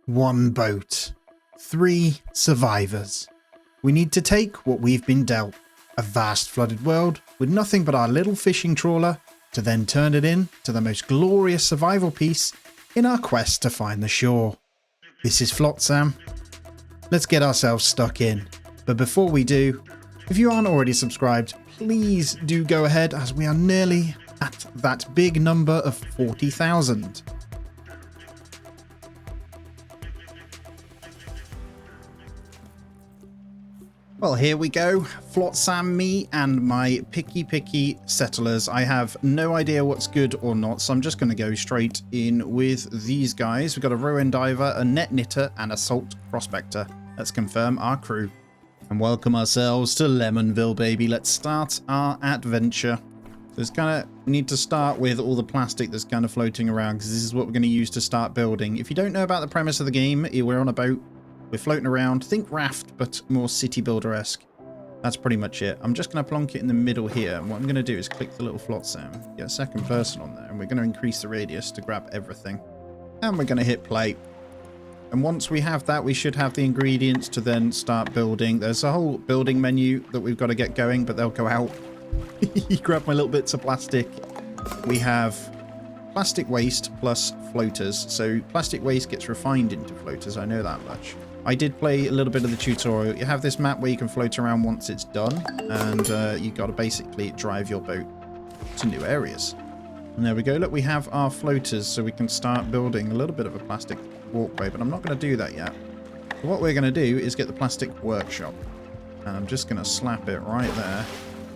One boat. 3 survivors. We need to take what we've been dealt. A vast flooded world with nothing but our little fishing trawler to then turn it into the most glorious survival piece in our quest to find the shore. This is Flotsam. Let's get ourselves stuck in. But before we do, if you aren't already subscribed, please do go ahead as we are nearly at that big number of 40,000. Well, here we go. Flotsam, me and my picky settlers. I have no idea what's good or not, so I'm just going to go straight in with these guys. We've got a rowan diver, a net knitter, and a salt prospector. Let's confirm our crew and welcome ourselves to Lemonville, baby. Let's start our adventure. So we need to start with all the plastic that's kind of floating around, because this is what we're going to use to start building. If you don't know about the premise of the game, we're on a boat. We're floating around. Think raft, but more city builder-esque. That's pretty much it. I'm just going to plonk it in the middle here. And what I'm going to do is click the little flotsam, get a second person on there, and we're going to increase the radius to grab everything. And we're going to hit play. And once we have that, we should have the ingredients to then start building. There's a whole building menu that we've got to get going, but they'll go out. You grab my little bits of plastic. We have plastic waste plus floaters. So plastic waste gets refined into floaters. I know that much. I did play a little bit of the tutorial. You have this map where you can float around once it's done, and you've got to basically drive your boat to new areas. And there we go. Look, we have our floaters, so we can start building a little bit of a plastic walkway, but I'm not going to do that yet. So what we're going to do is get the plastic workshop, and I'm just going to slap it right there,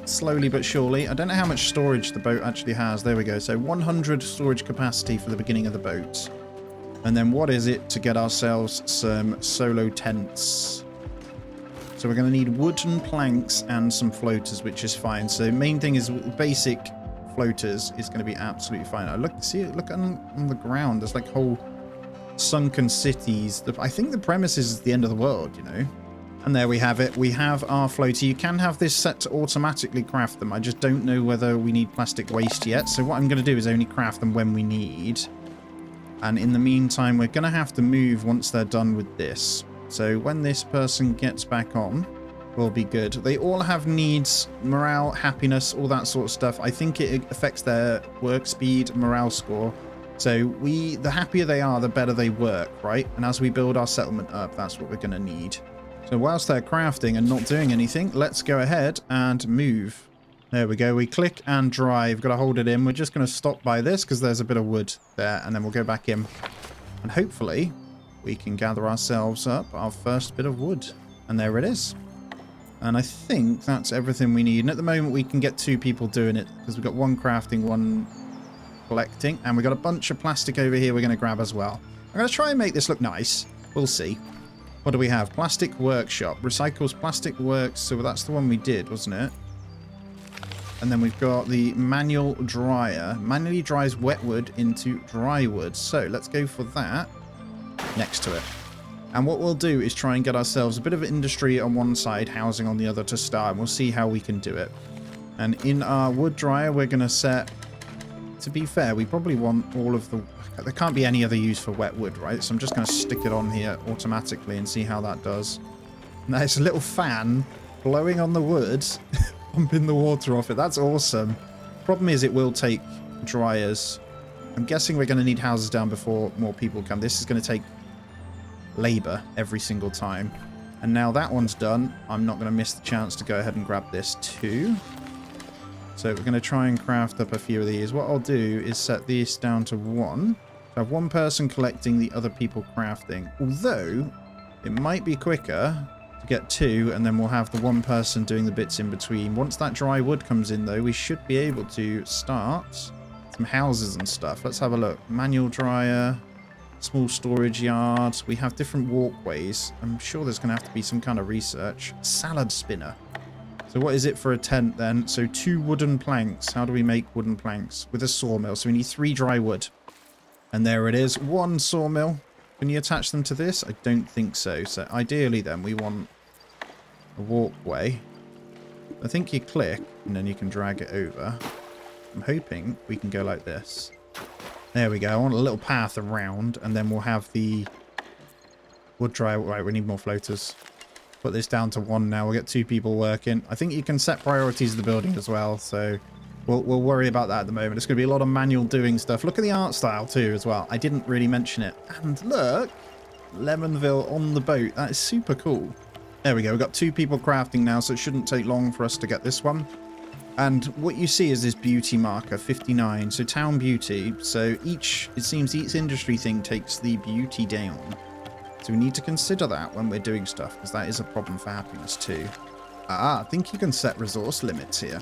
slowly but surely. I don't know how much storage the boat actually has. There we go. So 100 storage capacity for the beginning of the boat. And then what is it to get ourselves some solo tents? So we're going to need wooden planks and some floaters, which is fine. So main thing is basic floaters is going to be absolutely fine. Look on the ground. There's like whole sunken cities. I think the premise is the end of the world, you know. And there we have it. We have our floater. You can have this set to automatically craft them. I just don't know whether we need plastic waste yet. So what I'm going to do is only craft them when we need. And in the meantime, we're going to have to move once they're done with this. So when this person gets back on, we'll be good. They all have needs, morale, happiness, all that sort of stuff. I think it affects their work speed, morale score. So the happier they are, the better they work, right? And as we build our settlement up, that's what we're going to need. So whilst they're crafting and not doing anything, let's go ahead and move. There we go. We click and drive. Got to hold it in. We're just going to stop by this because there's a bit of wood there, and then we'll go back in. And hopefully we can gather ourselves up our first bit of wood. And there it is. And I think that's everything we need. And at the moment we can get 2 people doing it because we've got one crafting, one collecting, and we've got a bunch of plastic over here we're going to grab as well. I'm going to try and make this look nice. We'll see. What do we have? Plastic workshop. Recycles plastic works. So that's the one we did, wasn't it? And then we've got the manual dryer. Manually dries wet wood into dry wood. So let's go for that next to it. And what we'll do is try and get ourselves a bit of industry on one side, housing on the other to start. And we'll see how we can do it. And in our wood dryer, we're going to set... To be fair, we probably want all of the... There can't be any other use for wet wood, right? So I'm just going to stick it on here automatically and see how that does. Now it's a little fan blowing on the wood. Pumping the water off it. That's awesome. Problem is it will take dryers. I'm guessing we're going to need houses down before more people come. This is going to take labor every single time. And now that one's done, I'm not going to miss the chance to go ahead and grab this too. So we're going to try and craft up a few of these. What I'll do is set these down to 1. So I have 1 person collecting, the other people crafting. Although it might be quicker get 2, and then we'll have the 1 person doing the bits in between. Once that dry wood comes in though, we should be able to start some houses and stuff. Let's have a look. Manual dryer, small storage yards. We have different walkways. I'm sure there's going to have to be some kind of research. Salad spinner. So what is it for a tent then? So 2 wooden planks. How do we make wooden planks? With a sawmill. So we need 3 dry wood. And there it is. 1 sawmill. Can you attach them to this? I don't think so. So ideally then we want a walkway. I think you click and then you can drag it over. I'm hoping we can go like this. There we go. I want a little path around, and then we'll have the Wood dry. Right, we need more floaters. Put this down to 1 now. We'll get 2 people working. I think you can set priorities of the building as well, so we'll worry about that at the moment. It's going to be a lot of manual doing stuff. Look at the art style too as well. I didn't really mention it. And look, Lemonville on the boat. That is super cool. There we go. We've got 2 people crafting now, so it shouldn't take long for us to get this one. And what you see is this beauty marker, 59. So town beauty. So it seems each industry thing takes the beauty down. So we need to consider that when we're doing stuff, because that is a problem for happiness too. I think you can set resource limits here.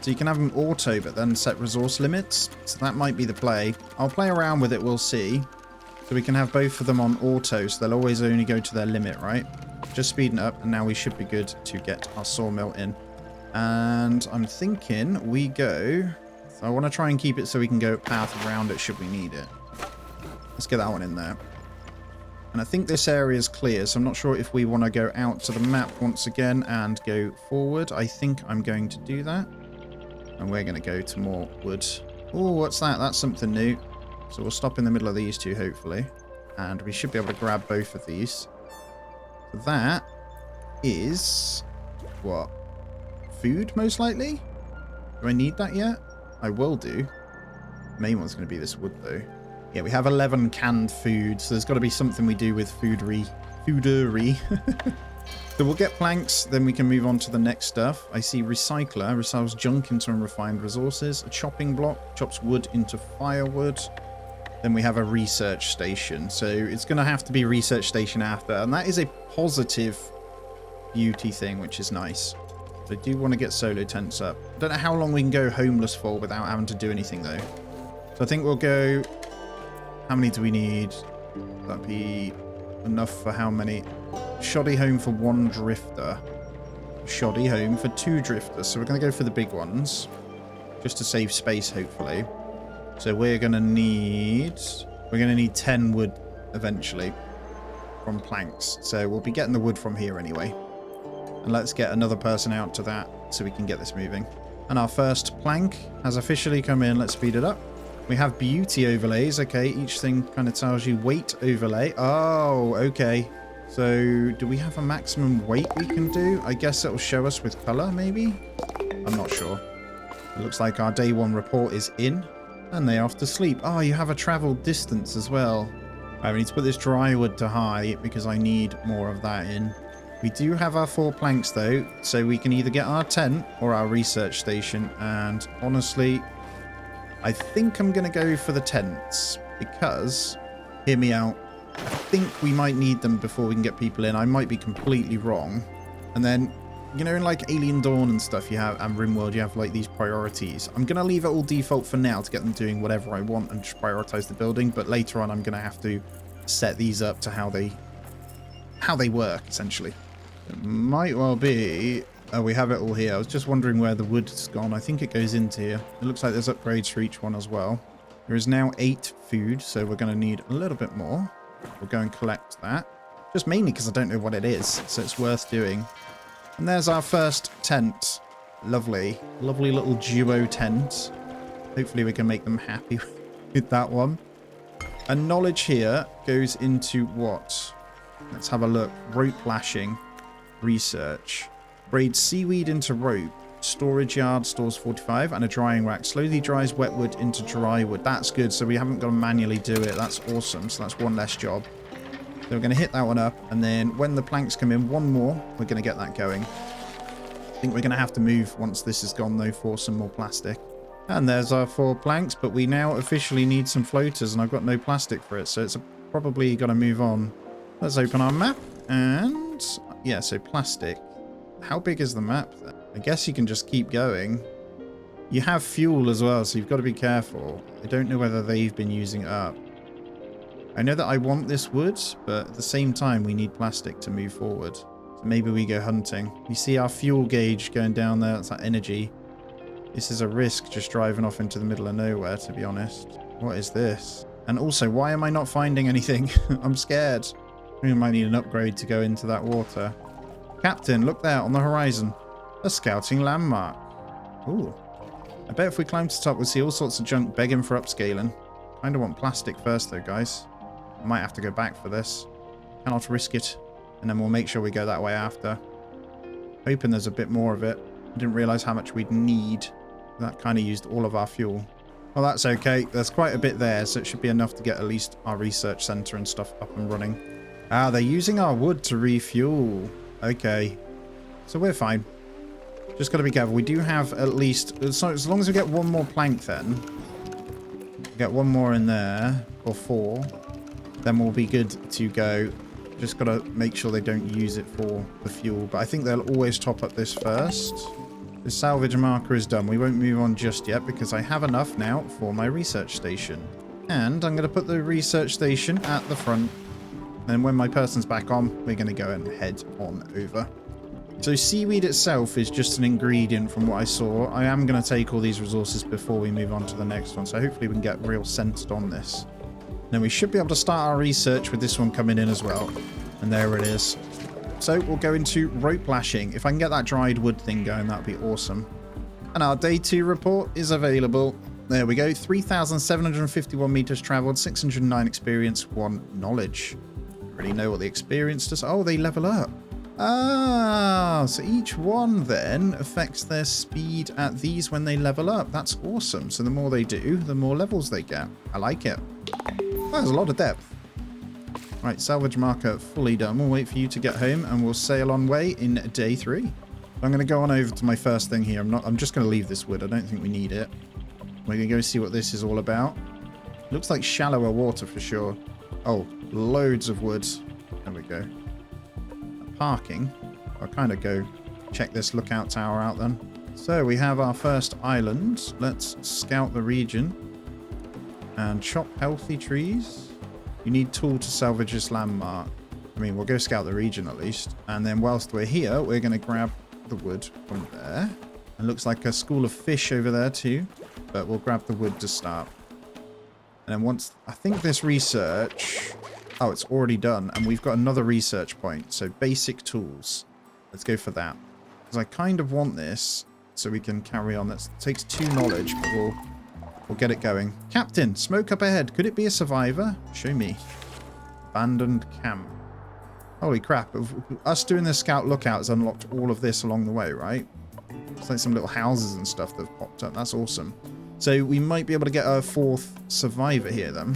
So you can have them auto, but then set resource limits. So that might be the play. I'll play around with it, we'll see. So we can have both of them on auto, so they'll always only go to their limit, right? Just speeding up, and now we should be good to get our sawmill in. And I'm thinking we go... So I want to try and keep it so we can go path around it should we need it. Let's get that one in there. And I think this area is clear, so I'm not sure if we want to go out to the map once again and go forward. I think I'm going to do that. And we're going to go to more wood. Oh, what's that? That's something new. So we'll stop in the middle of these 2, hopefully. And we should be able to grab both of these. So that is... what? Food, most likely? Do I need that yet? I will do. The main one's going to be this wood, though. Yeah, we have 11 canned food, so there's got to be something we do with foodery. So we'll get planks, then we can move on to the next stuff. I see recycler, recycles junk into unrefined resources. A chopping block, chops wood into firewood. Then we have a research station. So it's going to have to be research station after, and that is a positive beauty thing, which is nice. I do want to get solo tents up. I don't know how long we can go homeless for without having to do anything, though. So I think we'll go... How many do we need? That'd be enough for how many? Shoddy home for 1 drifter. Shoddy home for 2 drifters. So we're going to go for the big ones. Just to save space, hopefully. So we're going to need 10 wood eventually from planks. So we'll be getting the wood from here anyway. And let's get another person out to that so we can get this moving. And our first plank has officially come in. Let's speed it up. We have beauty overlays. Okay, each thing kind of tells you weight overlay. Oh, okay. So do we have a maximum weight we can do? I guess it'll show us with color, maybe? I'm not sure. It looks like our day 1 report is in. And they're off to sleep. Oh, you have a traveled distance as well. Right, we need to put this dry wood to high because I need more of that in. We do have our 4 planks though, so we can either get our tent or our research station. And honestly, I think I'm going to go for the tents because, hear me out, I think we might need them before we can get people in. I might be completely wrong. And then, you know, in like Alien Dawn and stuff you have, and RimWorld, you have like these priorities. I'm going to leave it all default for now to get them doing whatever I want and just prioritize the building. But later on, I'm going to have to set these up to how they work, essentially. It might well be... Oh, we have it all here. I was just wondering where the wood's gone. I think it goes into here. It looks like there's upgrades for each one as well. There is now 8 food, so we're going to need a little bit more. We'll go and collect that. Just mainly because I don't know what it is, so it's worth doing. And there's our first tent. Lovely. Lovely little duo tent. Hopefully we can make them happy with that one. And knowledge here goes into what? Let's have a look. Rope lashing. Research. Braid seaweed into rope. Storage yard stores 45 and a drying rack. Slowly dries wet wood into dry wood. That's good. So we haven't got to manually do it. That's awesome. So that's 1 less job. So we're going to hit that one up. And then when the planks come in, 1 more, we're going to get that going. I think we're going to have to move once this is gone though for some more plastic. And there's our 4 planks. But we now officially need some floaters and I've got no plastic for it. So it's probably got to move on. Let's open our map. And yeah, so plastic. How big is the map then? I guess you can just keep going. You have fuel as well, so you've got to be careful. I don't know whether they've been using it up. I know that I want this wood, but at the same time, we need plastic to move forward. So maybe we go hunting. You see our fuel gauge going down there. That's that energy. This is a risk just driving off into the middle of nowhere, to be honest. What is this? And also, why am I not finding anything? I'm scared. We might need an upgrade to go into that water. Captain, look there on the horizon. A scouting landmark. Ooh. I bet if we climb to the top, we'll see all sorts of junk begging for upscaling. Kinda want plastic first though, guys. I might have to go back for this. Cannot risk it. And then we'll make sure we go that way after. Hoping there's a bit more of it. I didn't realize how much we'd need. That kind of used all of our fuel. Well, that's okay. There's quite a bit there, so it should be enough to get at least our research center and stuff up and running. Ah, they're using our wood to refuel. Okay. So we're fine. Just got to be careful. We do have at least... So as long as we get one more plank then. Get one more in there. Or 4. Then we'll be good to go. Just got to make sure they don't use it for the fuel. But I think they'll always top up this first. The salvage marker is done. We won't move on just yet because I have enough now for my research station. And I'm going to put the research station at the front. And when my person's back on, we're going to go and head on over. So seaweed itself is just an ingredient from what I saw. I am going to take all these resources before we move on to the next one. So hopefully we can get real centered on this. Then we should be able to start our research with this one coming in as well. And there it is. So we'll go into rope lashing. If I can get that dried wood thing going, that'd be awesome. And our day 2 report is available. There we go. 3,751 meters traveled, 609 experience, 1 knowledge. Don't really know what the experience does. Oh, they level up. Ah, so each one then affects their speed at these when they level up. That's awesome. So the more they do, the more levels they get. I like it. Oh, there's a lot of depth. Right, salvage marker fully done. We'll wait for you to get home and we'll sail on way in day 3. I'm going to go on over to my first thing here. I'm just going to leave this wood. I don't think we need it. We're going to go see what this is all about. Looks like shallower water for sure. Oh, loads of wood. There we go. Parking. I'll kind of go check this lookout tower out then. So we have our first island. Let's scout the region. And chop healthy trees. You need tool to salvage this landmark. I mean, we'll go scout the region at least. And then whilst we're here, we're going to grab the wood from there. It looks like a school of fish over there too. But we'll grab the wood to start. And then once... I think this research... Oh, it's already done. And we've got another research point. So basic tools. Let's go for that. Because I kind of want this so we can carry on. That takes 2 knowledge, but we'll get it going. Captain, smoke up ahead. Could it be a survivor? Show me. Abandoned camp. Holy crap. Us doing the scout lookout has unlocked all of this along the way, right? It's like some little houses and stuff that have popped up. That's awesome. So we might be able to get a 4th survivor here then.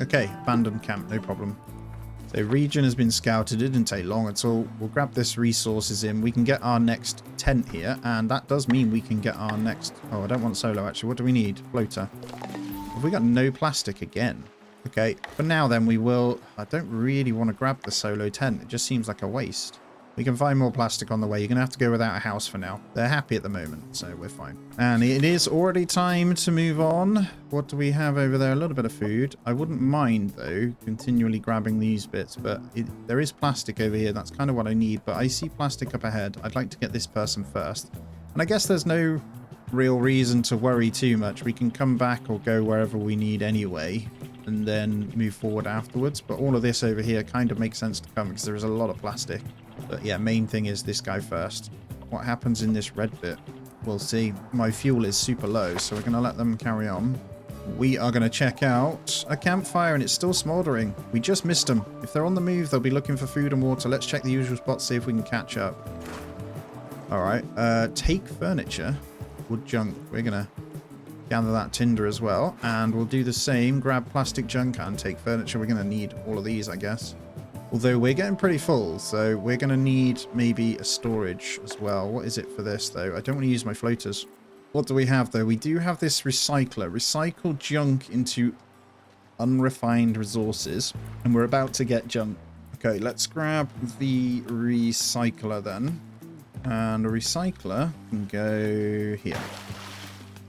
Okay, abandoned camp, no problem. So region has been scouted. It didn't take long at all. We'll grab this resources in. We can get our next tent here, and that does mean we can get our next... Oh, I don't want solo, actually. What do we need? Floater. Have we got no plastic again? Okay, for now then we will... I don't really want to grab the solo tent. It just seems like a waste. We can find more plastic on the way. You're going to have to go without a house for now. They're happy at the moment, so we're fine. And it is already time to move on. What do we have over there? A little bit of food. I wouldn't mind, though, continually grabbing these bits, but there is plastic over here. That's kind of what I need, but I see plastic up ahead. I'd like to get this person first. And I guess there's no real reason to worry too much. We can come back or go wherever we need anyway, and then move forward afterwards. But all of this over here kind of makes sense to come because there is a lot of plastic. But yeah, main thing is this guy first. What happens in this red bit? We'll see. My fuel is super low, so we're going to let them carry on. We are going to check out a campfire, and it's still smoldering. We just missed them. If they're on the move, they'll be looking for food and water. Let's check the usual spots, see if we can catch up. All right. Take furniture. Wood junk. We're going to gather that tinder as well, and we'll do the same. Grab plastic junk and take furniture. We're going to need all of these, I guess. Although we're getting pretty full, so we're going to need maybe a storage as well. What is it for this, though? I don't want to use my floaters. What do we have, though? We do have this recycler. Recycle junk into unrefined resources. And we're about to get junk. Okay, let's grab the recycler then. And the recycler can go here.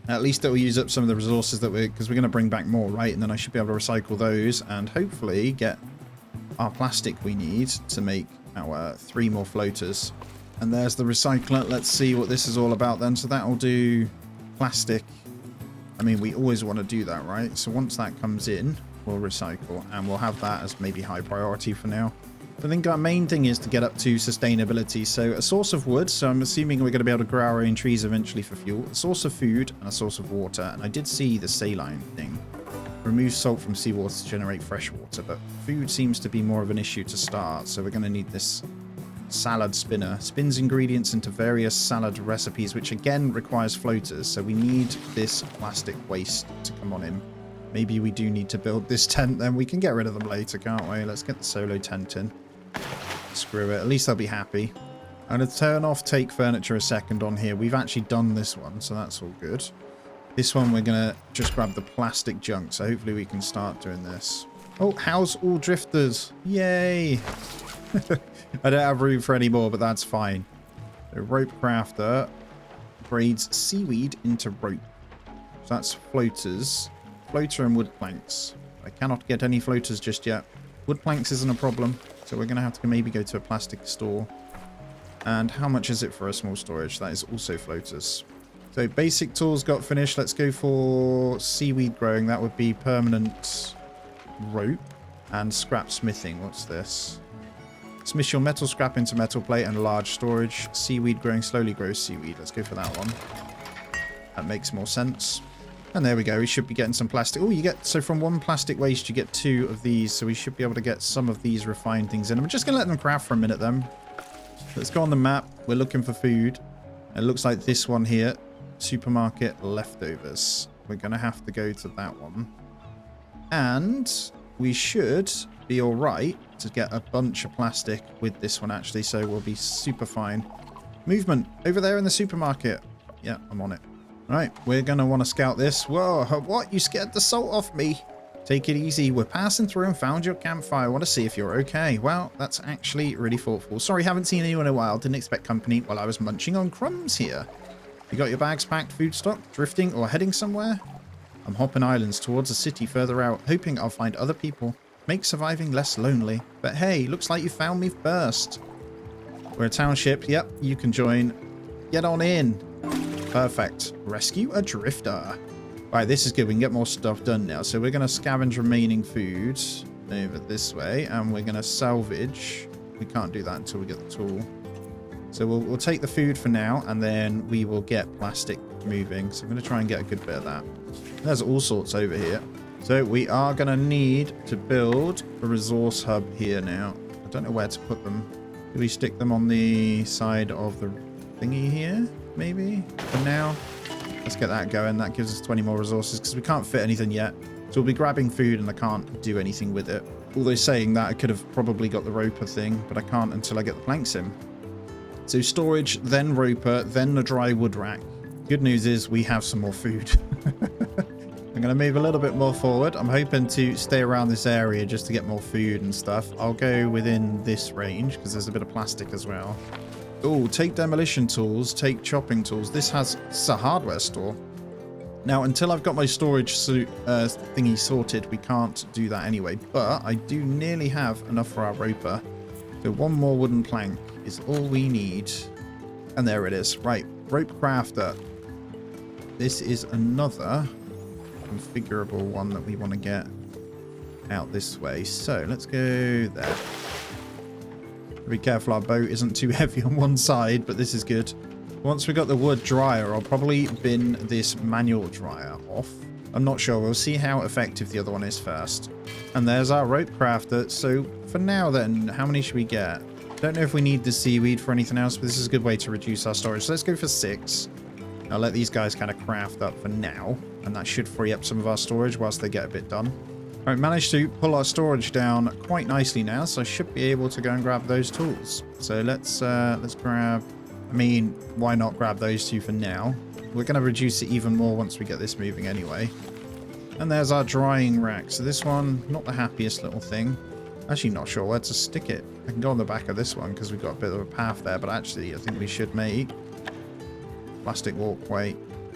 At least it will use up some of the resources that because we're going to bring back more, right? And then I should be able to recycle those and hopefully get our plastic we need to make our 3 more floaters. And there's the recycler. Let's see what this is all about then. So that will do plastic. I mean, we always want to do that, right? So once that comes in, we'll recycle, and we'll have that as maybe high priority for now. I think our main thing is to get up to sustainability. So a source of wood. So I'm assuming we're going to be able to grow our own trees eventually for fuel. A source of food and a source of water. And I did see the saline thing. Remove salt from seawater to generate fresh water, but food seems to be more of an issue to start, so we're going to need this salad spinner. Spins ingredients into various salad recipes, which again requires floaters, so we need this plastic waste to come on in. Maybe we do need to build this tent, then we can get rid of them later, can't we? Let's get the solo tent in. Screw it, at least I'll be happy. I'm going to turn off take furniture a second on here. We've actually done this one, so that's all good. This one, we're going to just grab the plastic junk, so hopefully we can start doing this. Oh, house all drifters. Yay. I don't have room for any more, but that's fine. So rope crafter braids seaweed into rope. So that's floaters. Floater and wood planks. I cannot get any floaters just yet. Wood planks isn't a problem, so we're going to have to maybe go to a plastic store. And how much is it for a small storage? That is also floaters. So basic tools got finished. Let's go for seaweed growing. That would be permanent rope and scrap smithing. What's this? Smith your metal scrap into metal plate and large storage. Seaweed growing slowly grows seaweed. Let's go for that one. That makes more sense. And there we go. We should be getting some plastic. Oh, you get, so from one plastic waste, you get 2 of these. So we should be able to get some of these refined things in. I'm just going to let them craft for a minute then. Let's go on the map. We're looking for food. It looks like this one here. Supermarket leftovers. We're going to have to go to that one. And we should be all right to get a bunch of plastic with this one, actually. So we'll be super fine. Movement over there in the supermarket. Yeah, I'm on it. All right, we're going to want to scout this. Whoa, what? You scared the salt off me? Take it easy. We're passing through and found your campfire. I want to see if you're okay. Well, that's actually really thoughtful. Sorry, haven't seen anyone in a while. Didn't expect company while I was munching on crumbs here. You got your bags packed, food stock, drifting or heading somewhere? I'm hopping islands towards a city further out, hoping I'll find other people. Make surviving less lonely. But hey, looks like you found me first. We're a township. Yep, you can join. Get on in. Perfect. Rescue a drifter. Right, this is good. We can get more stuff done now. So we're going to scavenge remaining food over this way, and we're going to salvage. We can't do that until we get the tool. So we'll take the food for now, and then we will get plastic moving. So I'm going to try and get a good bit of that. There's all sorts over here. So we are going to need to build a resource hub here now. I don't know where to put them. Do we stick them on the side of the thingy here? Maybe for now. Let's get that going. That gives us 20 more resources because we can't fit anything yet. So we'll be grabbing food and I can't do anything with it. Although saying that, I could have probably got the roper thing, but I can't until I get the planks in. So storage, then roper, then the dry wood rack. Good news is we have some more food. I'm going to move a little bit more forward. I'm hoping to stay around this area just to get more food and stuff. I'll go within this range because there's a bit of plastic as well. Oh, take demolition tools, take chopping tools. This is a hardware store. Now, until I've got my storage thingy sorted, we can't do that anyway. But I do nearly have enough for our roper. So one more wooden plank is all we need. And there it is. Right, rope crafter. This is another configurable one that we want to get out this way. So let's go there. Be careful our boat isn't too heavy on one side, but this is good. Once we got the wood dryer, I'll probably bin this manual dryer off. I'm not sure. We'll see how effective the other one is first. And there's our rope crafter. So for now then, how many should we get? Don't know if we need the seaweed for anything else, but this is a good way to reduce our storage. So let's go for 6. I'll let these guys kind of craft up for now, and that should free up some of our storage whilst they get a bit done. All right, managed to pull our storage down quite nicely now, so I should be able to go and grab those tools. So let's grab, I mean, why not grab those 2 for now? We're going to reduce it even more once we get this moving anyway. And there's our drying rack. So this one, not the happiest little thing. Actually not sure where to stick it. I can go on the back of this one because we've got a bit of a path there, but actually I think we should make plastic walkway.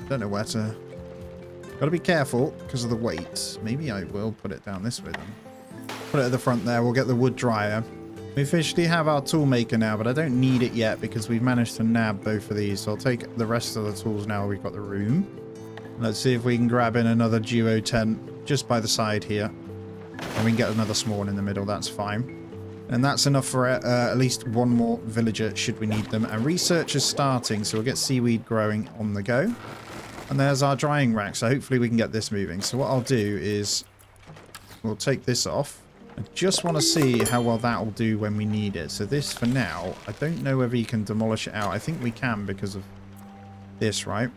Don't know where to. Got to be careful because of the weight. Maybe I will put it down this way then. Put it at the front there. We'll get the wood dryer. We officially have our tool maker now, but I don't need it yet because we've managed to nab both of these. So I'll take the rest of the tools now we've got the room. Let's see if we can grab in another duo tent just by the side here. And we can get another small one in the middle. That's fine. And that's enough for at least one more villager should we need them. And research is starting, so we'll get seaweed growing on the go. And there's our drying rack, so hopefully we can get this moving. So what I'll do is We'll take this off. I just want to see how well that will do when we need it. So this, for now, I don't know whether you can demolish it out. I think we can because of this, right?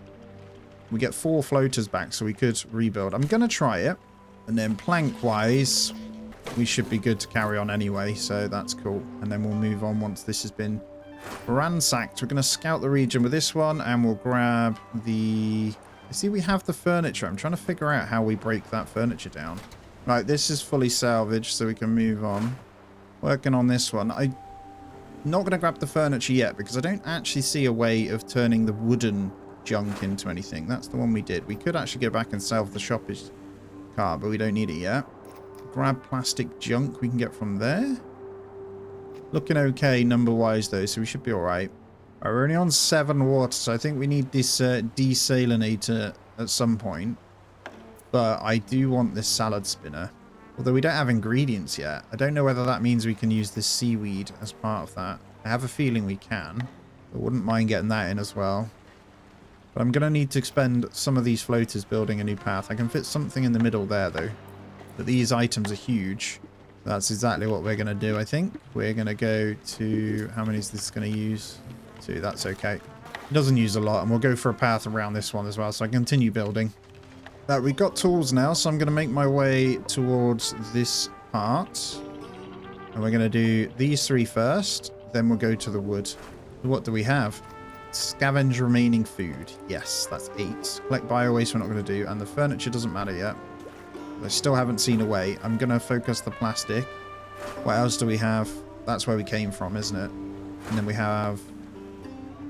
We get 4 floaters back, so we could rebuild. I'm going to try it. And then plank-wise, we should be good to carry on anyway, so that's cool. And then we'll move on once this has been ransacked. We're going to scout the region with this one, and we'll grab the... See, we have the furniture. I'm trying to figure out how we break that furniture down. Right, this is fully salvaged, so we can move on. Working on this one. I'm not going to grab the furniture yet, because I don't actually see a way of turning the wooden junk into anything. That's the one we did. We could actually go back and salve the shoppers car, but we don't need it yet. Grab plastic junk we can get from there. Looking okay number-wise, though, so we should be alright. Right, we're only on 7 water, so I think we need this desalinator at some point. But I do want this salad spinner. Although we don't have ingredients yet. I don't know whether that means we can use this seaweed as part of that. I have a feeling we can. I wouldn't mind getting that in as well. But I'm going to need to expend some of these floaters building a new path. I can fit something in the middle there, though. But these items are huge. That's exactly what we're going to do, I think. We're going to go to... How many is this going to use? 2. That's okay. It doesn't use a lot. And we'll go for a path around this one as well. So I can continue building. We've got tools now, so I'm going to make my way towards this part. And we're going to do these 3 first. Then we'll go to the wood. What do we have? Scavenge remaining food. Yes, that's 8. Collect bio waste we're not going to do. And the furniture doesn't matter yet. I still haven't seen a way. I'm going to focus the plastic. What else do we have? That's where we came from, isn't it? And then we have...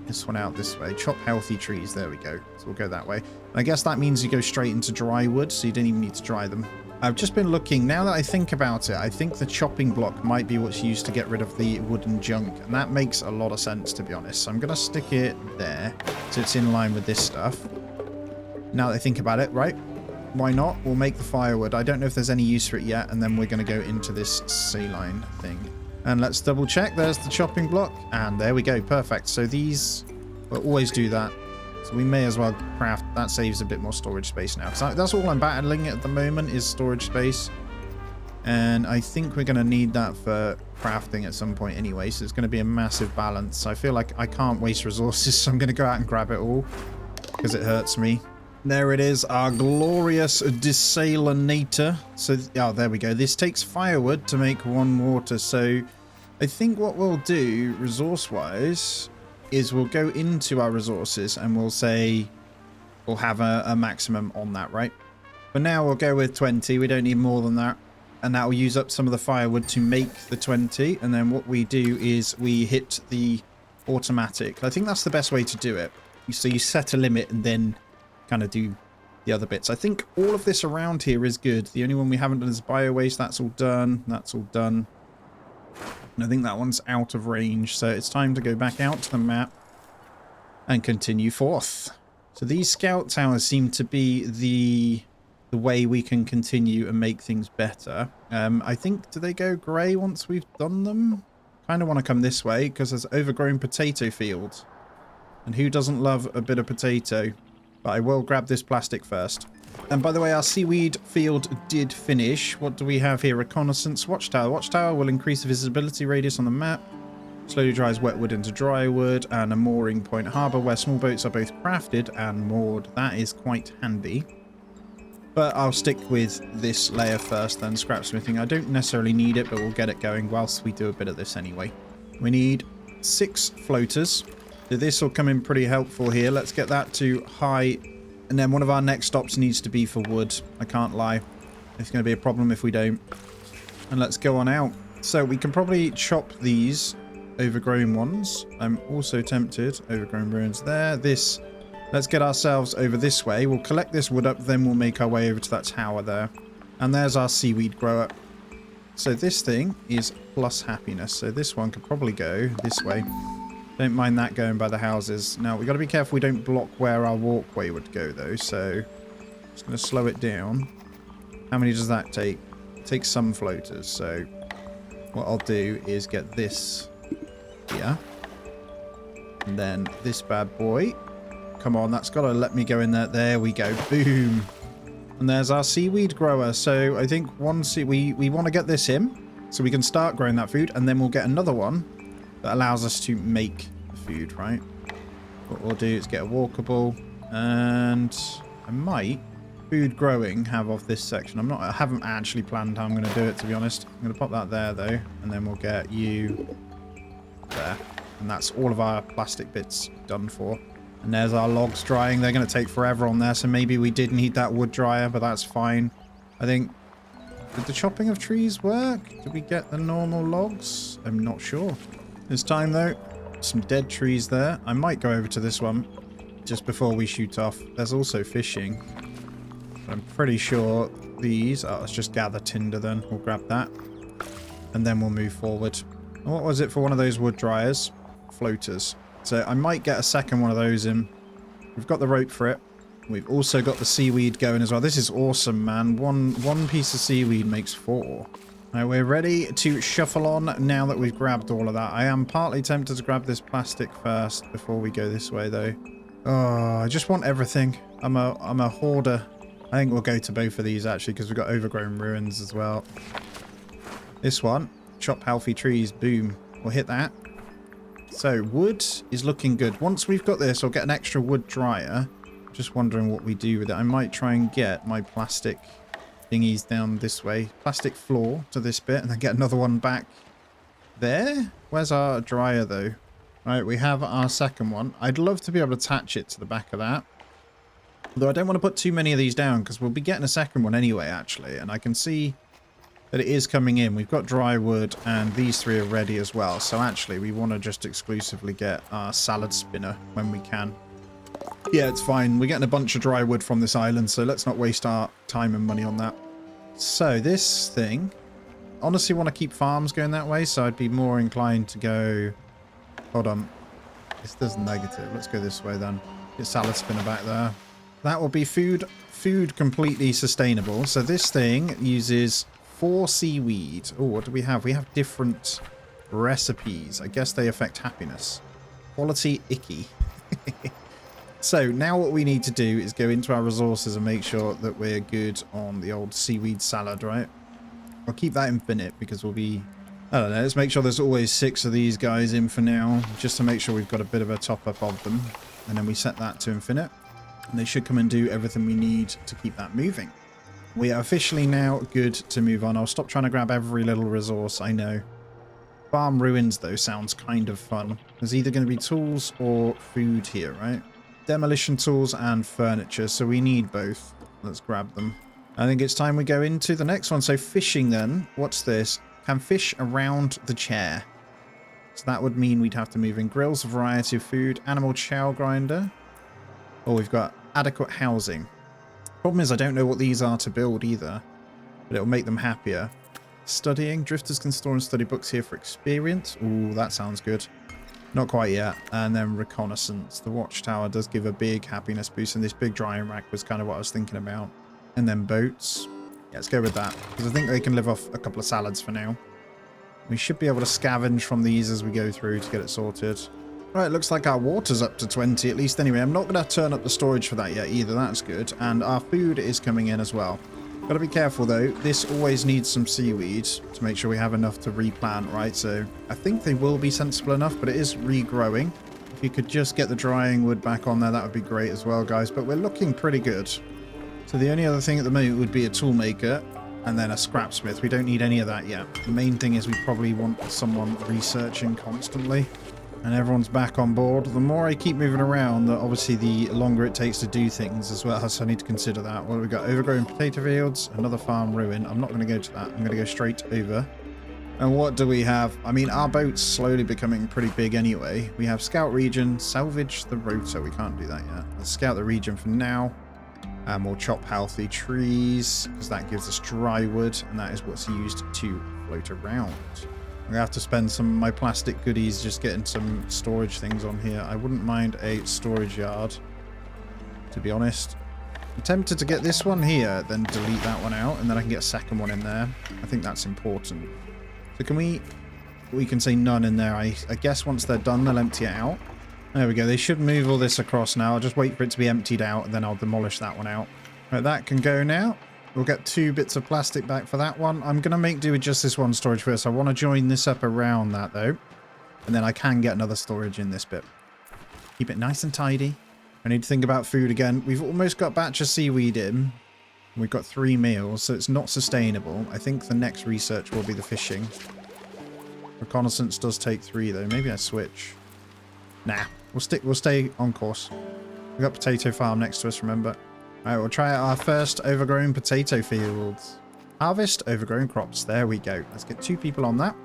this one out this way. Chop healthy trees. There we go. So we'll go that way. And I guess that means you go straight into dry wood, so you don't even need to dry them. I've just been looking. Now that I think about it, I think the chopping block might be what's used to get rid of the wooden junk. And that makes a lot of sense, to be honest. So I'm going to stick it there, so it's in line with this stuff. Now that I think about it, right? Why not? We'll make the firewood. I don't know if there's any use for it yet. And then we're going to go into this saline thing. And let's double check. There's the chopping block. And there we go. Perfect. So these will always do that. So we may as well craft. That saves a bit more storage space now. So that's all I'm battling at the moment is storage space. And I think we're going to need that for crafting at some point anyway. So it's going to be a massive balance. I feel like I can't waste resources. So I'm going to go out and grab it all because it hurts me. There it is, our glorious desalinator. So, oh, there we go. This takes firewood to make 1 water. So, I think what we'll do, resource-wise, is we'll go into our resources and we'll say we'll have a maximum on that, right? For now, we'll go with 20. We don't need more than that. And that will use up some of the firewood to make the 20. And then what we do is we hit the automatic. I think that's the best way to do it. So, you set a limit and then... kind of do the other bits. I think all of this around here is good. The only one we haven't done is bio waste. That's all done. That's all done. And I think that one's out of range. So it's time to go back out to the map and continue forth. So these scout towers seem to be the way we can continue and make things better. I think, do they go grey once we've done them? Kind of want to come this way because there's overgrown potato field. And who doesn't love a bit of potato? But I will grab this plastic first. And by the way, our seaweed field did finish. What do we have here? Reconnaissance watchtower. Watchtower will increase the visibility radius on the map. Slowly dries wet wood into dry wood. And a mooring point harbour where small boats are both crafted and moored. That is quite handy. But I'll stick with this layer first, then scrap smithing. I don't necessarily need it, but we'll get it going whilst we do a bit of this anyway. We need 6 floaters. So this will come in pretty helpful here. Let's get that to high. And then one of our next stops needs to be for wood. I can't lie. It's going to be a problem if we don't. And let's go on out. So we can probably chop these overgrown ones. I'm also tempted. Overgrown ruins there. This. Let's get ourselves over this way. We'll collect this wood up. Then we'll make our way over to that tower there. And there's our seaweed grower. So this thing is plus happiness. So this one could probably go this way. Don't mind that going by the houses. Now, we've got to be careful we don't block where our walkway would go, though. So, just going to slow it down. How many does that take? It takes some floaters. So, what I'll do is get this here. And then this bad boy. Come on, that's got to let me go in there. There we go. Boom. And there's our seaweed grower. So I think we want to get this in so we can start growing that food, and then we'll get another one that allows us to make the food, right? What we'll do is get a walkable, and I might food growing have off this section. I haven't actually planned how I'm going to do it, to be honest. I'm going to pop that there though, and then we'll get you there. And that's all of our plastic bits done for. And there's our logs drying. They're going to take forever on there, so maybe we did need that wood dryer, but that's fine. I think, did the chopping of trees work? Did we get the normal logs? I'm not sure. This time though, some dead trees there. I might go over to this one just before we shoot off. There's also fishing. But I'm pretty sure these... Oh, let's just gather tinder then. We'll grab that. And then we'll move forward. And what was it for one of those wood dryers? Floaters. So I might get a second one of those in. We've got the rope for it. We've also got the seaweed going as well. This is awesome, man. One piece of seaweed makes 4. Right, we're ready to shuffle on now that we've grabbed all of that. I am partly tempted to grab this plastic first before we go this way, though. Oh, I just want everything. I'm a hoarder. I think we'll go to both of these, actually, because we've got overgrown ruins as well. This one, chop healthy trees. Boom. We'll hit that. So, wood is looking good. Once we've got this, I'll get an extra wood dryer. Just wondering what we do with it. I might try and get my plastic thingies down this way. Plastic floor to this bit, and then get another one back there. Where's our dryer, though? Right, we have our second one. I'd love to be able to attach it to the back of that. Although I don't want to put too many of these down, because we'll be getting a second one anyway, actually. And I can see that it is coming in. We've got dry wood, and these 3 are ready as well. So actually, we want to just exclusively get our salad spinner when we can. Yeah, it's fine. We're getting a bunch of dry wood from this island, so let's not waste our time and money on that. So this thing, honestly want to keep farms going that way, so I'd be more inclined to go... Hold on. This does negative. Let's go this way then. Get salad spinner back there. That will be food completely sustainable. So this thing uses 4 seaweed. Oh, what do we have? We have different recipes. I guess they affect happiness. Quality icky. So now what we need to do is go into our resources and make sure that we're good on the old seaweed salad, right? I'll keep that infinite because we'll be... I don't know, let's make sure there's always 6 of these guys in for now, just to make sure we've got a bit of a top-up of them. And then we set that to infinite. And they should come and do everything we need to keep that moving. We are officially now good to move on. I'll stop trying to grab every little resource, I know. Farm ruins, though, sounds kind of fun. There's either going to be tools or food here, right? Demolition tools and furniture, so we need both. Let's grab them. I think it's time we go into the next one. So fishing then. What's this? Can fish around the chair. So that would mean we'd have to move in grills, a variety of food, animal chow grinder. Oh, we've got adequate housing. Problem is I don't know what these are to build either, but it'll make them happier. Studying. Drifters can store and study books here for experience. Ooh, that sounds good. Not quite yet. And then reconnaissance. The watchtower does give a big happiness boost, and this big drying rack was kind of what I was thinking about. And then boats. Yeah, let's go with that, because I think they can live off a couple of salads for now. We should be able to scavenge from these as we go through to get it sorted. Right, looks like our water's up to 20 at least anyway. I'm not going to turn up the storage for that yet either. That's good. And our food is coming in as well. Got to be careful though. This always needs some seaweed to make sure we have enough to replant, right? So I think they will be sensible enough, but it is regrowing. If you could just get the drying wood back on there, that would be great as well, guys. But we're looking pretty good. So the only other thing at the moment would be a tool maker and then a scrapsmith. We don't need any of that yet. The main thing is we probably want someone researching constantly. And everyone's back on board. The more I keep moving around, obviously the longer it takes to do things as well, so I need to consider that. What have we got? Overgrown potato fields, another farm ruin. I'm not going to go to that. I'm going to go straight over. And what do we have? I mean, our boat's slowly becoming pretty big anyway. We have scout region, salvage the rotor. We can't do that yet. Let's scout the region for now. And we'll chop healthy trees, because that gives us dry wood, and that is what's used to float around. I'm going to have to spend some of my plastic goodies just getting some storage things on here. I wouldn't mind a storage yard, to be honest. I'm tempted to get this one here, then delete that one out, and then I can get a second one in there. I think that's important. So can we can say none in there. I guess once they're done, they'll empty it out. There we go. They should move all this across now. I'll just wait for it to be emptied out, and then I'll demolish that one out. Right, that can go now. We'll get 2 bits of plastic back for that one. I'm going to make do with just this one storage first. I want to join this up around that, though. And then I can get another storage in this bit. Keep it nice and tidy. I need to think about food again. We've almost got a batch of seaweed in. We've got 3 meals, so it's not sustainable. I think the next research will be the fishing. Reconnaissance does take 3, though. Maybe I switch. Nah, we'll stay on course. We've got potato farm next to us, remember? Alright, we'll try out our first overgrown potato fields. Harvest overgrown crops. There we go. Let's get 2 people on that.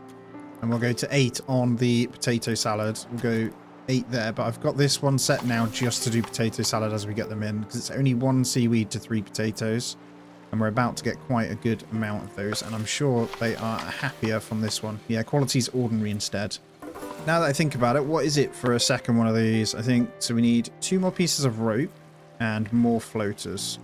And we'll go to 8 on the potato salad. We'll go 8 there, but I've got this one set now just to do potato salad as we get them in, because it's only 1 seaweed to 3 potatoes. And we're about to get quite a good amount of those, and I'm sure they are happier from this one. Yeah, quality's ordinary instead. Now that I think about it, what is it for a second one of these? I think, so we need 2 more pieces of rope and more floaters,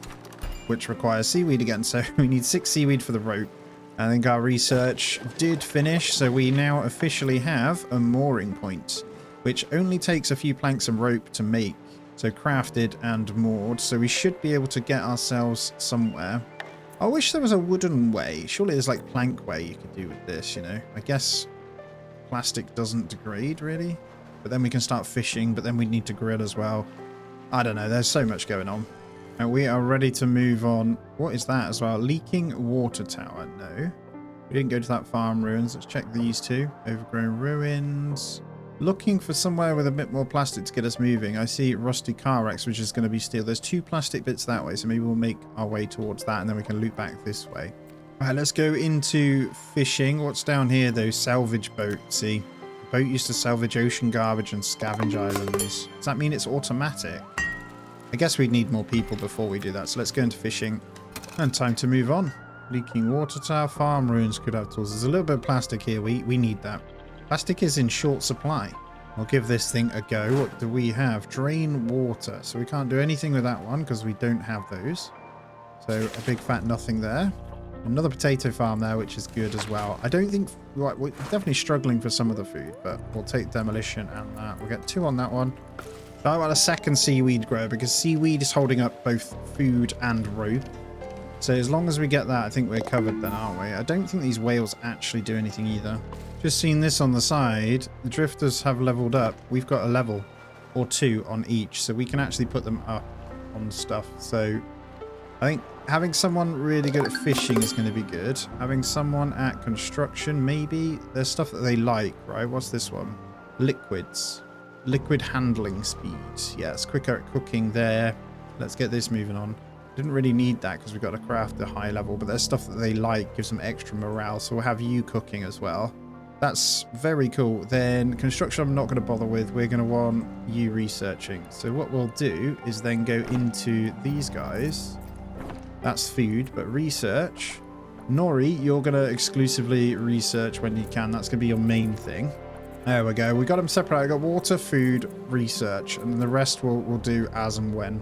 which requires seaweed again. So we need 6 seaweed for the rope. I think our research did finish, so we now officially have a mooring point, which only takes a few planks and rope to make. So crafted and moored, so we should be able to get ourselves somewhere. I wish there was a wooden way. Surely there's like plank way you could do with this, you know. I guess plastic doesn't degrade really, but then we can start fishing, but then we need to grill as well. I don't know, there's so much going on. And we are ready to move on. What is that as well? Leaking water tower. No, we didn't go to that farm ruins. Let's check these 2. Overgrown ruins. Looking for somewhere with a bit more plastic to get us moving. I see rusty car wrecks, which is going to be steel. There's 2 plastic bits that way, so maybe we'll make our way towards that and then we can loop back this way. All right, let's go into fishing. What's down here though? Salvage boat. See, the boat used to salvage ocean garbage and scavenge islands. Does that mean it's automatic? I guess we'd need more people before we do that, so let's go into fishing. And time to move on. Leaking water tower, farm ruins could have tools. There's a little bit of plastic here. We need that. Plastic is in short supply. I'll give this thing a go. What do we have? Drain water. So we can't do anything with that one because we don't have those. So a big fat nothing there. Another potato farm there, which is good as well. I don't think... Right, we're definitely struggling for some of the food, but we'll take demolition and that. We'll get 2 on that one. I want a second seaweed grower because seaweed is holding up both food and rope. So as long as we get that, I think we're covered then, aren't we? I don't think these whales actually do anything either. Just seen this on the side. The drifters have leveled up. We've got a level or 2 on each, so we can actually put them up on stuff. So I think having someone really good at fishing is going to be good. Having someone at construction, maybe. There's stuff that they like, right? What's this one? Liquids. Liquid handling speed. Yeah, it's quicker at cooking there. Let's get this moving on. Didn't really need that because we've got to craft a high level, but there's stuff that they like, gives them extra morale, so we'll have you cooking as well. That's very cool. Then construction I'm not going to bother with. We're going to want you researching. So what we'll do is then go into these guys. That's food, but research. Nori, you're going to exclusively research when you can. That's going to be your main thing. There we go. We got them separated. I got water, food, research, and the rest we'll do as and when.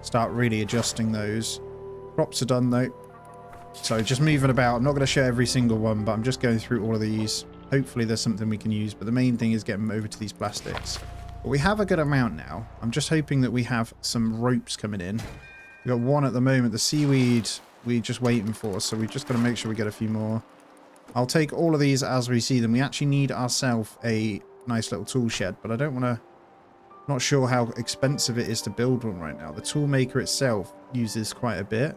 Start really adjusting those. Crops are done though. So just moving about. I'm not going to show every single one, but I'm just going through all of these. Hopefully there's something we can use, but the main thing is getting them over to these plastics. But we have a good amount now. I'm just hoping that we have some ropes coming in. We've got 1 at the moment. The seaweed we're just waiting for, so we've just got to make sure we get a few more. I'll take all of these as we see them. We actually need ourselves a nice little tool shed, but I don't want to... Not sure how expensive it is to build one right now. The tool maker itself uses quite a bit,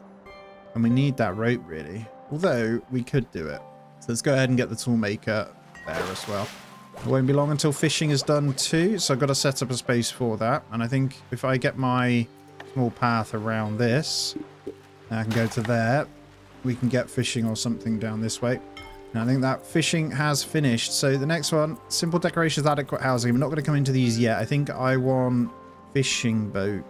and we need that rope really. Although we could do it. So let's go ahead and get the tool maker there as well. It won't be long until fishing is done too, so I've got to set up a space for that. And I think if I get my small path around this, I can go to there. We can get fishing or something down this way. And I think that fishing has finished. So the next one, simple decorations, adequate housing. We're not going to come into these yet. I think I want fishing boat.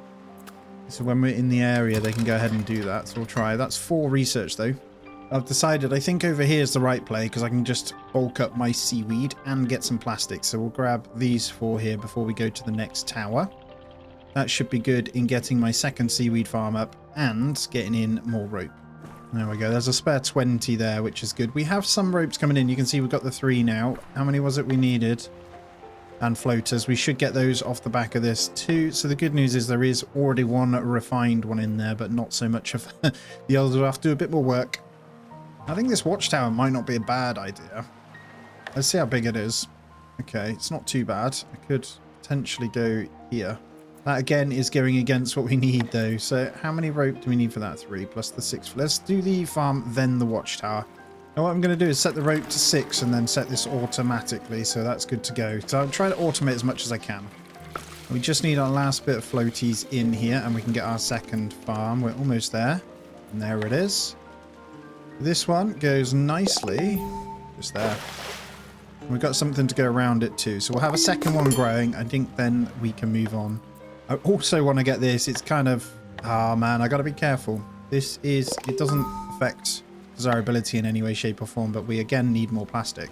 So when we're in the area, they can go ahead and do that. So we'll try. That's 4 research though. I've decided I think over here is the right play because I can just bulk up my seaweed and get some plastic. So we'll grab these 4 here before we go to the next tower. That should be good in getting my second seaweed farm up and getting in more rope. There we go. There's a spare 20 there, which is good. We have some ropes coming in. You can see we've got the 3 now. How many was it we needed? and floaters. We should get those off the back of this too. So the good news is there is already one refined one in there, but not so much of the others will have to do a bit more work. I think this watchtower might not be a bad idea. Let's see how big it is. Okay, it's not too bad. I could potentially go here. That again is going against what we need though. So how many rope do we need for that? 3 plus the 6. Let's do the farm, then the watchtower. Now what I'm going to do is set the rope to 6 and then set this automatically. So that's good to go. So I'll try to automate as much as I can. We just need our last bit of floaties in here and we can get our second farm. We're almost there. And there it is. This one goes nicely. Just there. And we've got something to go around it too. So we'll have a second one growing. I think then we can move on. I also want to get this. It's kind of... Ah, man, I got to be careful. This is... It doesn't affect desirability in any way, shape or form, but we again need more plastic.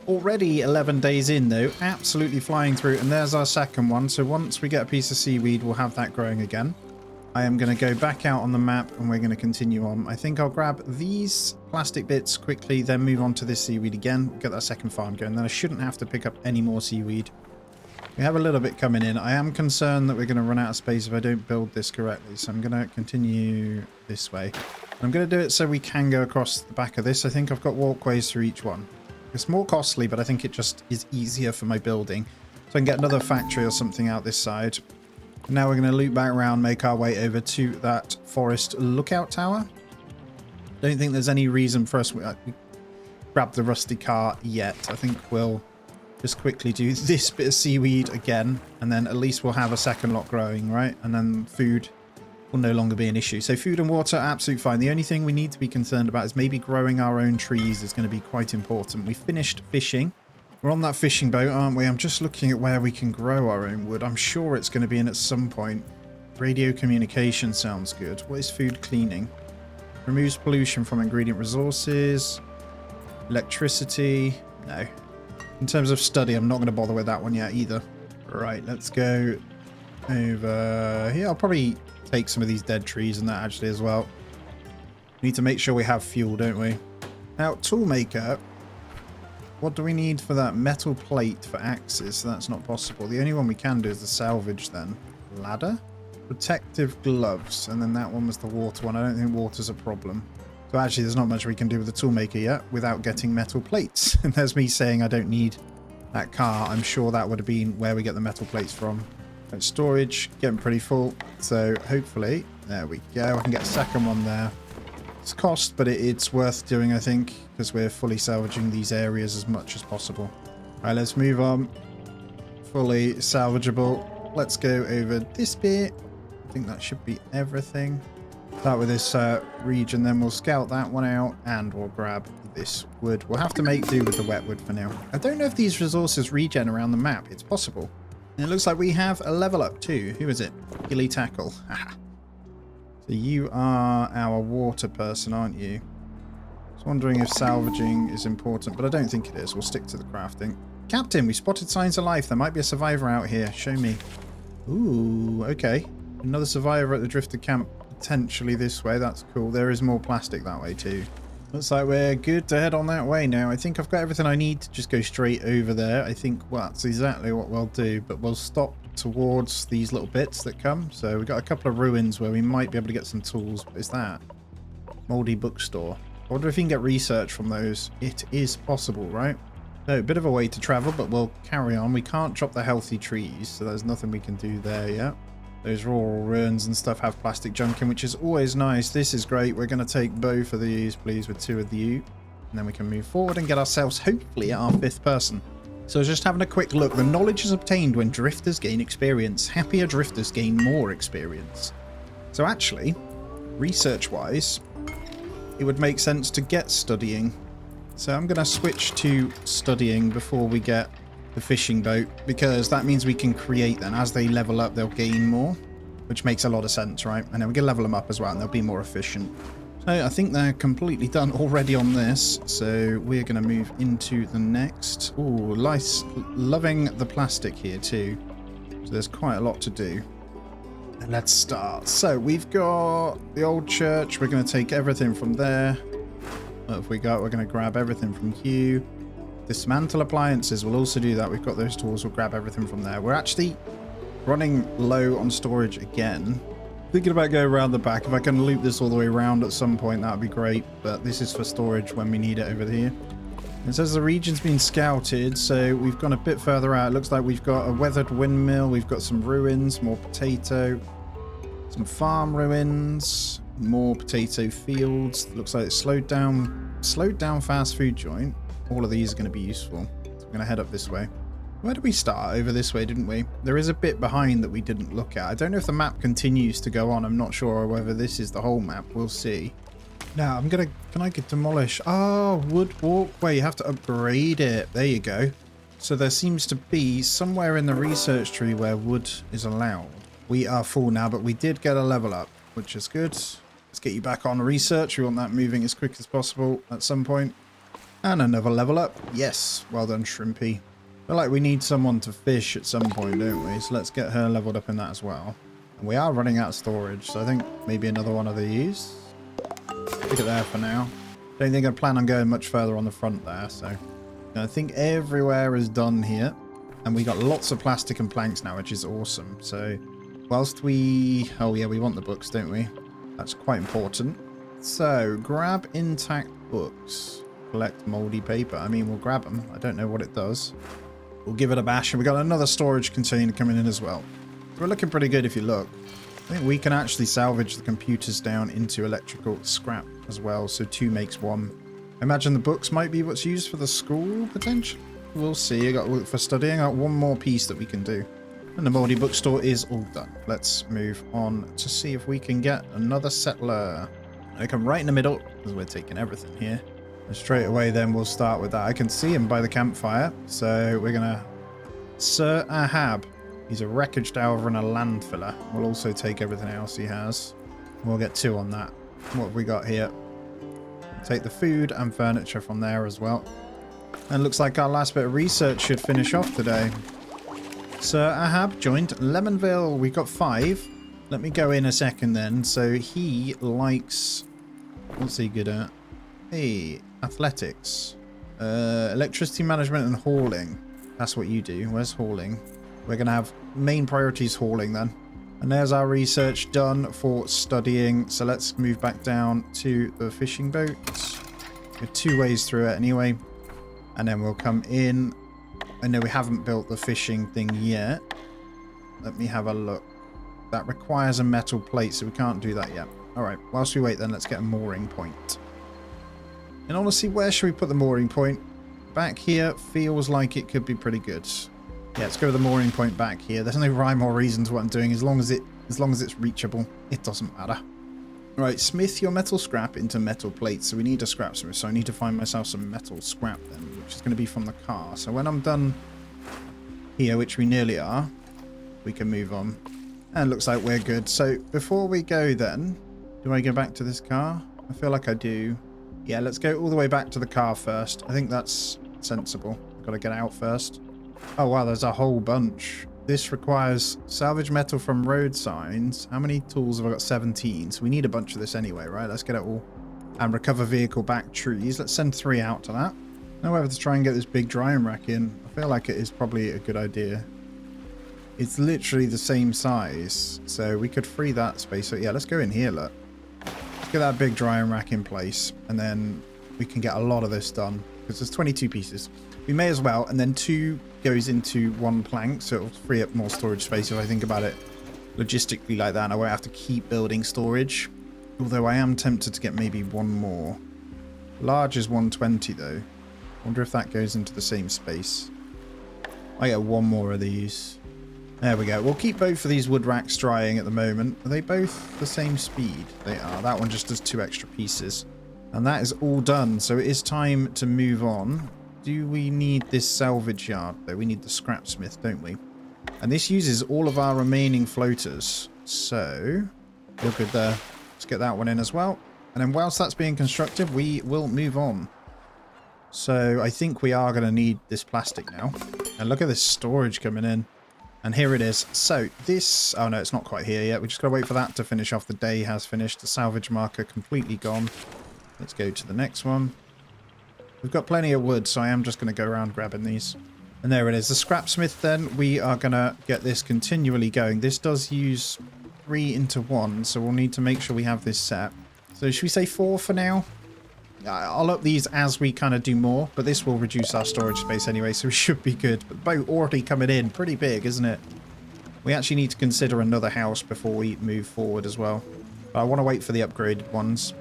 Already 11 days in though, absolutely flying through, and there's our second one. So once we get a piece of seaweed, we'll have that growing again. I am going to go back out on the map and we're going to continue on. I think I'll grab these plastic bits quickly, then move on to this seaweed again. We'll get that second farm going. Then I shouldn't have to pick up any more seaweed. We have a little bit coming in. I am concerned that we're going to run out of space if I don't build this correctly. So I'm going to continue this way. I'm going to do it so we can go across the back of this. I think I've got walkways through each one. It's more costly, but I think it just is easier for my building. So I can get another factory or something out this side. Now we're going to loop back around, make our way over to that forest lookout tower. Don't think there's any reason for us to grab the rusty car yet. I think we'll just quickly do this bit of seaweed again, and then at least we'll have a second lot growing, right? And then food will no longer be an issue. So food and water, absolutely fine. The only thing we need to be concerned about is maybe growing our own trees is going to be quite important. We finished fishing. We're on that fishing boat, aren't we? I'm just looking at where we can grow our own wood. I'm sure it's going to be in at some point. Radio communication sounds good. What is food cleaning? Removes pollution from ingredient resources. Electricity. No. In terms of study, I'm not going to bother with that one yet either. Right, let's go over here. I'll probably take some of these dead trees and that actually as well. We need to make sure we have fuel, don't we? Now, toolmaker. What do we need for that? Metal plate for axes. So that's not possible. The only one we can do is the salvage then. Ladder. Protective gloves. And then that one was the water one. I don't think water's a problem. So actually there's not much we can do with the toolmaker yet without getting metal plates. And there's me saying I don't need that car. I'm sure that would have been where we get the metal plates from. And storage, getting pretty full. So hopefully, there we go. I can get a second one there. It's cost, but it's worth doing, I think, because we're fully salvaging these areas as much as possible. All right, let's move on. Fully salvageable. Let's go over this bit. I think that should be everything. Start with this region, then we'll scout that one out and we'll grab this wood. We'll have to make do with the wet wood for now. I don't know if these resources regen around the map. It's possible. And it looks like we have a level up too. Who is it? Gilly Tackle. So you are our water person, aren't you? I was wondering if salvaging is important, but I don't think it is. We'll stick to the crafting. Captain, we spotted signs of life. There might be a survivor out here. Show me. Ooh, okay. Another survivor at the drifter camp. Potentially this way. That's cool. There is more plastic that way too. Looks like we're good to head on that way now. I think I've got everything I need to just go straight over there. I think, well, that's exactly what we'll do, but we'll stop towards these little bits that come. So we've got a couple of ruins where we might be able to get some tools. What is that? Moldy bookstore. I wonder if you can get research from those. It is possible, right? So a bit of a way to travel, but we'll carry on. We can't drop the healthy trees, so there's nothing we can do there yet. Those rural ruins and stuff have plastic junk in, which is always nice. This is great. We're going to take both of these, please, with 2 of you. And then we can move forward and get ourselves, hopefully, our 5th person. So just having a quick look. The knowledge is obtained when drifters gain experience. Happier drifters gain more experience. So actually, research-wise, it would make sense to get studying. So I'm going to switch to studying before we get the fishing boat, because that means we can create then. As they level up, they'll gain more, which makes a lot of sense, right? And then we can level them up as well, and they'll be more efficient. So I think they're completely done already on this, so we're going to move into the next. Ooh, nice. Loving the plastic here too. So there's quite a lot to do. And let's start. So we've got the old church. We're going to take everything from there. What have we got? We're going to grab everything from Hugh. Dismantle appliances. We'll also do that. We've got those tools. We'll grab everything from there. We're actually running low on storage again. Thinking about going around the back. If I can loop this all the way around at some point, that would be great. But this is for storage when we need it over here. It says the region's been scouted, so we've gone a bit further out. It looks like we've got a weathered windmill. We've got some ruins, more potato, some farm ruins, more potato fields. Looks like it's slowed down fast food joint. All of these are going to be useful. So we're going to head up this way. Where did we start? Over this way, didn't we? There is a bit behind that we didn't look at. I don't know if the map continues to go on. I'm not sure whether this is the whole map. We'll see. Now, can I get demolish? Oh, wood walkway. You have to upgrade it. There you go. So there seems to be somewhere in the research tree where wood is allowed. We are full now, but we did get a level up, which is good. Let's get you back on research. We want that moving as quick as possible at some point. And another level up. Yes. Well done, Shrimpy. I feel like we need someone to fish at some point, don't we? So let's get her leveled up in that as well. And we are running out of storage, so I think maybe another one of these. Look at there for now. Don't think I plan on going much further on the front there, so I think everywhere is done here. And we got lots of plastic and planks now, which is awesome. So whilst we... Oh yeah, we want the books, don't we? That's quite important. So grab intact books. Collect moldy paper. I mean, we'll grab them. I don't know what it does. We'll give it a bash. And we got another storage container coming in as well. So we're looking pretty good if you look. I think we can actually salvage the computers down into electrical scrap as well. So 2 makes 1. I imagine the books might be what's used for the school, potentially. We'll see. I got for studying. I got one more piece that we can do. And the moldy bookstore is all done. Let's move on to see if we can get another settler. I come right in the middle because we're taking everything here. And straight away then we'll start with that. I can see him by the campfire. So we're going to... Sir Ahab. He's a wreckage delver and a landfiller. We'll also take everything else he has. We'll get 2 on that. What have we got here? Take the food and furniture from there as well. And looks like our last bit of research should finish off today. Sir Ahab joined Lemonville. We got 5. Let me go in a second then. So he likes... What's he good at? Hey, athletics. Electricity management and hauling. That's what you do. Where's hauling? We're going to have main priorities hauling then. And there's our research done for studying. So let's move back down to the fishing boats. We're 2 ways through it anyway. And then we'll come in. I know we haven't built the fishing thing yet. Let me have a look. That requires a metal plate, so we can't do that yet. Alright, whilst we wait then, let's get a mooring point. And honestly, where should we put the mooring point? Back here feels like it could be pretty good. Yeah, let's go with the mooring point back here. There's no rhyme or reason to what I'm doing. As long as it's reachable, it doesn't matter. Right, smith your metal scrap into metal plates. So we need a scrap smith. So I need to find myself some metal scrap then, which is going to be from the car. So when I'm done here, which we nearly are, we can move on. And it looks like we're good. So before we go then, do I go back to this car? I feel like I do. Yeah, let's go all the way back to the car first. I think that's sensible. Got to get out first. Oh, wow, there's a whole bunch. This requires salvage metal from road signs. How many tools have I got? 17. So we need a bunch of this anyway, right? Let's get it all. And recover vehicle back trees. Let's send 3 out to that. Now whether to try and get this big drying rack in. I feel like it is probably a good idea. It's literally the same size. So we could free that space. So yeah, let's go in here, look. Let's get that big drying rack in place. And then we can get a lot of this done. Because there's 22 pieces. We may as well. And then 2 goes into 1 plank. So it'll free up more storage space if I think about it logistically like that. And I won't have to keep building storage. Although I am tempted to get maybe 1 more. Large is 120 though. Wonder if that goes into the same space. I get 1 more of these. There we go. We'll keep both of these wood racks drying at the moment. Are they both the same speed? They are. That one just does 2 extra pieces. And that is all done. So it is time to move on. Do we need this salvage yard though? We need the scrapsmith, don't we? And this uses all of our remaining floaters. So, you're good there. Let's get that one in as well. And then whilst that's being constructed, we will move on. So I think we are going to need this plastic now. And look at this storage coming in. And here it is. So this... Oh no, it's not quite here yet. We just got to wait for that to finish off. The day has finished. The salvage marker completely gone. Let's go to the next one. We've got plenty of wood, so I am just going to go around grabbing these. And there it is. The scrapsmith then. We are going to get this continually going. This does use 3 into 1, so we'll need to make sure we have this set. So should we say 4 for now? I'll up these as we kind of do more, but this will reduce our storage space anyway, so we should be good. But the boat already coming in. Pretty big, isn't it? We actually need to consider another house before we move forward as well. But I want to wait for the upgraded ones.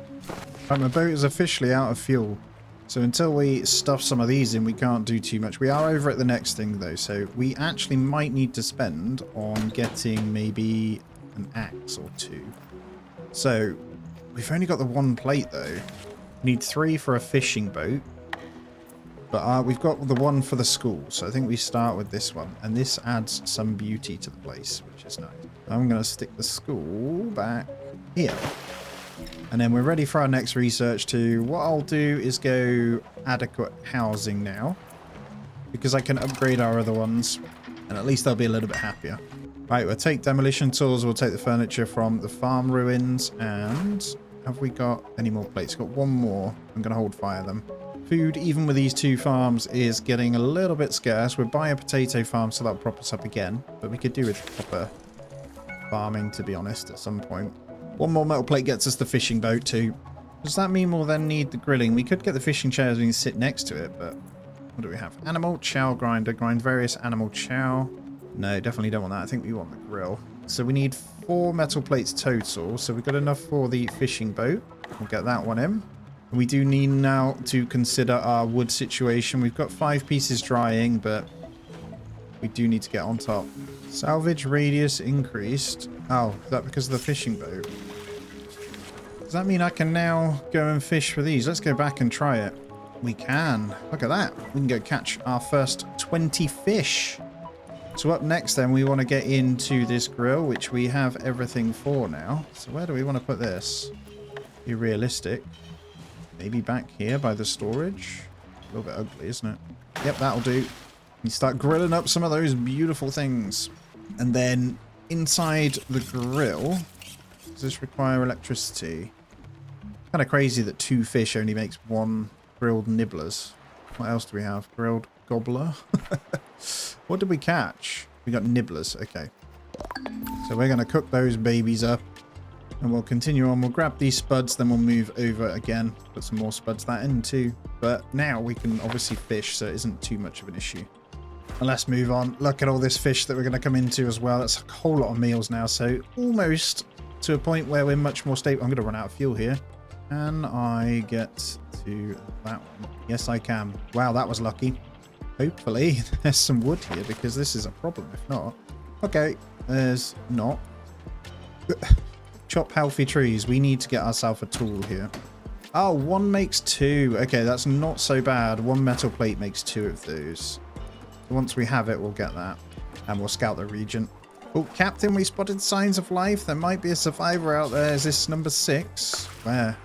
Right, my boat is officially out of fuel. So until we stuff some of these in, we can't do too much. We are over at the next thing, though, so we actually might need to spend on getting maybe an axe or 2. So we've only got the 1 plate, though. We need 3 for a fishing boat. But we've got the 1 for the school, so I think we start with this one. And this adds some beauty to the place, which is nice. I'm going to stick the school back here. And then we're ready for our next research too. What I'll do is go adequate housing now, because I can upgrade our other ones, and at least they'll be a little bit happier. Right, we'll take demolition tools, we'll take the furniture from the farm ruins, and have we got any more plates? Got 1 more. I'm going to hold fire them. Food, even with these 2 farms, is getting a little bit scarce. We're buying a potato farm, so that'll prop us up again, but we could do with proper farming, to be honest, at some point. 1 more metal plate gets us the fishing boat too. Does that mean we'll then need the grilling? We could get the fishing chairs, we can sit next to it, but what do we have? Animal chow grinder. Grind various animal chow. No, definitely don't want that. I think we want the grill. So we need 4 metal plates total. So we've got enough for the fishing boat. We'll get that one in. And we do need now to consider our wood situation. We've got 5 pieces drying, but we do need to get on top. Salvage radius increased. Oh, is that because of the fishing boat? Does that mean I can now go and fish for these? Let's go back and try it. We can. Look at that. We can go catch our first 20 fish. So up next then, we want to get into this grill, which we have everything for now. So where do we want to put this? Be realistic. Maybe back here by the storage. A little bit ugly, isn't it? Yep, that'll do. You start grilling up some of those beautiful things. And then inside the grill, does this require electricity? Kind of crazy that 2 fish only makes 1 grilled nibblers. What else do we have? Grilled gobbler? What did we catch? We got nibblers. Okay. So we're going to cook those babies up. And we'll continue on. We'll grab these spuds, then we'll move over again. Put some more spuds that in too. But now we can obviously fish, so it isn't too much of an issue. And let's move on. Look at all this fish that we're going to come into as well. That's a whole lot of meals now. So almost to a point where we're much more stable. I'm going to run out of fuel here. Can I get to that one? Yes, I can. Wow, that was lucky. Hopefully there's some wood here, because this is a problem if not. Okay, there's not. Chop healthy trees. We need to get ourselves a tool here. Oh, 1 makes 2. Okay, that's not so bad. 1 metal plate makes 2 of those. Once we have it, we'll get that. And we'll scout the region. Oh, Captain, we spotted signs of life. There might be a survivor out there. Is this number 6? Where?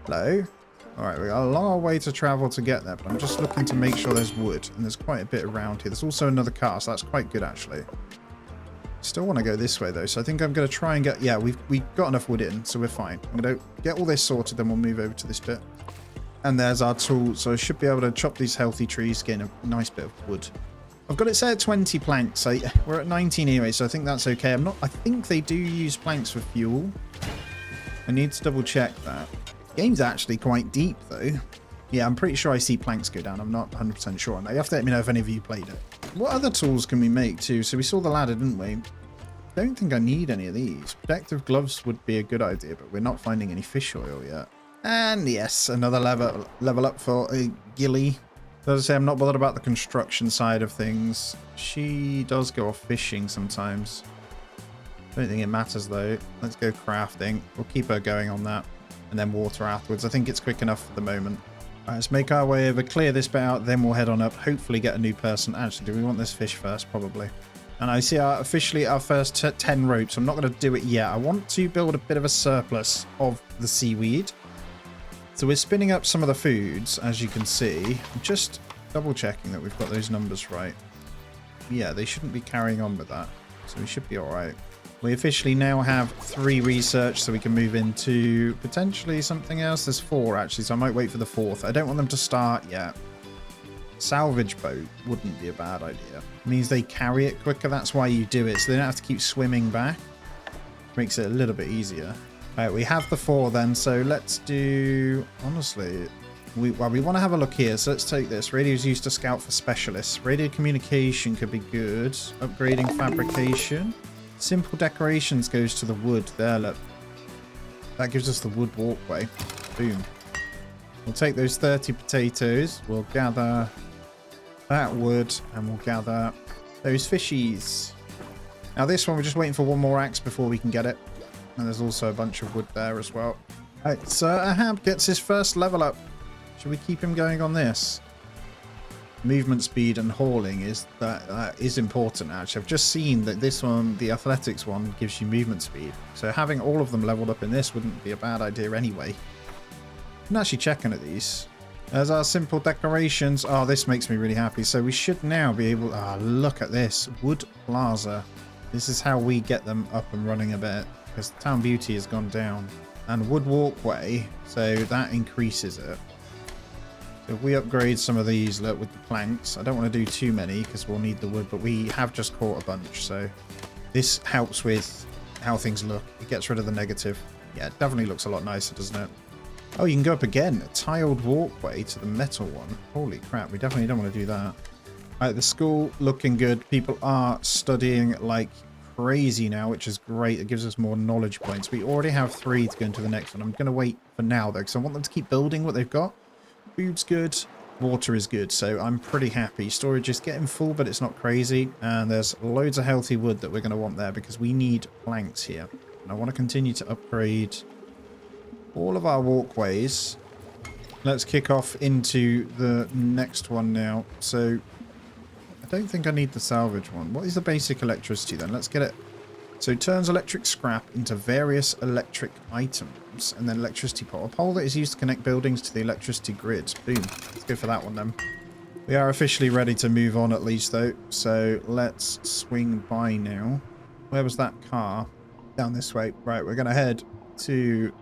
Hello? Alright, we got a long way to travel to get there, but I'm just looking to make sure there's wood. And there's quite a bit around here. There's also another car, so that's quite good, actually. Still want to go this way, though, so I think I'm going to try and get... Yeah, we've got enough wood in, so we're fine. I'm going to get all this sorted, then we'll move over to this bit. And there's our tool, so I should be able to chop these healthy trees, gain a nice bit of wood. I've got it set at 20 planks, so we're at 19 anyway, so I think that's okay. I think they do use planks for fuel. I need to double check that. The game's actually quite deep, though. Yeah, I'm pretty sure I see planks go down. I'm not 100% sure on that. You have to let me know if any of you played it. What other tools can we make, too? So we saw the ladder, didn't we? Don't think I need any of these. Protective gloves would be a good idea, but we're not finding any fish oil yet. And yes, another level up for a Gilly. As I say, I'm not bothered about the construction side of things. She does go off fishing sometimes. Don't think it matters, though. Let's go crafting. We'll keep her going on that. And then water afterwards. I think it's quick enough for the moment. Right, let's make our way over, clear this bit out, then we'll head on up. Hopefully get a new person. Actually, do we want this fish first? Probably. And I see officially our first 10 ropes. I'm not going to do it yet. I want to build a bit of a surplus of the seaweed. So we're spinning up some of the foods, as you can see. I'm just double checking that we've got those numbers right. Yeah, they shouldn't be carrying on with that. So we should be all right. We officially now have 3 research, so we can move into potentially something else. There's 4 actually, so I might wait for the 4th. I don't want them to start yet. Salvage boat wouldn't be a bad idea. It means they carry it quicker. That's why you do it, so they don't have to keep swimming back. Makes it a little bit easier. All right, we have the 4 then, so let's do... Honestly, we want to have a look here, so let's take this. Radio is used to scout for specialists. Radio communication could be good. Upgrading fabrication. Simple decorations goes to the wood. There, look. That gives us the wood walkway. Boom. We'll take those 30 potatoes. We'll gather that wood, and we'll gather those fishies. Now this one, we're just waiting for one more axe before we can get it. And there's also a bunch of wood there as well. All right, so Ahab gets his first level up. Should we keep him going on this? Movement speed and hauling is important actually. I've just seen that this one, the athletics one, gives you movement speed. So having all of them leveled up in this wouldn't be a bad idea anyway. I'm actually checking at these. There's our simple decorations. Oh, this makes me really happy. So we should now be able... Ah, look at this. Wood Plaza. This is how we get them up and running a bit. Because Town Beauty has gone down. And Wood Walkway. So that increases it. So if we upgrade some of these, look, with the planks. I don't want to do too many because we'll need the wood. But we have just caught a bunch. So this helps with how things look. It gets rid of the negative. Yeah, it definitely looks a lot nicer, doesn't it? Oh, you can go up again. A tiled walkway to the metal one. Holy crap, we definitely don't want to do that. Alright, the school looking good. People are studying like crazy now, which is great. It gives us more knowledge points. We already have 3 to go into the next one. I'm going to wait for now, though, because I want them to keep building what they've got. Food's good. Water is good, so I'm pretty happy. Storage is getting full, but it's not crazy. And there's loads of healthy wood that we're going to want there, because we need planks here. And I want to continue to upgrade... all of our walkways. Let's kick off into the next one now. So I don't think I need the salvage one. What is the basic electricity then? Let's get it. So it turns electric scrap into various electric items, and then electricity pole. A pole that is used to connect buildings to the electricity grid. Boom. Let's go for that one then. We are officially ready to move on at least though. So let's swing by now. Where was that car? Down this way. Right, we're going to head to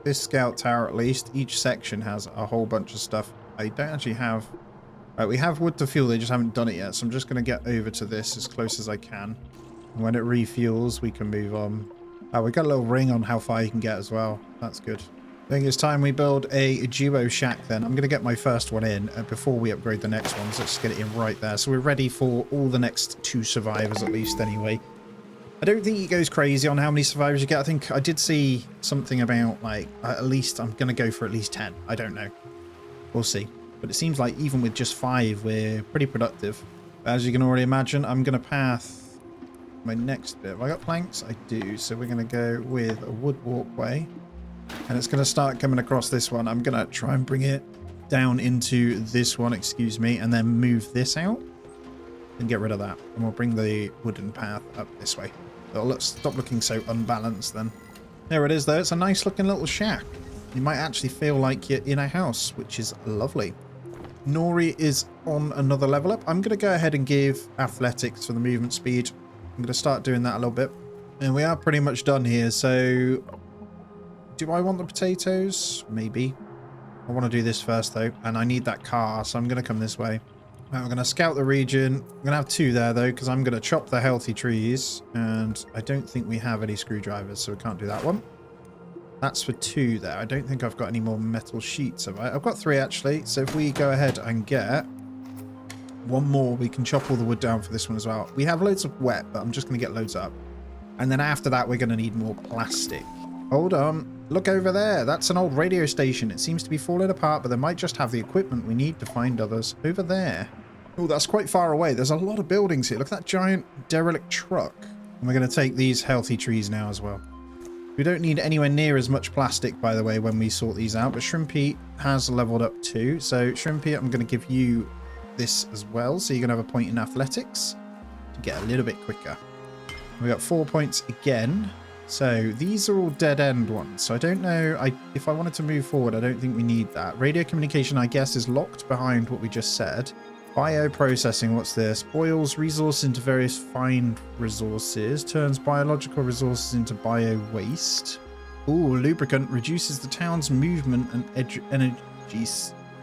this scout tower at least. Each section has a whole bunch of stuff. I don't actually have... Right, we have wood to fuel, they just haven't done it yet. So I'm just going to get over to this as close as I can. And when it refuels, we can move on. Oh, we got a little ring on how far you can get as well. That's good. I think it's time we build a duo shack then. I'm going to get my first one in before we upgrade the next ones. Let's get it in right there. So we're ready for all the next 2 survivors at least anyway. I don't think it goes crazy on how many survivors you get. I think I did see something about, like, at least I'm going to go for at least 10. I don't know. We'll see. But it seems like even with just 5, we're pretty productive. As you can already imagine, I'm going to path my next bit. Have I got planks? I do. So we're going to go with a wood walkway. And it's going to start coming across this one. I'm going to try and bring it down into this one, excuse me, and then move this out. And get rid of that. And we'll bring the wooden path up this way. So let's stop looking so unbalanced then. There it is though. It's a nice looking little shack. You might actually feel like you're in a house, which is lovely. Nori is on another level up. I'm going to go ahead and give athletics for the movement speed. I'm going to start doing that a little bit. And we are pretty much done here. So do I want the potatoes? Maybe. I want to do this first though. And I need that car. So I'm going to come this way. Right, we're going to scout the region. I'm going to have 2 there, though, because I'm going to chop the healthy trees. And I don't think we have any screwdrivers, so we can't do that one. That's for 2 there. I don't think I've got any more metal sheets, have I? I've got 3, actually. So if we go ahead and get 1 more, we can chop all the wood down for this one as well. We have loads of wet, but I'm just going to get loads up. And then after that, we're going to need more plastic. Hold on. Look over there. That's an old radio station. It seems to be falling apart, but they might just have the equipment we need to find others. Over there. Oh, that's quite far away. There's a lot of buildings here. Look at that giant derelict truck. And we're going to take these healthy trees now as well. We don't need anywhere near as much plastic, by the way, when we sort these out. But Shrimpy has leveled up too. So Shrimpy, I'm going to give you this as well. So you're going to have a point in athletics to get a little bit quicker. We got 4 points again. So these are all dead-end ones. So I don't know if I wanted to move forward. I don't think we need that. Radio communication, I guess, is locked behind what we just said. Bioprocessing, what's this? Boils resources into various fine resources. Turns biological resources into bio-waste. Ooh, lubricant reduces the town's movement and energy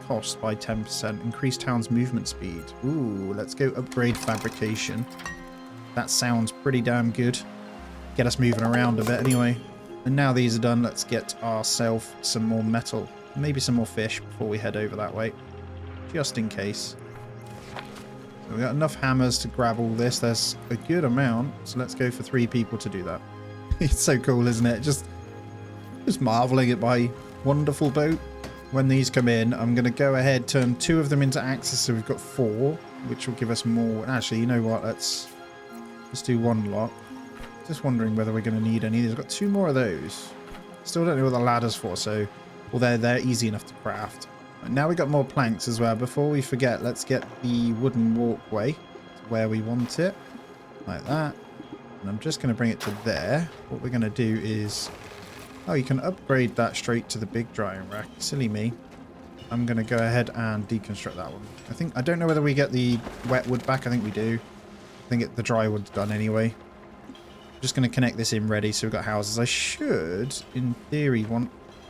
cost by 10%. Increase town's movement speed. Ooh, let's go upgrade fabrication. That sounds pretty damn good. Get us moving around a bit anyway. And now these are done, let's get ourselves some more metal. Maybe some more fish before we head over that way. Just in case. We've got enough hammers to grab all this. There's a good amount. So let's go for 3 people to do that. It's so cool, isn't it? Just marveling at my wonderful boat. When these come in, I'm going to go ahead, turn 2 of them into axes. So we've got 4, which will give us more. Actually, you know what? Let's do 1 lot. Just wondering whether we're going to need any. There's got 2 more of those. Still don't know what the ladder's for. So, well, they're easy enough to craft. Now we got more planks as well. Before we forget, let's get the wooden walkway to where we want it. Like that. And I'm just going to bring it to there. What we're going to do is... Oh, you can upgrade that straight to the big drying rack. Silly me. I'm going to go ahead and deconstruct that one. I don't know whether we get the wet wood back. I think we do. I think the dry wood's done anyway. Just going to connect this in ready so we've got houses. I should, in theory,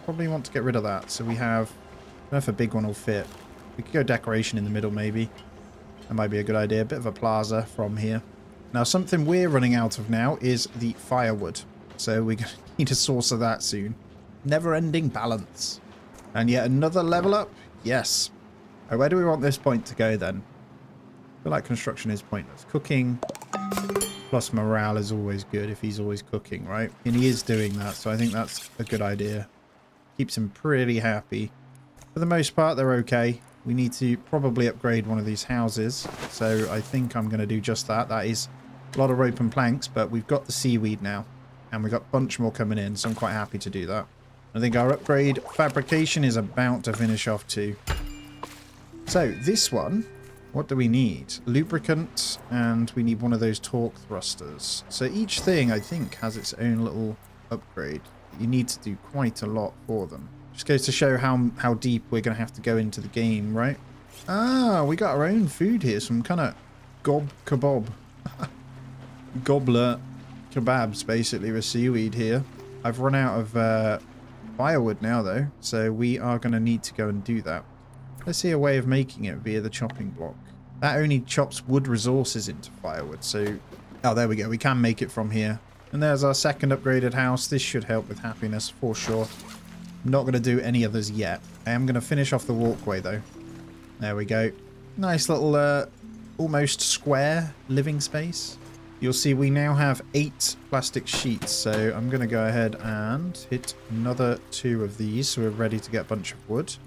probably want to get rid of that. So we have... I don't know if a big one will fit. We could go decoration in the middle, maybe. That might be a good idea. A bit of a plaza from here. Now, something we're running out of now is the firewood. So we're going to need a source of that soon. Never-ending balance. And yet another level up? Yes. Oh, where do we want this point to go, then? I feel like construction is pointless. Cooking plus morale is always good if he's always cooking, right? And he is doing that, so I think that's a good idea. Keeps him pretty happy. For the most part, they're okay. We need to probably upgrade one of these houses. So I think I'm going to do just that. That is a lot of rope and planks, but we've got the seaweed now. And we've got a bunch more coming in, so I'm quite happy to do that. I think our upgrade fabrication is about to finish off too. So this one, what do we need? Lubricant, and we need one of those torque thrusters. So each thing, I think, has its own little upgrade. You need to do quite a lot for them. Just goes to show how deep we're going to have to go into the game, right? Ah, we got our own food here. Some kind of kebab. Gobbler kebabs, basically, with seaweed here. I've run out of firewood now, though. So we are going to need to go and do that. Let's see a way of making it via the chopping block. That only chops wood resources into firewood. So, oh, there we go. We can make it from here. And there's our second upgraded house. This should help with happiness for sure. I'm not going to do any others yet. I am going to finish off the walkway, though. There we go. Nice little, almost square living space. You'll see we now have 8 plastic sheets. So I'm going to go ahead and hit another 2 of these. So we're ready to get a bunch of wood. So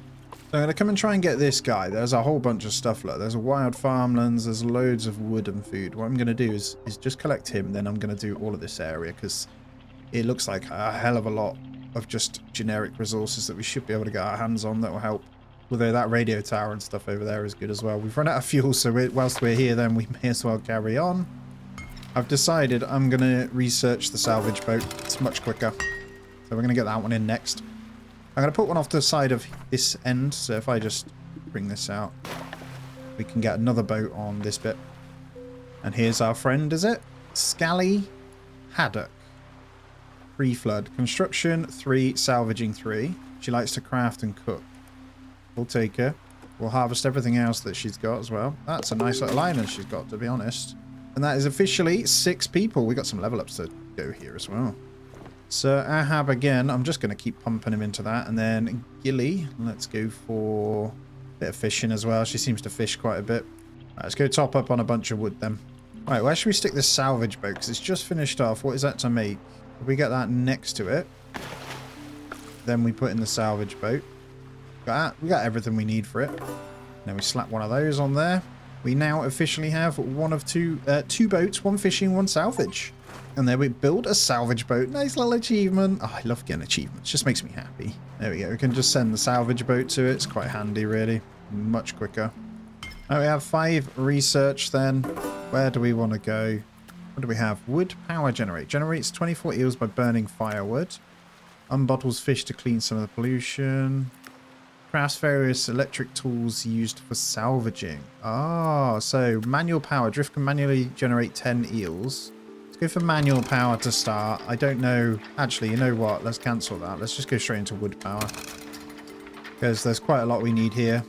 I'm going to come and try and get this guy. There's a whole bunch of stuff. Look, there's a wild farmlands. There's loads of wood and food. What I'm going to do is just collect him. Then I'm going to do all of this area because it looks like a hell of a lot of just generic resources that we should be able to get our hands on that will help. Although that radio tower and stuff over there is good as well. We've run out of fuel, so whilst we're here, then we may as well carry on. I've decided I'm going to research the salvage boat. It's much quicker. So we're going to get that one in next. I'm going to put one off to the side of this end. So if I just bring this out, we can get another boat on this bit. And here's our friend, is it? Scally Haddock. Pre-flood. Construction 3, salvaging 3. She likes to craft and cook. We'll take her. We'll harvest everything else that she's got as well. That's a nice little island she's got, to be honest. And that is officially 6 people. We got some level ups to go here as well. Sir Ahab again. I'm just going to keep pumping him into that. And then Gilly. Let's go for a bit of fishing as well. She seems to fish quite a bit. Right, let's go top up on a bunch of wood then. Right, where should we stick this salvage boat? Because it's just finished off. What is that to make? If we get that next to it, then we put in the salvage boat. We got everything we need for it. Then we slap one of those on there. We now officially have one of two boats, one fishing, one salvage. And then we build a salvage boat. Nice little achievement. Oh, I love getting achievements. Just makes me happy. There we go. We can just send the salvage boat to it. It's quite handy, really. Much quicker. Now we have 5 research then. Where do we want to go? What do we have? Wood power generate. Generates 24 eels by burning firewood. Unbottles fish to clean some of the pollution. crafts various electric tools used for salvaging. Ah, so manual power. Drift can manually generate 10 eels. Let's go for manual power to start. I don't know. Actually, you know what? Let's cancel that. Let's just go straight into wood power. Because there's quite a lot we need here.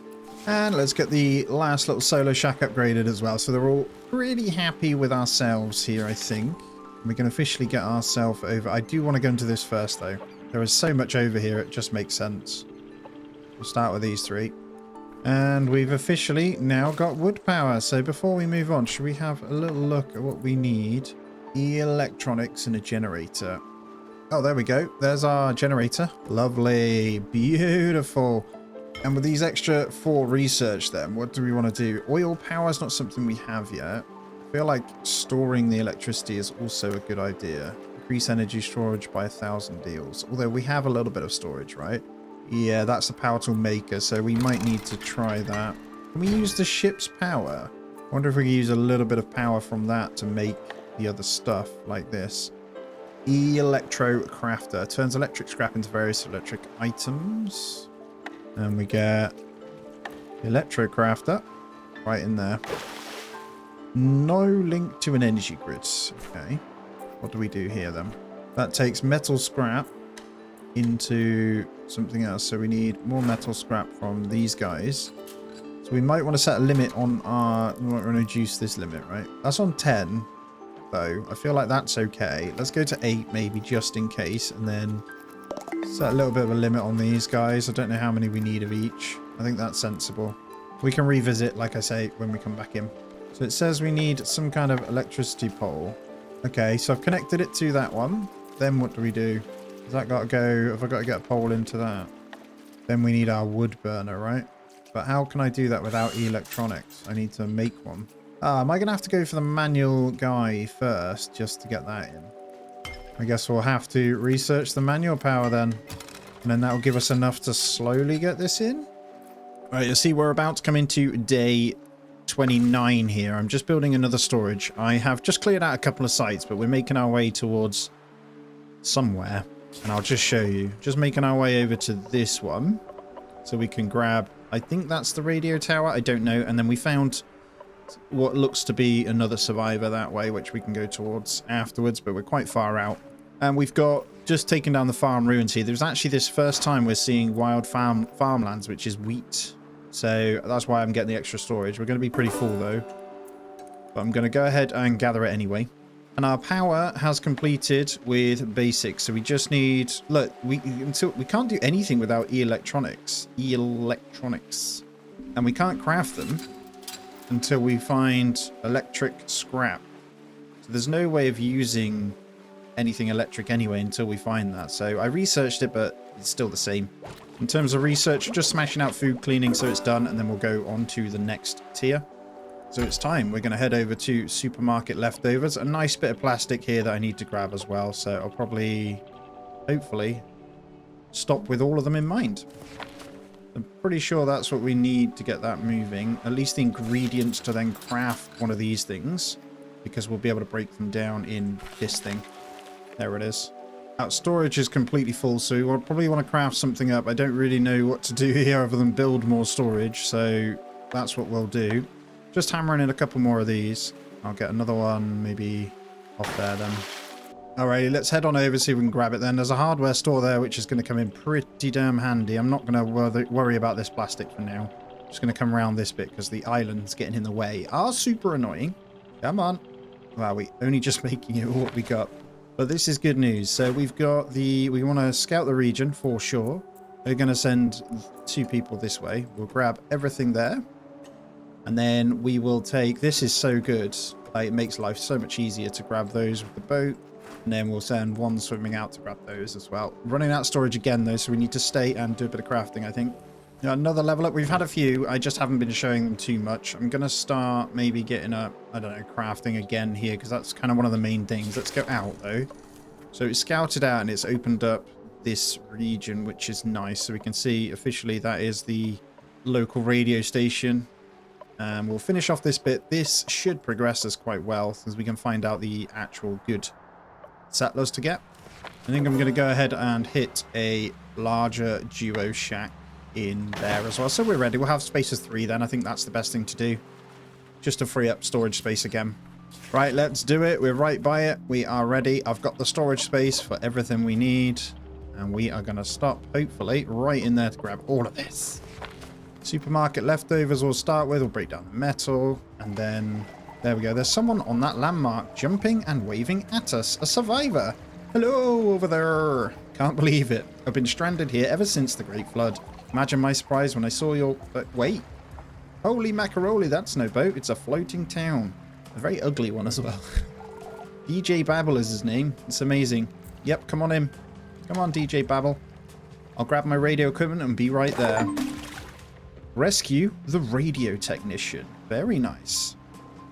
And let's get the last little solo shack upgraded as well. So they're all pretty happy with ourselves here, I think. We can officially get ourselves over. I do want to go into this first, though. There is so much over here, it just makes sense. We'll start with these three. And we've officially now got wood power. So before we move on, should we have a little look at what we need? Electronics and a generator. Oh, there we go. There's our generator. Lovely. Beautiful. And with these extra 4 research then, what do we want to do? Oil power is not something we have yet. I feel like storing the electricity is also a good idea. Increase energy storage by 1,000 deals. Although we have a little bit of storage, right? Yeah, that's the power tool maker, so we might need to try that. Can we use the ship's power? I wonder if we can use a little bit of power from that to make the other stuff like this. Electro crafter. Turns electric scrap into various electric items. And we get electro crafter right in there. No link to an energy grid. Okay. What do we do here then? That takes metal scrap into something else. So we need more metal scrap from these guys. So we might want to set a limit on our... We might want to reduce this limit, right? That's on 10, though. I feel like that's okay. Let's go to 8 maybe, just in case. And then set a little bit of a limit on these guys. I don't know how many we need of each. I think that's sensible. We can revisit, like I say, when we come back in. So it says we need some kind of electricity pole. Okay, so I've connected it to that one. Then what do we do? Has that got to go? Have I got to get a pole into that? Then we need our wood burner, right? But how can I do that without electronics? I need to make one. Am I going to have to go for the manual guy first just to get that in? I guess we'll have to research the manual power then. And then that'll give us enough to slowly get this in. All right, you'll see we're about to come into day 29 here. I'm just building another storage. I have just cleared out a couple of sites, but we're making our way towards somewhere. And I'll just show you. Just making our way over to this one. So we can grab... I think that's the radio tower. I don't know. And then we found what looks to be another survivor that way, which we can go towards afterwards, but we're quite far out. And we've got just taken down the farm ruins here. There's actually this first time we're seeing wild farmlands, which is wheat. So that's why I'm getting the extra storage. We're going to be pretty full though. But I'm going to go ahead and gather it anyway. And our power has completed with basics. So we just need... Look, we can't do anything without electronics. And we can't craft them until we find electric scrap. So there's no way of using anything electric anyway until we find that. So I researched it, but it's still the same. In terms of research, just smashing out food cleaning so it's done, and then we'll go on to the next tier. So it's time. We're going to head over to supermarket leftovers. A nice bit of plastic here that I need to grab as well. So I'll probably, hopefully, stop with all of them in mind. I'm pretty sure that's what we need to get that moving. At least the ingredients to then craft one of these things. Because we'll be able to break them down in this thing. There it is. Our storage is completely full, so we'll probably want to craft something up. I don't really know what to do here other than build more storage. So that's what we'll do. Just hammering in a couple more of these. I'll get another one maybe off there then. Alrighty, let's head on over, see if we can grab it then. There's a hardware store there, which is going to come in pretty damn handy. I'm not going to worry about this plastic for now. I'm just going to come around this bit because the island's getting in the way. Ah, super annoying. Come on. Wow, we only just making it what we got. But this is good news. So we've got the... We want to scout the region for sure. We're going to send 2 people this way. We'll grab everything there. And then we will take... This is so good. It makes life so much easier to grab those with the boat. And then we'll send 1 swimming out to grab those as well. Running out of storage again, though, so we need to stay and do a bit of crafting, I think. Another level up. We've had a few. I just haven't been showing them too much. I'm going to start maybe getting up, I don't know, crafting again here, because that's kind of one of the main things. Let's go out, though. So it's scouted out, and it's opened up this region, which is nice. So we can see officially that is the local radio station. We'll finish off this bit. This should progress us quite well, as we can find out the actual good settlers to get. I think I'm going to go ahead and hit a larger duo shack. in there as well. So we're ready. We'll have space of 3 then. I think that's the best thing to do. Just to free up storage space again. Right, let's do it. We're right by it. We are ready. I've got the storage space for everything we need. And we are going to stop, hopefully, right in there to grab all of this. Supermarket leftovers we'll start with. We'll break down the metal. And then, there we go. There's someone on that landmark jumping and waving at us. A survivor. Hello, over there. Can't believe it. I've been stranded here ever since the Great Flood. Imagine my surprise when I saw your... wait. Holy macaroni, that's no boat. It's a floating town. A very ugly one as well. DJ Babble is his name. It's amazing. Yep, come on in. Come on, DJ Babble. I'll grab my radio equipment and be right there. Rescue the radio technician. Very nice.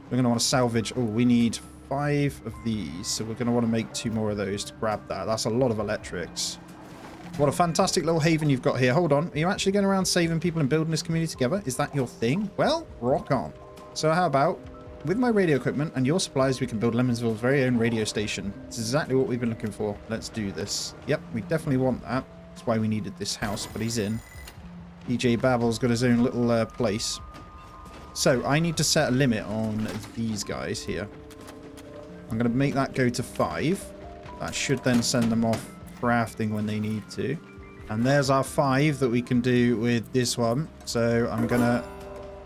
We're going to want to salvage... oh, we need 5 of these. So we're going to want to make 2 more of those to grab that. That's a lot of electrics. What a fantastic little haven you've got here. Hold on. Are you actually going around saving people and building this community together? Is that your thing? Well, rock on. So how about, with my radio equipment and your supplies, we can build Lemonville's very own radio station. It's exactly what we've been looking for. Let's do this. Yep, we definitely want that. That's why we needed this house, but he's in. DJ Babble's got his own little place. So I need to set a limit on these guys here. I'm going to make that go to 5. That should then send them off crafting when they need to. And there's our 5 that we can do with this one. So I'm going to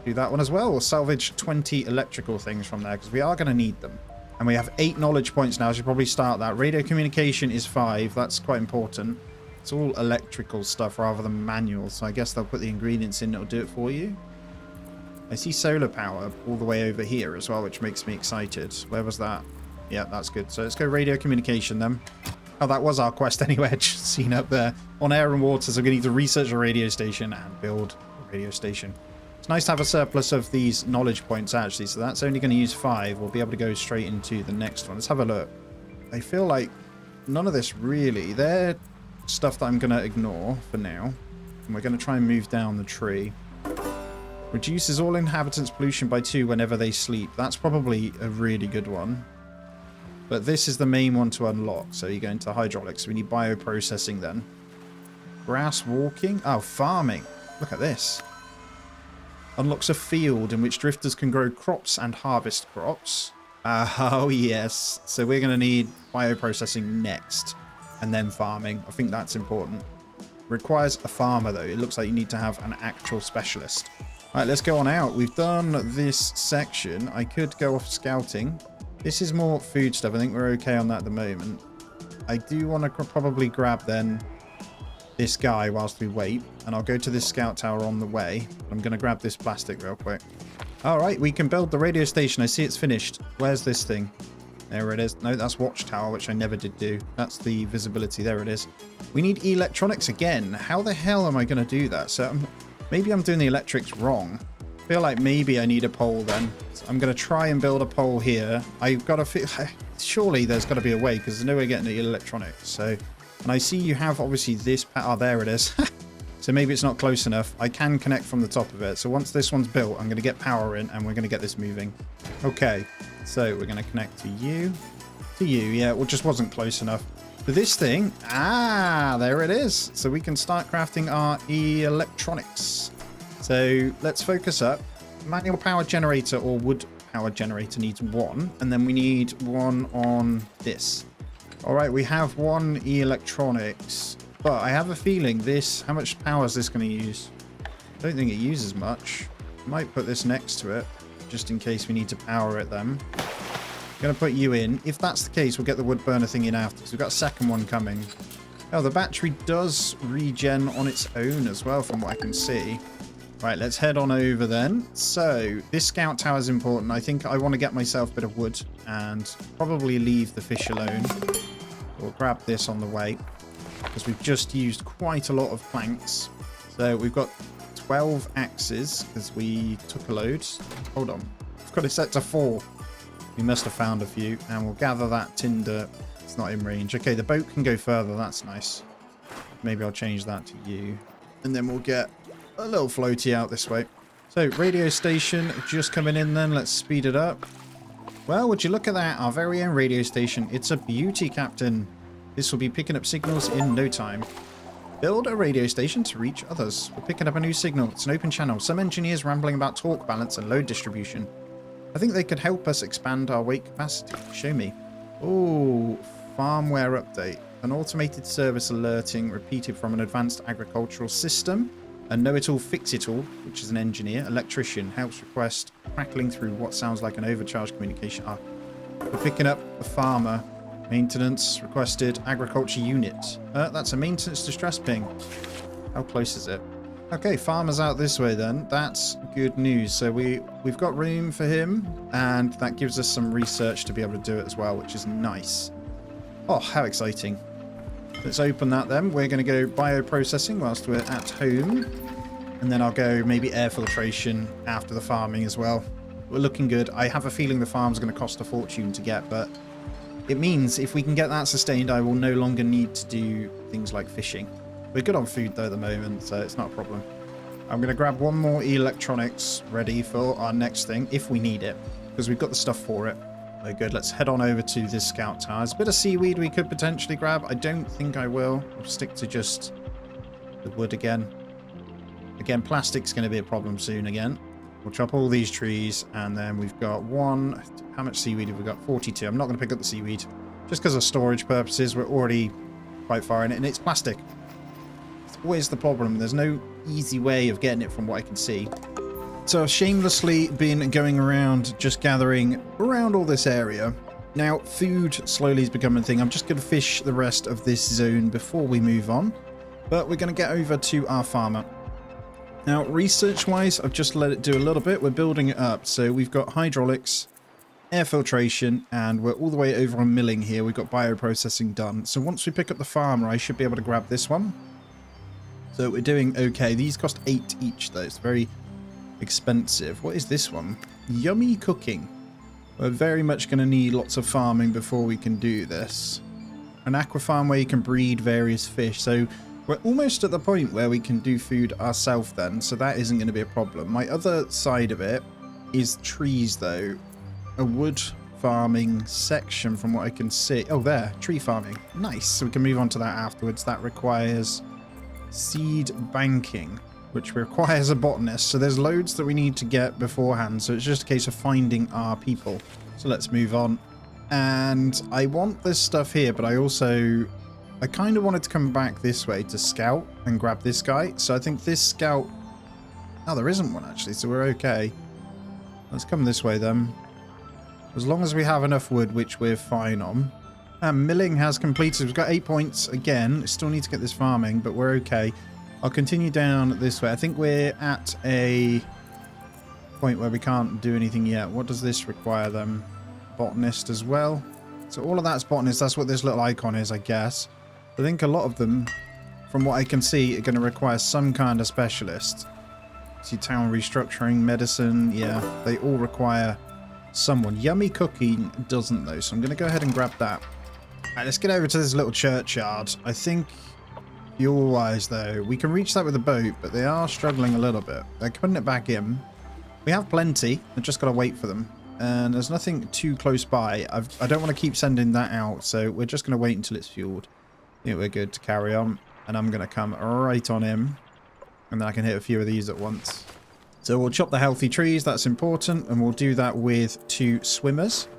do that one as well. We'll salvage 20 electrical things from there because we are going to need them. And we have 8 knowledge points now. I should probably start that. Radio communication is 5. That's quite important. It's all electrical stuff rather than manual. So I guess they'll put the ingredients in. It'll do it for you. I see solar power all the way over here as well, which makes me excited. Where was that? Yeah, that's good. So let's go radio communication then. Oh, that was our quest anyway. Just seen up there. On air and water, so we're going to need to research a radio station and build a radio station. It's nice to have a surplus of these knowledge points, actually. So that's only going to use 5. We'll be able to go straight into the next one. Let's have a look. I feel like none of this really. They're stuff that I'm going to ignore for now. And we're going to try and move down the tree. Reduces all inhabitants' pollution by 2 whenever they sleep. That's probably a really good one. But this is the main one to unlock. So you go into hydraulics. We need bioprocessing then. Grass walking. Oh, farming. Look at this. Unlocks a field in which drifters can grow crops and harvest crops. Oh, yes. So we're going to need bioprocessing next. And then farming. I think that's important. Requires a farmer, though. It looks like you need to have an actual specialist. All right, let's go on out. We've done this section. I could go off scouting. This is more food stuff. I think we're okay on that at the moment. I do want to probably grab then this guy whilst we wait. And I'll go to this scout tower on the way. I'm going to grab this plastic real quick. All right, we can build the radio station. I see it's finished. Where's this thing? There it is. No, that's watchtower, which I never did do. That's the visibility. There it is. We need electronics again. How the hell am I going to do that? So maybe I'm doing the electrics wrong. I feel like maybe I need a pole then. So I'm going to try and build a pole here. I've got to feel... surely there's got to be a way because there's no way getting the electronics. So, and I see you have obviously this... oh, there it is. So maybe it's not close enough. I can connect from the top of it. So once this one's built, I'm going to get power in and we're going to get this moving. Okay. So we're going to connect to you. To you. Yeah, it just wasn't close enough. But this thing... ah, there it is. So we can start crafting our electronics. So let's focus up. Manual power generator or wood power generator needs 1. And then we need 1 on this. All right, we have 1 electronics. But I have a feeling this... how much power is this going to use? I don't think it uses much. Might put this next to it. Just in case we need to power it then. I'm going to put you in. If that's the case, we'll get the wood burner thing in after. Because we've got a second one coming. Oh, the battery does regen on its own as well from what I can see. Right, let's head on over then. So, this scout tower is important. I think I want to get myself a bit of wood and probably leave the fish alone. We'll grab this on the way because we've just used quite a lot of planks. So, we've got 12 axes because we took a load. Hold on. I've got it set to 4. We must have found a few and we'll gather that tinder. It's not in range. Okay, the boat can go further. That's nice. Maybe I'll change that to you. And then we'll get a little floaty out this way. So, radio station just coming in then. Let's speed it up. Well, would you look at that? Our very own radio station. It's a beauty, Captain. This will be picking up signals in no time. Build a radio station to reach others. We're picking up a new signal. It's an open channel. Some engineers rambling about torque balance and load distribution. I think they could help us expand our weight capacity. Show me. Oh, firmware update. An automated service alerting repeated from an advanced agricultural system. A know-it-all fix-it-all, which is an engineer. Electrician helps request crackling through what sounds like an overcharged communication. We're picking up a farmer. Maintenance requested agriculture unit. That's a maintenance distress ping. How close is it? Okay, farmer's out this way then. That's good news. So we've got room for him, and that gives us some research to be able to do it as well, which is nice. Oh, how exciting. Let's open that then. We're going to go bioprocessing whilst we're at home. And then I'll go maybe air filtration after the farming as well. We're looking good. I have a feeling the farm's going to cost a fortune to get, but it means if we can get that sustained, I will no longer need to do things like fishing. We're good on food though at the moment, so it's not a problem. I'm going to grab one more electronics ready for our next thing, if we need it, because we've got the stuff for it. Very good. Let's head on over to this scout tower. There's a bit of seaweed we could potentially grab. I don't think I will. I'll stick to just the wood again. Again, plastic's going to be a problem soon again. We'll chop all these trees, and then we've got one. How much seaweed have we got? 42. I'm not going to pick up the seaweed just because of storage purposes. We're already quite far in it, and it's plastic. It's always the problem. There's no easy way of getting it from what I can see. So I've shamelessly been going around just gathering around all this area. Now, food slowly is becoming a thing. I'm just going to fish the rest of this zone before we move on, but we're going to get over to our farmer. Now, research-wise, I've just let it do a little bit. We're building it up. So we've got hydraulics, air filtration, and we're all the way over on milling here. We've got bioprocessing done. So once we pick up the farmer, I should be able to grab this one. So we're doing okay. These cost 8 each, though. It's very expensive. What is this one? Yummy cooking. We're very much going to need lots of farming before we can do this. An aqua farm where you can breed various fish. So we're almost at the point where we can do food ourselves then, so that isn't going to be a problem. My other side of it is trees, though. A wood farming section from what I can see. Oh, there. Tree farming. Nice. So we can move on to that afterwards. That requires seed banking, which requires a botanist. So there's loads that we need to get beforehand, so it's just a case of finding our people. So let's move on. And I want this stuff here, but I kind of wanted to come back this way to scout and grab this guy. So I think this scout... Oh, there isn't one actually, so we're okay. Let's come this way then. As long as we have enough wood, which we're fine on. And milling has completed. We've got 8 points again. Still need to get this farming, but we're okay. I'll continue down this way. I think we're at a point where we can't do anything yet. What does this require then? Botanist as well. So all of that's botanist. That's what this little icon is, I guess. I think a lot of them, from what I can see, are going to require some kind of specialist. See, town restructuring, medicine, yeah, they all require someone. Yummy cooking doesn't, though, so I'm going to go ahead and grab that. All right, let's get over to this little churchyard. I think, fuel-wise, though, we can reach that with a boat, but they are struggling a little bit. They're putting it back in. We have plenty. I've just got to wait for them. And there's nothing too close by. I don't want to keep sending that out, so we're just going to wait until it's fueled. I think we're good to carry on. And I'm going to come right on him. And then I can hit a few of these at once. So we'll chop the healthy trees. That's important. And we'll do that with 2 swimmers.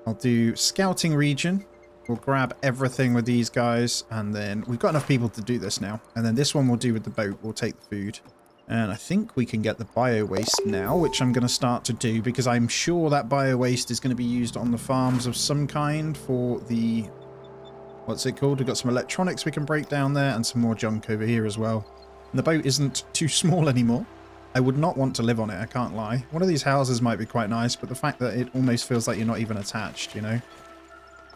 I'll do scouting region. We'll grab everything with these guys. And then we've got enough people to do this now. And then this one we'll do with the boat. We'll take the food. And I think we can get the bio waste now, which I'm going to start to do. Because I'm sure that bio waste is going to be used on the farms of some kind for the... What's it called? We've got some electronics we can break down there and some more junk over here as well. And the boat isn't too small anymore. I would not want to live on it, I can't lie. One of these houses might be quite nice, but the fact that it almost feels like you're not even attached, you know?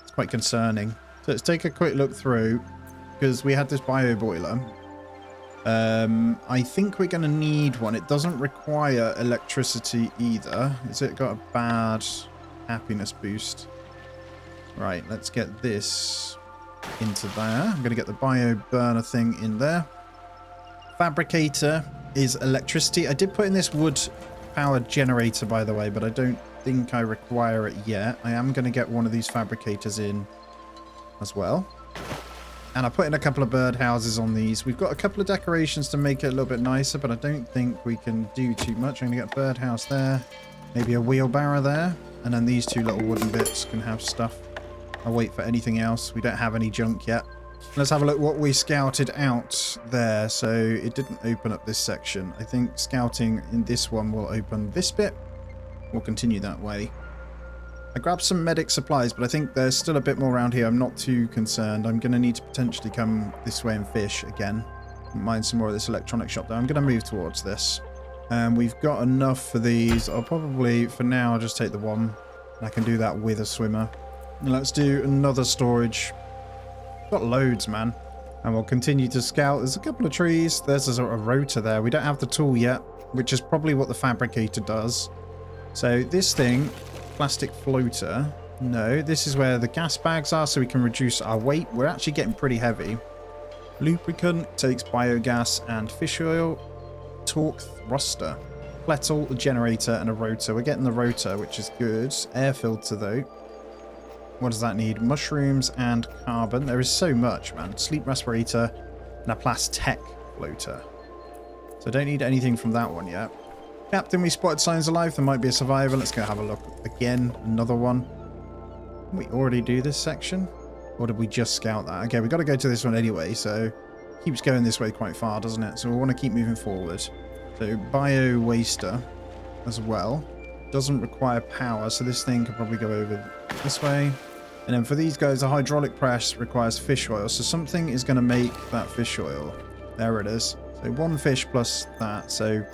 It's quite concerning. So let's take a quick look through, because we had this bio boiler. I think we're going to need one. It doesn't require electricity either. Has it got a bad happiness boost? Right, let's get this into there. I'm going to get the bio burner thing in there. Fabricator is electricity. I did put in this wood powered generator, by the way, but I don't think I require it yet. I am going to get one of these fabricators in as well. And I put in a couple of bird houses on these. We've got a couple of decorations to make it a little bit nicer, but I don't think we can do too much. I'm going to get a bird house there. Maybe a wheelbarrow there. And then these two little wooden bits can have stuff. I'll wait for anything else. We don't have any junk yet. Let's have a look what we scouted out there. So it didn't open up this section. I think scouting in this one will open this bit. We'll continue that way. I grabbed some medic supplies, but I think there's still a bit more around here. I'm not too concerned. I'm going to need to potentially come this way and fish again. Mine some more of this electronic shop though. I'm going to move towards this. We've got enough for these. I'll probably, for now, just take the one. And I can do that with a swimmer. And let's do another storage. Got loads, man. And we'll continue to scout. There's a couple of trees. There's a sort of rotor there. We don't have the tool yet, which is probably what the fabricator does. So this thing... Plastic floater. No, this is where the gas bags are so we can reduce our weight. We're actually getting pretty heavy. Lubricant takes biogas and fish oil. Torque thruster. Flettle, a generator and a rotor. We're getting the rotor, which is good. Air filter though. What does that need? Mushrooms and carbon. There is so much, man. Sleep respirator and a Plastech floater. So I don't need anything from that one yet. Captain, we spotted signs of life. There might be a survivor. Let's go have a look again. Another one. Did we already do this section? Or did we just scout that? Okay, we got to go to this one anyway, so it keeps going this way quite far, doesn't it? So we want to keep moving forward. So bio waster as well. Doesn't require power, so this thing could probably go over this way. And then for these guys, the hydraulic press requires fish oil. So something is going to make that fish oil. There it is. So one fish plus that. So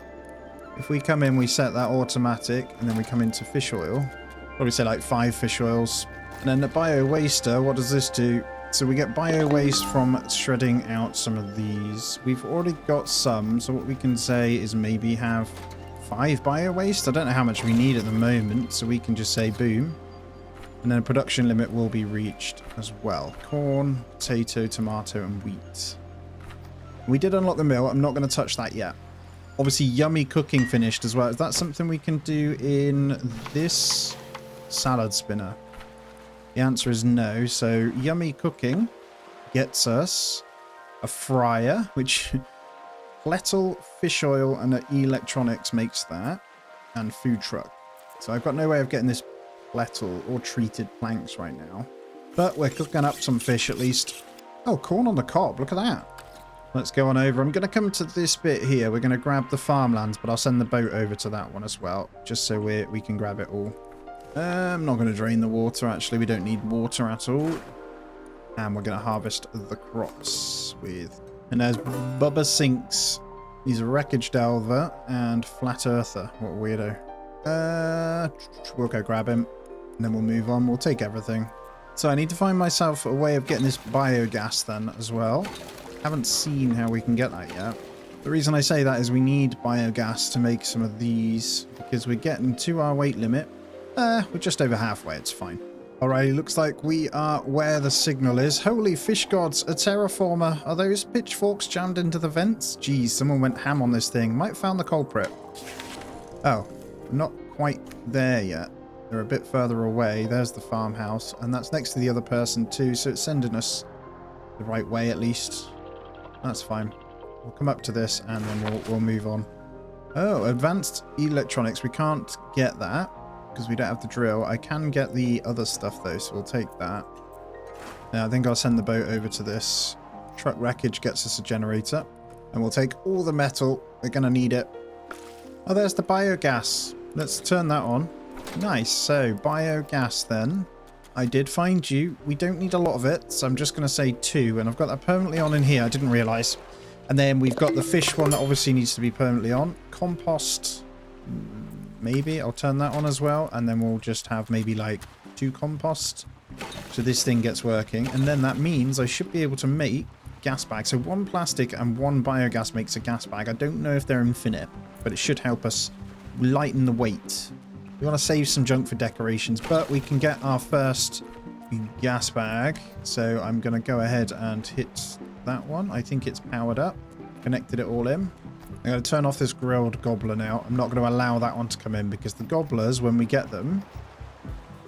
if we come in, we set that automatic, and then we come into fish oil. Probably say like 5 fish oils. And then the bio waster, what does this do? So we get bio waste from shredding out some of these. We've already got some, so what we can say is maybe have 5 bio waste. I don't know how much we need at the moment, so we can just say boom. And then a production limit will be reached as well. Corn, potato, tomato, and wheat. We did unlock the mill. I'm not going to touch that yet. Obviously, yummy cooking finished as well. Is that something we can do in this salad spinner? The answer is no. So yummy cooking gets us a fryer, which Flettle, fish oil, and electronics makes that, and food truck. So I've got no way of getting this Flettle or treated planks right now. But we're cooking up some fish at least. Oh, corn on the cob. Look at that. Let's go on over. I'm going to come to this bit here. We're going to grab the farmlands, but I'll send the boat over to that one as well, just so we can grab it all. I'm not going to drain the water, actually. We don't need water at all. And we're going to harvest the crops with... And there's Bubba Sinks. He's a wreckage delver and flat earther. What a weirdo. We'll go grab him, and then we'll move on. We'll take everything. So I need to find myself a way of getting this biogas then as well. Haven't seen how we can get that yet. The reason I say that is we need biogas to make some of these, because we're getting to our weight limit. We're just over halfway, it's fine. Alright, looks like we are where the signal is. Holy fish gods, a terraformer. Are those pitchforks jammed into the vents? Geez, someone went ham on this thing. Might have found the culprit. Oh, not quite there yet. They're a bit further away. There's the farmhouse, and that's next to the other person too, so it's sending us the right way at least. That's fine. We'll come up to this and then we'll move on. Oh, advanced electronics. We can't get that because we don't have the drill. I can get the other stuff though, so we'll take that. Now I think I'll send the boat over to this. Truck wreckage gets us a generator. And we'll take all the metal. We're going to need it. Oh, there's the biogas. Let's turn that on. Nice. So, biogas then. I did find you. We don't need a lot of it, so I'm just going to say 2. And I've got that permanently on in here. I didn't realise. And then we've got the fish one that obviously needs to be permanently on. Compost. Maybe. I'll turn that on as well. And then we'll just have maybe like 2 compost. So this thing gets working. And then that means I should be able to make gas bags. So 1 plastic and 1 biogas makes a gas bag. I don't know if they're infinite, but it should help us lighten the weight. We want to save some junk for decorations, but we can get our first gas bag. So I'm going to go ahead and hit that one. I think it's powered up. Connected it all in. I'm going to turn off this grilled gobbler now. I'm not going to allow that one to come in because the gobblers, when we get them,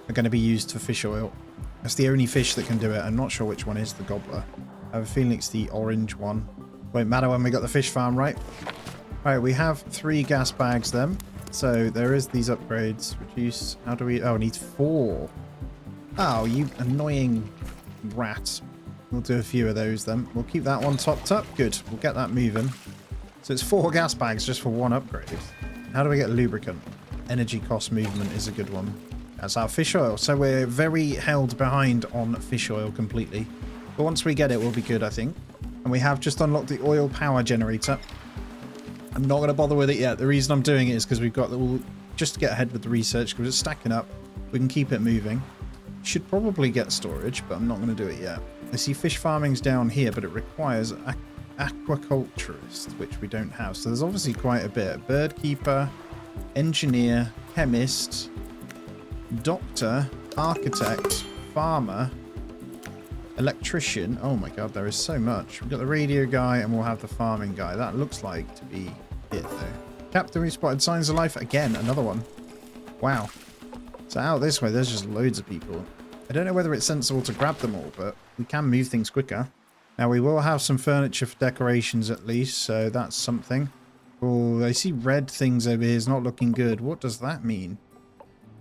are going to be used for fish oil. That's the only fish that can do it. I'm not sure which one is the gobbler. I have a feeling it's the orange one. Won't matter when we got the fish farm, right? Right, we have 3 gas bags then. So there is these upgrades. Reduce, how do we, oh, it needs 4. Oh, you annoying rat. We'll do a few of those then. We'll keep that one topped up. Good, we'll get that moving. So it's 4 gas bags just for 1 upgrade. How do we get lubricant? Energy cost movement is a good one. That's our fish oil. So we're very held behind on fish oil completely. But once we get it, we'll be good, I think. And we have just unlocked the oil power generator. I'm not going to bother with it yet. The reason I'm doing it is because we've got just to get ahead with the research, because it's stacking up. We can keep it moving. Should probably get storage, but I'm not going to do it yet. I see fish farming's down here, but it requires aquaculturist, which we don't have. So there's obviously quite a bit. Bird keeper, engineer, chemist, doctor, architect, farmer, electrician. Oh my god, there is so much. We've got the radio guy and we'll have the farming guy. That looks like to be it though. Captain, we spotted signs of life again. Another one. Wow. So out this way there's just loads of people. I don't know whether it's sensible to grab them all, but we can move things quicker. Now we will have some furniture for decorations at least, so that's something. Oh, I see red things over here. It's not looking good. What does that mean?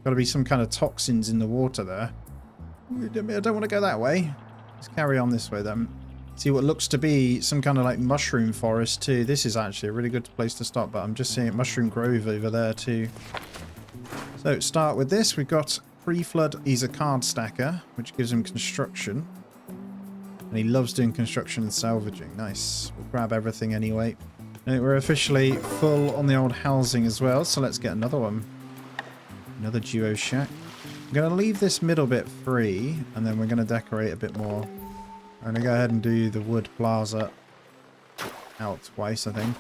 Got to be some kind of toxins in the water there. I don't want to go that way. Let's carry on this way then. See what looks to be some kind of like mushroom forest too. This is actually a really good place to stop, but I'm just seeing mushroom grove over there too. So start with this. We've got pre-flood. He's a card stacker, which gives him construction. And he loves doing construction and salvaging. Nice. We'll grab everything anyway. And we're officially full on the old housing as well, so let's get another one. Another duo shack. I'm going to leave this middle bit free, and then we're going to decorate a bit more. I'm going to go ahead and do the wood plaza out twice, I think.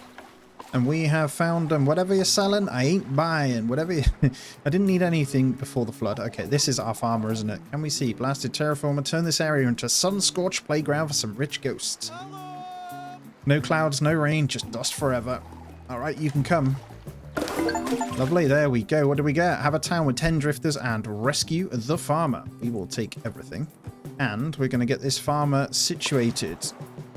And we have found whatever you're selling, I ain't buying. Whatever you... I didn't need anything before the flood. Okay, this is our farmer, isn't it? Can we see? Blasted terraformer. Turn this area into a sun-scorched playground for some rich ghosts. No clouds, no rain, just dust forever. Alright, you can come. Lovely, there we go. What do we get? Have a town with 10 drifters and rescue the farmer. We will take everything. And we're going to get this farmer situated.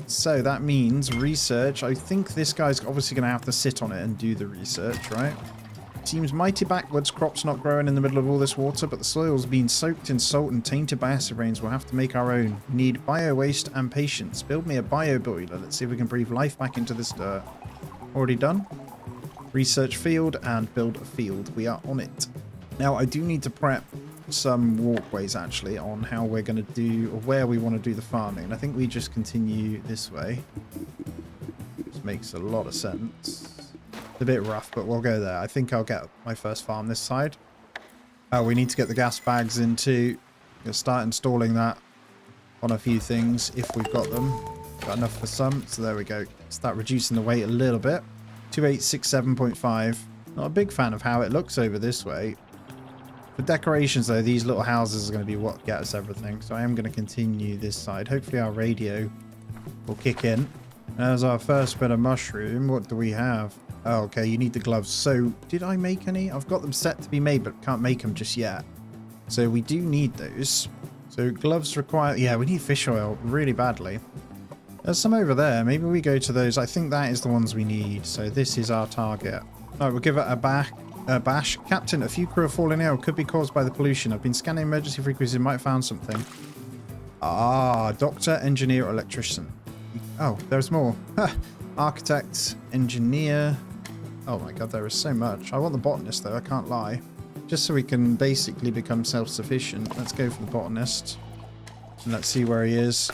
So that means research. I think this guy's obviously going to have to sit on it and do the research, right? Seems mighty backwards. Crops not growing in the middle of all this water, but the soil's been soaked in salt and tainted by acid rains. We'll have to make our own. Need bio waste and patience. Build me a bio boiler. Let's see if we can breathe life back into this dirt. Already done. Research field and build a field. We are on it. Now I do need to prep some walkways actually on how we're going to do, or where we want to do the farming. And I think we just continue this way. This makes a lot of sense. It's a bit rough, but we'll go there. I think I'll get my first farm this side. Oh, we need to get the gas bags into. We'll start installing that on a few things if we've got them. Got enough for some, so there we go. Start reducing the weight a little bit. 2867.5. Not a big fan of how it looks over this way. For decorations though, these little houses are going to be what get us everything. So I am going to continue this side. Hopefully our radio will kick in. As our first bit of mushroom, what do we have? Oh, okay, you need the gloves. So did I make any? I've got them set to be made, but can't make them just yet. So we do need those. So gloves require... Yeah, we need fish oil really badly. There's some over there. Maybe we go to those. I think that is the ones we need. So this is our target. All right, we'll give it a bash. Captain, a few crew have fallen ill. Could be caused by the pollution. I've been scanning emergency frequencies. Might have found something. Ah, doctor, engineer, electrician. Oh, there's more. Architect, engineer. Oh my god, there is so much. I want the botanist though, I can't lie. Just so we can basically become self-sufficient. Let's go for the botanist. And let's see where he is.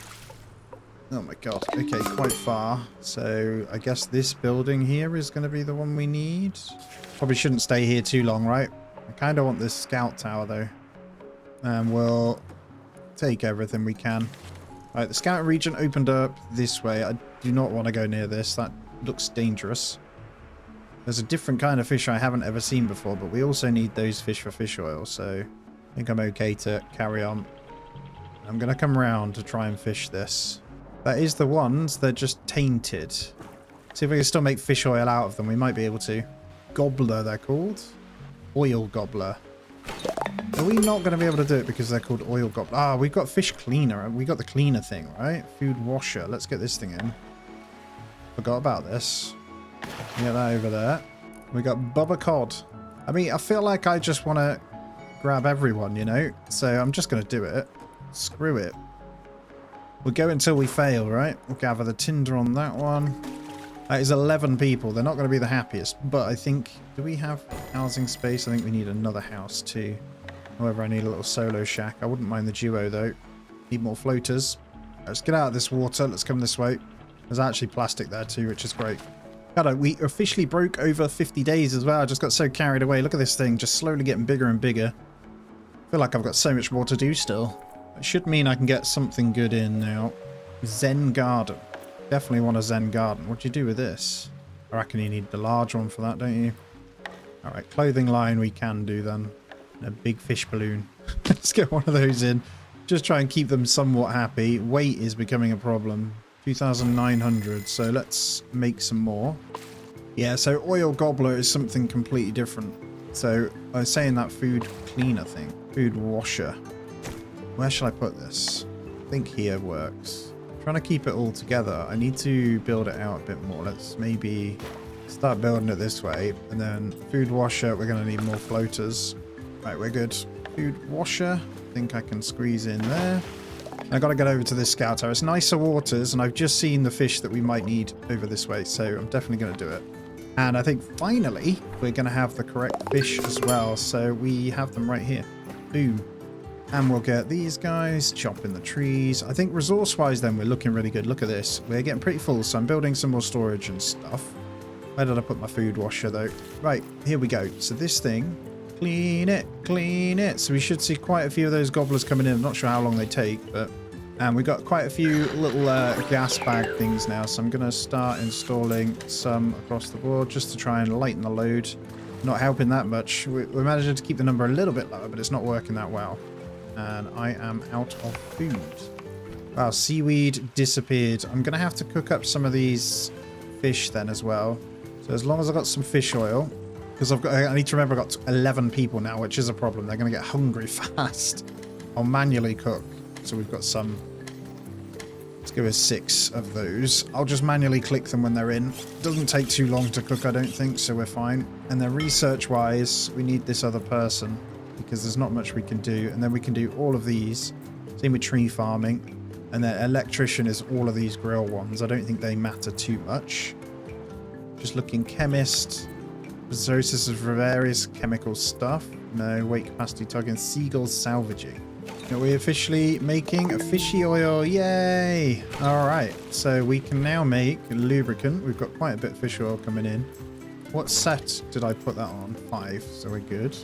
Oh my god. Okay, quite far. So I guess this building here is going to be the one we need. Probably shouldn't stay here too long, right? I kind of want this scout tower though. And we'll take everything we can. Right, the scout region opened up this way. I do not want to go near this. That looks dangerous. There's a different kind of fish I haven't ever seen before, but we also need those fish for fish oil, so I think I'm okay to carry on. I'm going to come around to try and fish this. That is the ones, they're just tainted. See if we can still make fish oil out of them. We might be able to. Gobbler, they're called. Oil gobbler. Are we not going to be able to do it because they're called oil goblins? Ah, we've got fish cleaner. We got the cleaner thing, right? Food washer. Let's get this thing in. Forgot about this. Get that over there. We got Bubba Cod. I mean, I feel like I just want to grab everyone, you know? So I'm just going to do it. Screw it. We'll go until we fail, right? We'll gather the tinder on that one. That is 11 people. They're not going to be the happiest. But I think... Do we have housing space? I think we need another house too. However, I need a little solo shack. I wouldn't mind the duo though. Need more floaters. Let's get out of this water. Let's come this way. There's actually plastic there too, which is great. God, we officially broke over 50 days as well. I just got so carried away. Look at this thing, just slowly getting bigger and bigger. I feel like I've got so much more to do still. It should mean I can get something good in now. Zen garden. Definitely want a Zen garden. What do you do with this? I reckon you need the large one for that, don't you? Alright, clothing line we can do then. And a big fish balloon. Let's get one of those in. Just try and keep them somewhat happy. Weight is becoming a problem. 2,900, so let's make some more. Yeah, so oil gobbler is something completely different. So I was saying that food cleaner thing. Food washer. Where shall I put this? I think here works. Trying to keep it all together. I need to build it out a bit more. Let's maybe start building it this way. And then food washer, we're going to need more floaters. Right, we're good. Food washer. I think I can squeeze in there. I got to get over to this scout tower. It's nicer waters, and I've just seen the fish that we might need over this way, so I'm definitely going to do it. And I think finally we're going to have the correct fish as well, so we have them right here. Boom. And we'll get these guys, chop in the trees. I think resource-wise then we're looking really good. Look at this. We're getting pretty full, so I'm building some more storage and stuff. Where did I put my food washer, though? Right, here we go. So this thing, clean it, clean it. So we should see quite a few of those gobblers coming in. I'm not sure how long they take, but... And we've got quite a few little gas bag things now, so I'm going to start installing some across the board just to try and lighten the load. Not helping that much. We're managing to keep the number a little bit lower, but it's not working that well. And I am out of food. Wow, seaweed disappeared. I'm going to have to cook up some of these fish then as well. So as long as I've got some fish oil, because I need to remember I've got 11 people now, which is a problem. They're going to get hungry fast. I'll manually cook. So we've got some... Let's give us 6 of those. I'll just manually click them when they're in. Doesn't take too long to cook, I don't think, so we're fine. And then research-wise, we need this other person because there's not much we can do. And then we can do all of these. Same with tree farming. And then electrician is all of these grill ones. I don't think they matter too much. Just looking chemist. Resources of various chemical stuff. No, weight capacity tugging. Seagull salvaging. Are we officially making a fishy oil? Yay! Alright, so we can now make lubricant. We've got quite a bit of fish oil coming in. What set did I put that on? 5, so we're good.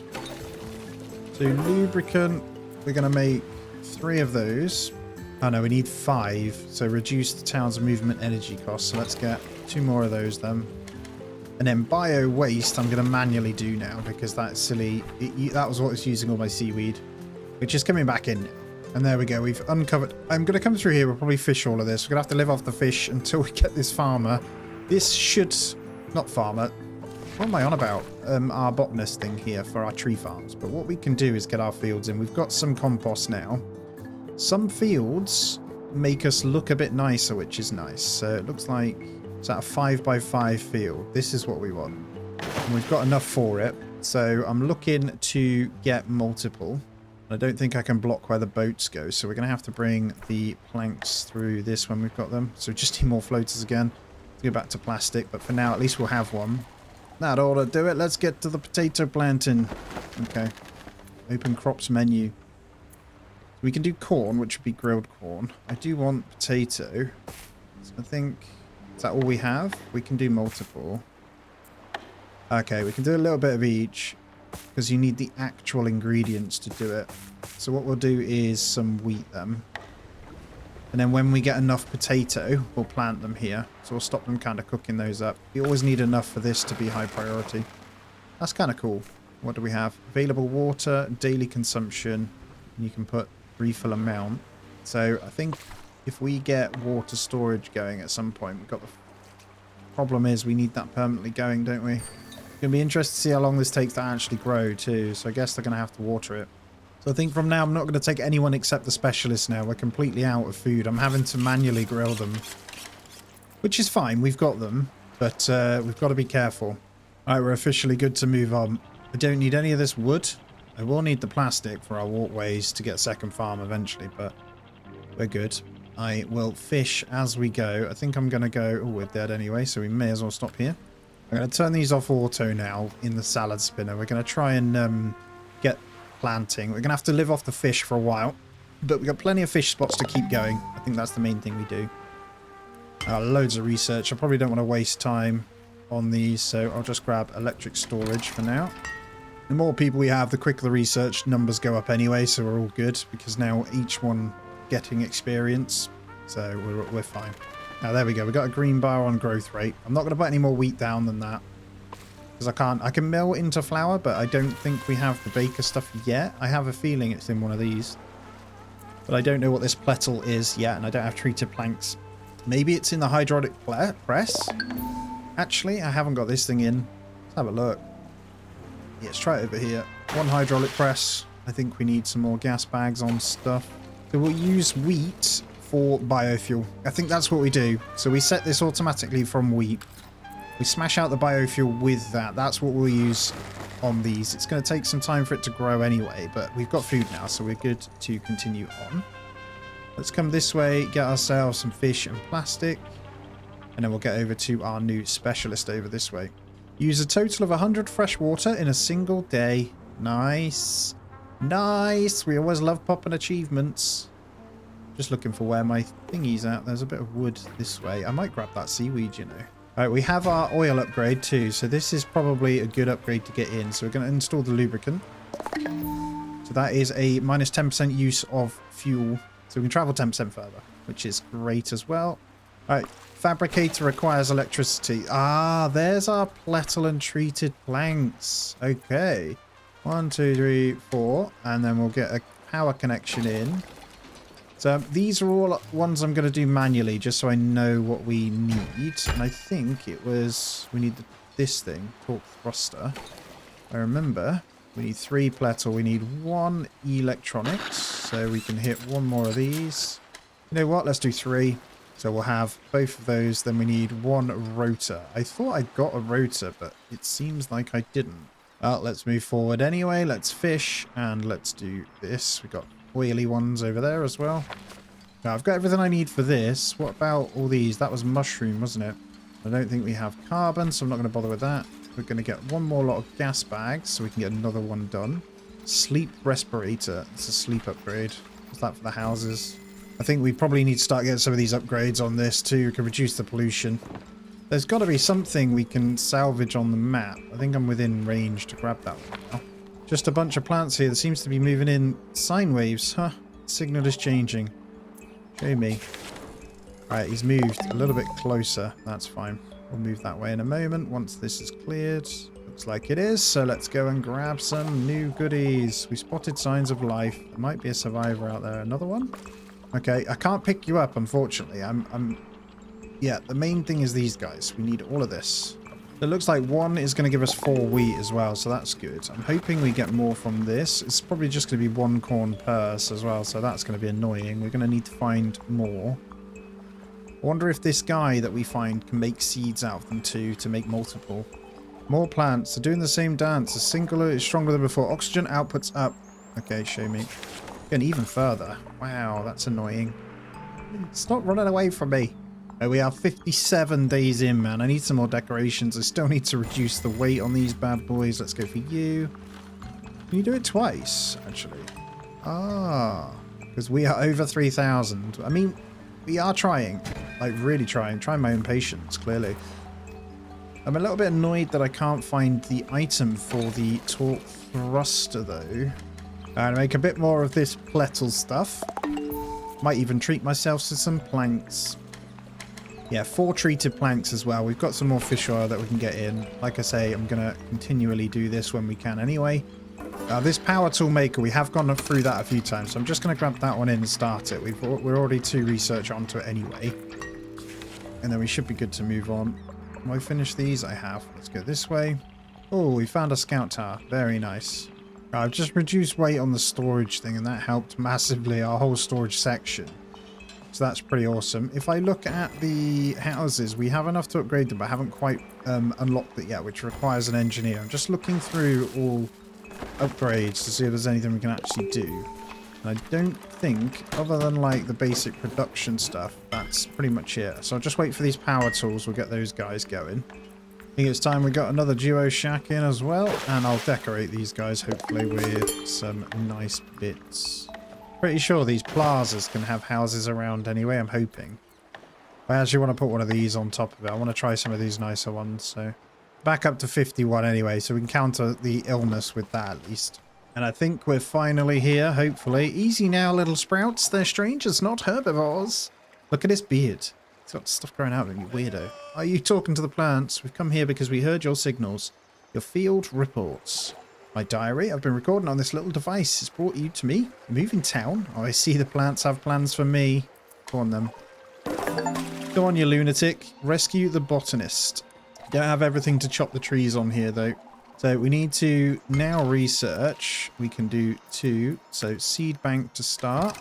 So lubricant, we're going to make 3 of those. Oh no, we need 5. So reduce the town's movement energy cost. So let's get 2 more of those then. And then bio waste I'm going to manually do now because that's silly. That was what was using all my seaweed. Which is coming back in. And there we go. We've uncovered... I'm going to come through here. We'll probably fish all of this. We're going to have to live off the fish until we get this farmer. This should... Not farmer. What am I on about? Our botanist thing here for our tree farms. But what we can do is get our fields in. We've got some compost now. Some fields make us look a bit nicer, which is nice. So it looks like it's at a 5x5 field. This is what we want. And we've got enough for it. So I'm looking to get multiple. I don't think I can block where the boats go, so we're going to have to bring the planks through this when we've got them. So just need more floaters again to go back to plastic, but for now at least we'll have one. That ought to do it. Let's get to the potato planting. Okay. Open crops menu. We can do corn, which would be grilled corn. I do want potato. So I think... Is that all we have? We can do multiple. Okay, we can do a little bit of each. Because you need the actual ingredients to do it. So what we'll do is some wheat then. And then when we get enough potato, we'll plant them here. So we'll stop them kind of cooking those up. You always need enough for this to be high priority. That's kind of cool. What do we have? Available water, daily consumption. And you can put refill amount. So I think if we get water storage going at some point, we've got the problem is we need that permanently going, don't we? It's going to be interesting to see how long this takes to actually grow too. So I guess they're going to have to water it. So I think from now I'm not going to take anyone except the specialists now. We're completely out of food. I'm having to manually grill them. Which is fine. We've got them. But we've got to be careful. Alright, we're officially good to move on. I don't need any of this wood. I will need the plastic for our walkways to get a second farm eventually, but we're good. I will fish as we go. I think I'm going to go... Oh, we're dead anyway, so we may as well stop here. I'm going to turn these off auto now in the salad spinner. We're going to try and get planting. We're going to have to live off the fish for a while, but we've got plenty of fish spots to keep going. I think that's the main thing we do. Loads of research. I probably don't want to waste time on these, so I'll just grab electric storage for now. The more people we have, the quicker the research numbers go up anyway, so we're all good, because now each one getting experience, so we're fine. Now there we go, we got a green bar on growth rate. I'm not going to put any more wheat down than that, because I can mill into flour, but I don't think we have the baker stuff yet. I have a feeling it's in one of these, but I don't know what this plettle is yet, and I don't have treated planks. Maybe it's in the hydraulic press. Actually, I haven't got this thing in. Let's have a look. Yeah, let's try it over here. One hydraulic press. I think we need some more gas bags on stuff. So we'll use wheat for biofuel. I think that's what we do. So we set this automatically from wheat. We smash out the biofuel with that. That's what we'll use on these. It's going to take some time for it to grow anyway, but we've got food now, so we're good to continue on. Let's come this way, get ourselves some fish and plastic, and then we'll get over to our new specialist over this way. Use a total of 100 fresh water in a single day. Nice. Nice. We always love popping achievements. Just looking for where my thingy's at. There's a bit of wood this way. I might grab that seaweed, you know. Alright, we have our oil upgrade too, so this is probably a good upgrade to get in. So we're going to install the lubricant. So that is a minus 10% use of fuel. So we can travel 10% further, which is great as well. Alright, fabricator requires electricity. Ah, there's our plettle and treated planks. Okay. 1, 2, 3, 4. And then we'll get a power connection in. So these are all ones I'm going to do manually, just so I know what we need. And I think it was... We need this thing, torque thruster. I remember... We need 3 plettle. We need 1 electronics. So we can hit 1 more of these. You know what? Let's do 3. So we'll have both of those. Then we need 1 rotor. I thought I got a rotor, but it seems like I didn't. Let's move forward anyway. Let's fish. And let's do this. We've got oily ones over there as well. Now, I've got everything I need for this. What about all these? That was mushroom, wasn't it? I don't think we have carbon, so I'm not going to bother with that. We're going to get 1 more lot of gas bags so we can get another one done. Sleep respirator. It's a sleep upgrade. What's that for the houses? I think we probably need to start getting some of these upgrades on this too. We can reduce the pollution. There's got to be something we can salvage on the map. I think I'm within range to grab that one now. Just a bunch of plants here. There seems to be moving in sine waves. Huh. Signal is changing. Show me. Alright, he's moved a little bit closer. That's fine. We'll move that way in a moment once this is cleared. Looks like it is, so let's go and grab some new goodies. We spotted signs of life. There might be a survivor out there. Another one? Okay, I can't pick you up, unfortunately. Yeah, the main thing is these guys. We need all of this. It looks like 1 is going to give us 4 wheat as well, so that's good. I'm hoping we get more from this. It's probably just going to be 1 corn purse as well, so that's going to be annoying. We're going to need to find more. I wonder if this guy that we find can make seeds out of them too, to make multiple. More plants. They're doing the same dance. A singular is stronger than before. Oxygen outputs up. Okay, show me. Going even further. Wow, that's annoying. It's not running away from me. Oh, we are 57 days in, man. I need some more decorations. I still need to reduce the weight on these bad boys. Let's go for you. Can you do it twice, actually? Ah, because we are over 3,000. I mean... We are trying, like really trying my own patience, clearly. I'm a little bit annoyed that I can't find the item for the torque thruster though. And make a bit more of this plettle stuff. Might even treat myself to some planks. Yeah, 4 treated planks as well. We've got some more fish oil that we can get in. Like I say, I'm going to continually do this when we can anyway. This power tool maker, we have gone through that a few times, so I'm just going to grab that one in and start it. We're already 2 research onto it anyway. And then we should be good to move on. Have I finished these? I have. Let's go this way. Oh, we found a scout tower. Very nice. I've just reduced weight on the storage thing, and that helped massively our whole storage section. So that's pretty awesome. If I look at the houses, we have enough to upgrade them, but haven't quite unlocked it yet, which requires an engineer. I'm just looking through all upgrades to see if there's anything we can actually do. And I don't think, other than like the basic production stuff, that's pretty much it. So I'll just wait for these power tools. We'll get those guys going. I think it's time we got another duo shack in as well. And I'll decorate these guys hopefully with some nice bits. Pretty sure these plazas can have houses around anyway, I'm hoping. I actually want to put one of these on top of it. I want to try some of these nicer ones. So back up to 51 anyway, so we can counter the illness with that at least. And I think we're finally here, hopefully. Easy now, little sprouts. They're strangers, not herbivores. Look at his beard. He's got stuff growing out of him, you weirdo. Are you talking to the plants? We've come here because we heard your signals. Your field reports. My diary, I've been recording on this little device. It's brought you to me. Moving town. Oh, I see the plants have plans for me. Go on, then. Go on, you lunatic. Rescue the botanist. Don't have everything to chop the trees on here, though. So we need to now research. We can do 2. So seed bank to start.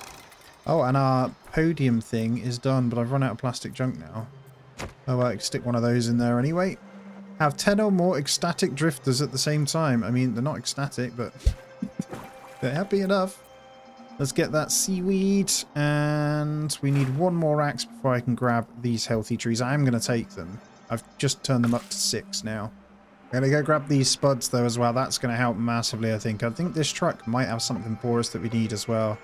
Oh, and our podium thing is done, but I've run out of plastic junk now. Oh, well, I can stick one of those in there anyway. Have 10 or more ecstatic drifters at the same time. I mean, they're not ecstatic, but they're happy enough. Let's get that seaweed, and we need one more axe before I can grab these healthy trees. I am going to take them. I've just turned them up to 6 now. I'm going to go grab these spuds, though, as well. That's going to help massively, I think. I think this truck might have something for us that we need as well.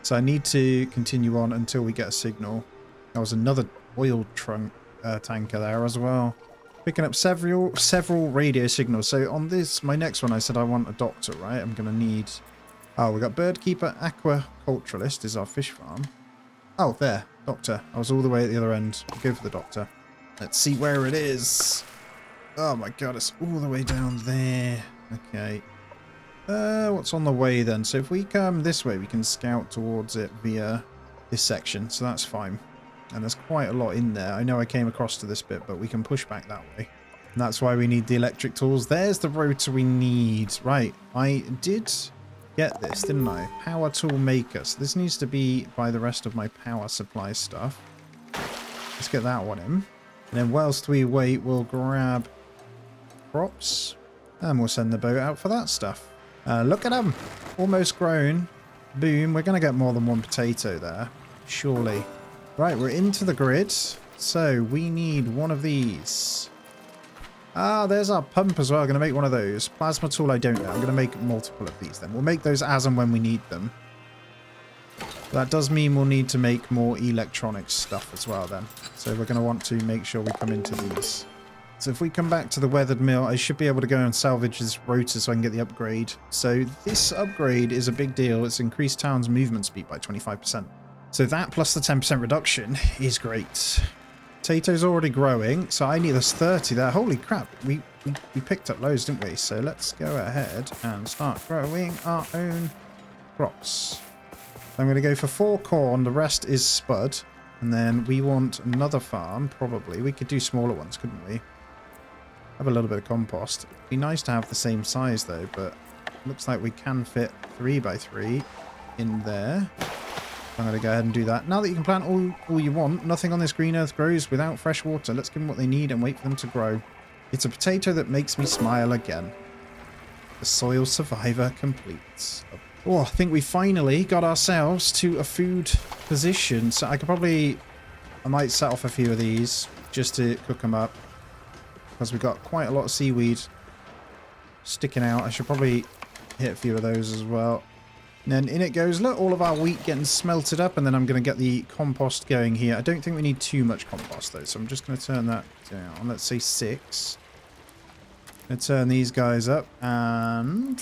So I need to continue on until we get a signal. There was another oil tanker there as well. Picking up several radio signals. So on this, my next one, I said I want a doctor, right? I'm going to need... Oh, we got birdkeeper, aquaculturalist is our fish farm. Oh, there. Doctor. I was all the way at the other end. I'll go for the doctor. Let's see where it is. Oh my god, it's all the way down there. Okay. What's on the way then? So if we come this way, we can scout towards it via this section. So that's fine. And there's quite a lot in there. I know I came across to this bit, but we can push back that way. And that's why we need the electric tools. There's the rotor we need. Right. I did get this, didn't I? Power tool maker. So this needs to be by the rest of my power supply stuff. Let's get that one in. And then whilst we wait, we'll grab crops. And we'll send the boat out for that stuff. Look at them. Almost grown. Boom. We're going to get more than one potato there. Surely. Right, we're into the grid. So we need one of these. Ah, there's our pump as well. I'm going to make one of those. Plasma tool, I don't know. I'm going to make multiple of these then. We'll make those as and when we need them. That does mean we'll need to make more electronic stuff as well then. So we're going to want to make sure we come into these. So if we come back to the weathered mill, I should be able to go and salvage this rotor so I can get the upgrade. So this upgrade is a big deal. It's increased town's movement speed by 25%. So that plus the 10% reduction is great. Potatoes already growing, so I need this 30 there. Holy crap, we picked up loads, didn't we? So let's go ahead and start growing our own crops. I'm going to go for 4 corn, the rest is spud. And then we want another farm, probably. We could do smaller ones, couldn't we? Have a little bit of compost. It'd be nice to have the same size though, but looks like we can fit 3 by 3 in there. I'm going to go ahead and do that. Now that you can plant all you want, nothing on this green earth grows without fresh water. Let's give them what they need and wait for them to grow. It's a potato that makes me smile again. The soil survivor completes. Oh, I think we finally got ourselves to a food position. So I might set off a few of these just to cook them up. Because we've got quite a lot of seaweed sticking out. I should probably hit a few of those as well. And then in it goes. Look, all of our wheat getting smelted up. And then I'm going to get the compost going here. I don't think we need too much compost, though. So I'm just going to turn that down. Let's say 6. I'm going to turn these guys up. And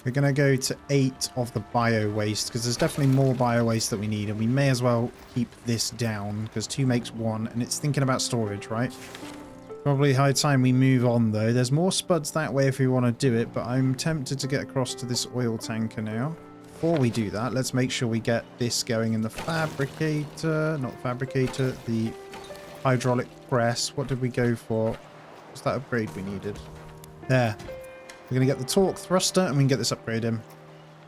we're going to go to 8 of the bio waste. Because there's definitely more bio waste that we need. And we may as well keep this down. Because 2 makes 1. And it's thinking about storage, right? Probably high time we move on, though. There's more spuds that way if we want to do it. But I'm tempted to get across to this oil tanker now. Before we do that, let's make sure we get this going in the fabricator. Not fabricator, the hydraulic press. What did we go for? What's that upgrade we needed? There. We're going to get the torque thruster and we can get this upgrade in.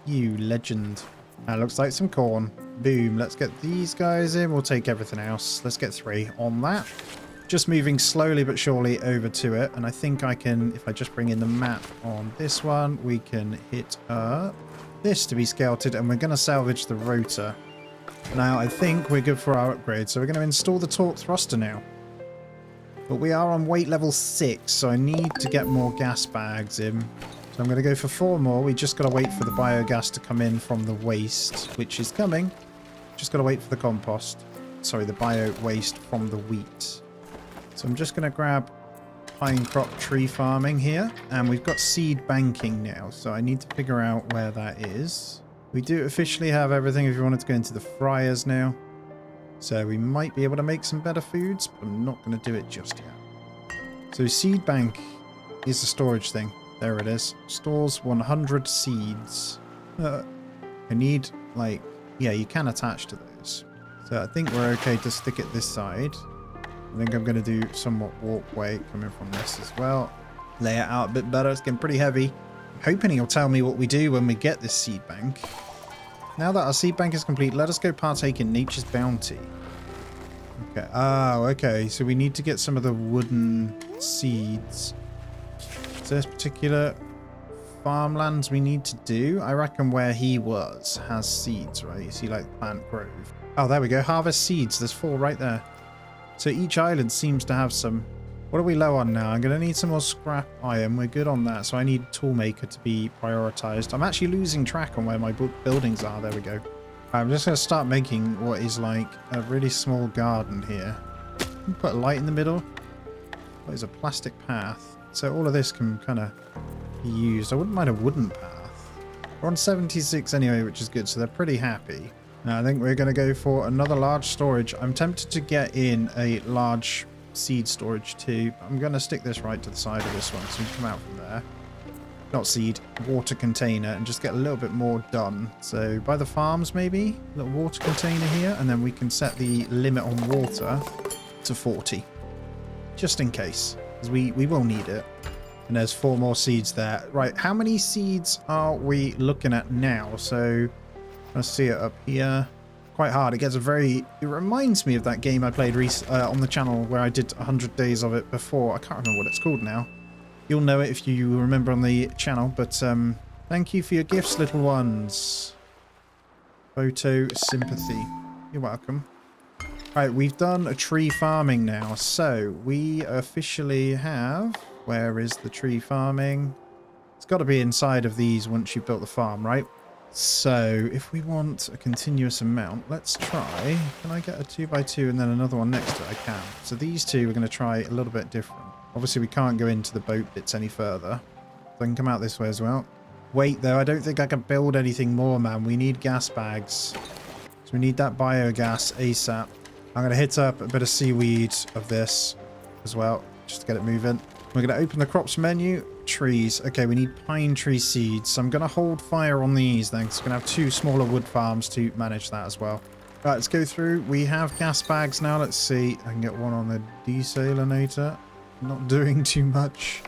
You legend. That looks like some corn. Boom. Let's get these guys in. We'll take everything else. Let's get 3 on that. Just moving slowly but surely over to it. And I think I can, if I just bring in the map on this one, we can hit this to be scouted. And we're going to salvage the rotor. Now, I think we're good for our upgrade. So we're going to install the torque thruster now. But we are on weight level 6, so I need to get more gas bags in. So I'm going to go for 4 more. We just got to wait for the biogas to come in from the waste, which is coming. Just got to wait for the compost. Sorry, the bio waste from the wheat. So I'm just going to grab pine crop tree farming here. And we've got seed banking now, so I need to figure out where that is. We do officially have everything if you wanted to go into the fryers now. So we might be able to make some better foods, but I'm not going to do it just yet. So seed bank is the storage thing. There it is. Stores 100 seeds. I need, like, yeah, you can attach to those. So I think we're okay to stick it this side. I think I'm going to do somewhat walkway coming from this as well. Lay it out a bit better. It's getting pretty heavy. I'm hoping he'll tell me what we do when we get this seed bank. Now that our seed bank is complete, let us go partake in nature's bounty. Okay. Oh, okay. So we need to get some of the wooden seeds. Is there particular farmlands we need to do? I reckon where he was has seeds, right? You see, like Plant Grove. Oh, there we go. Harvest seeds. There's 4 right there. So each island seems to have some. What are we low on now? I'm going to need some more scrap iron. We're good on that. So I need Toolmaker to be prioritized. I'm actually losing track on where my buildings are. There we go. I'm just going to start making what is like a really small garden here. Put a light in the middle. What is a plastic path? So all of this can kind of be used. I wouldn't mind a wooden path. We're on 76 anyway, which is good. So they're pretty happy. Now I think we're going to go for another large storage. I'm tempted to get in a large seed storage too. I'm going to stick this right to the side of this one so we can come out from there. Not seed, water container, and just get a little bit more done. So by the farms maybe, a little water container here, and then we can set the limit on water to 40. Just in case, because we will need it. And there's 4 more seeds there. Right, how many seeds are we looking at now? So let's see it up here. Quite hard. It gets a very... It reminds me of that game I played on the channel where I did 100 days of it before. I can't remember what it's called now. You'll know it if you remember on the channel. But thank you for your gifts, little ones. Photo sympathy. You're welcome. Right, we've done a tree farming now. So we officially have... Where is the tree farming? It's got to be inside of these once you've built the farm, right? So if we want a continuous amount, let's try. Can I get a 2x2 and then another one next to it? I can. So these two we're going to try a little bit different. Obviously we can't go into the boat bits any further. So I can come out this way as well. Wait though, I don't think I can build anything more, man. We need gas bags. So we need that biogas ASAP. I'm going to hit up a bit of seaweed of this as well, just to get it moving. We're going to open the crops menu. Trees. Okay, we need pine tree seeds. So I'm going to hold fire on these then, because we're going to have 2 smaller wood farms to manage that as well. Right, let's go through. We have gas bags now. Let's see. I can get one on the desalinator. Not doing too much.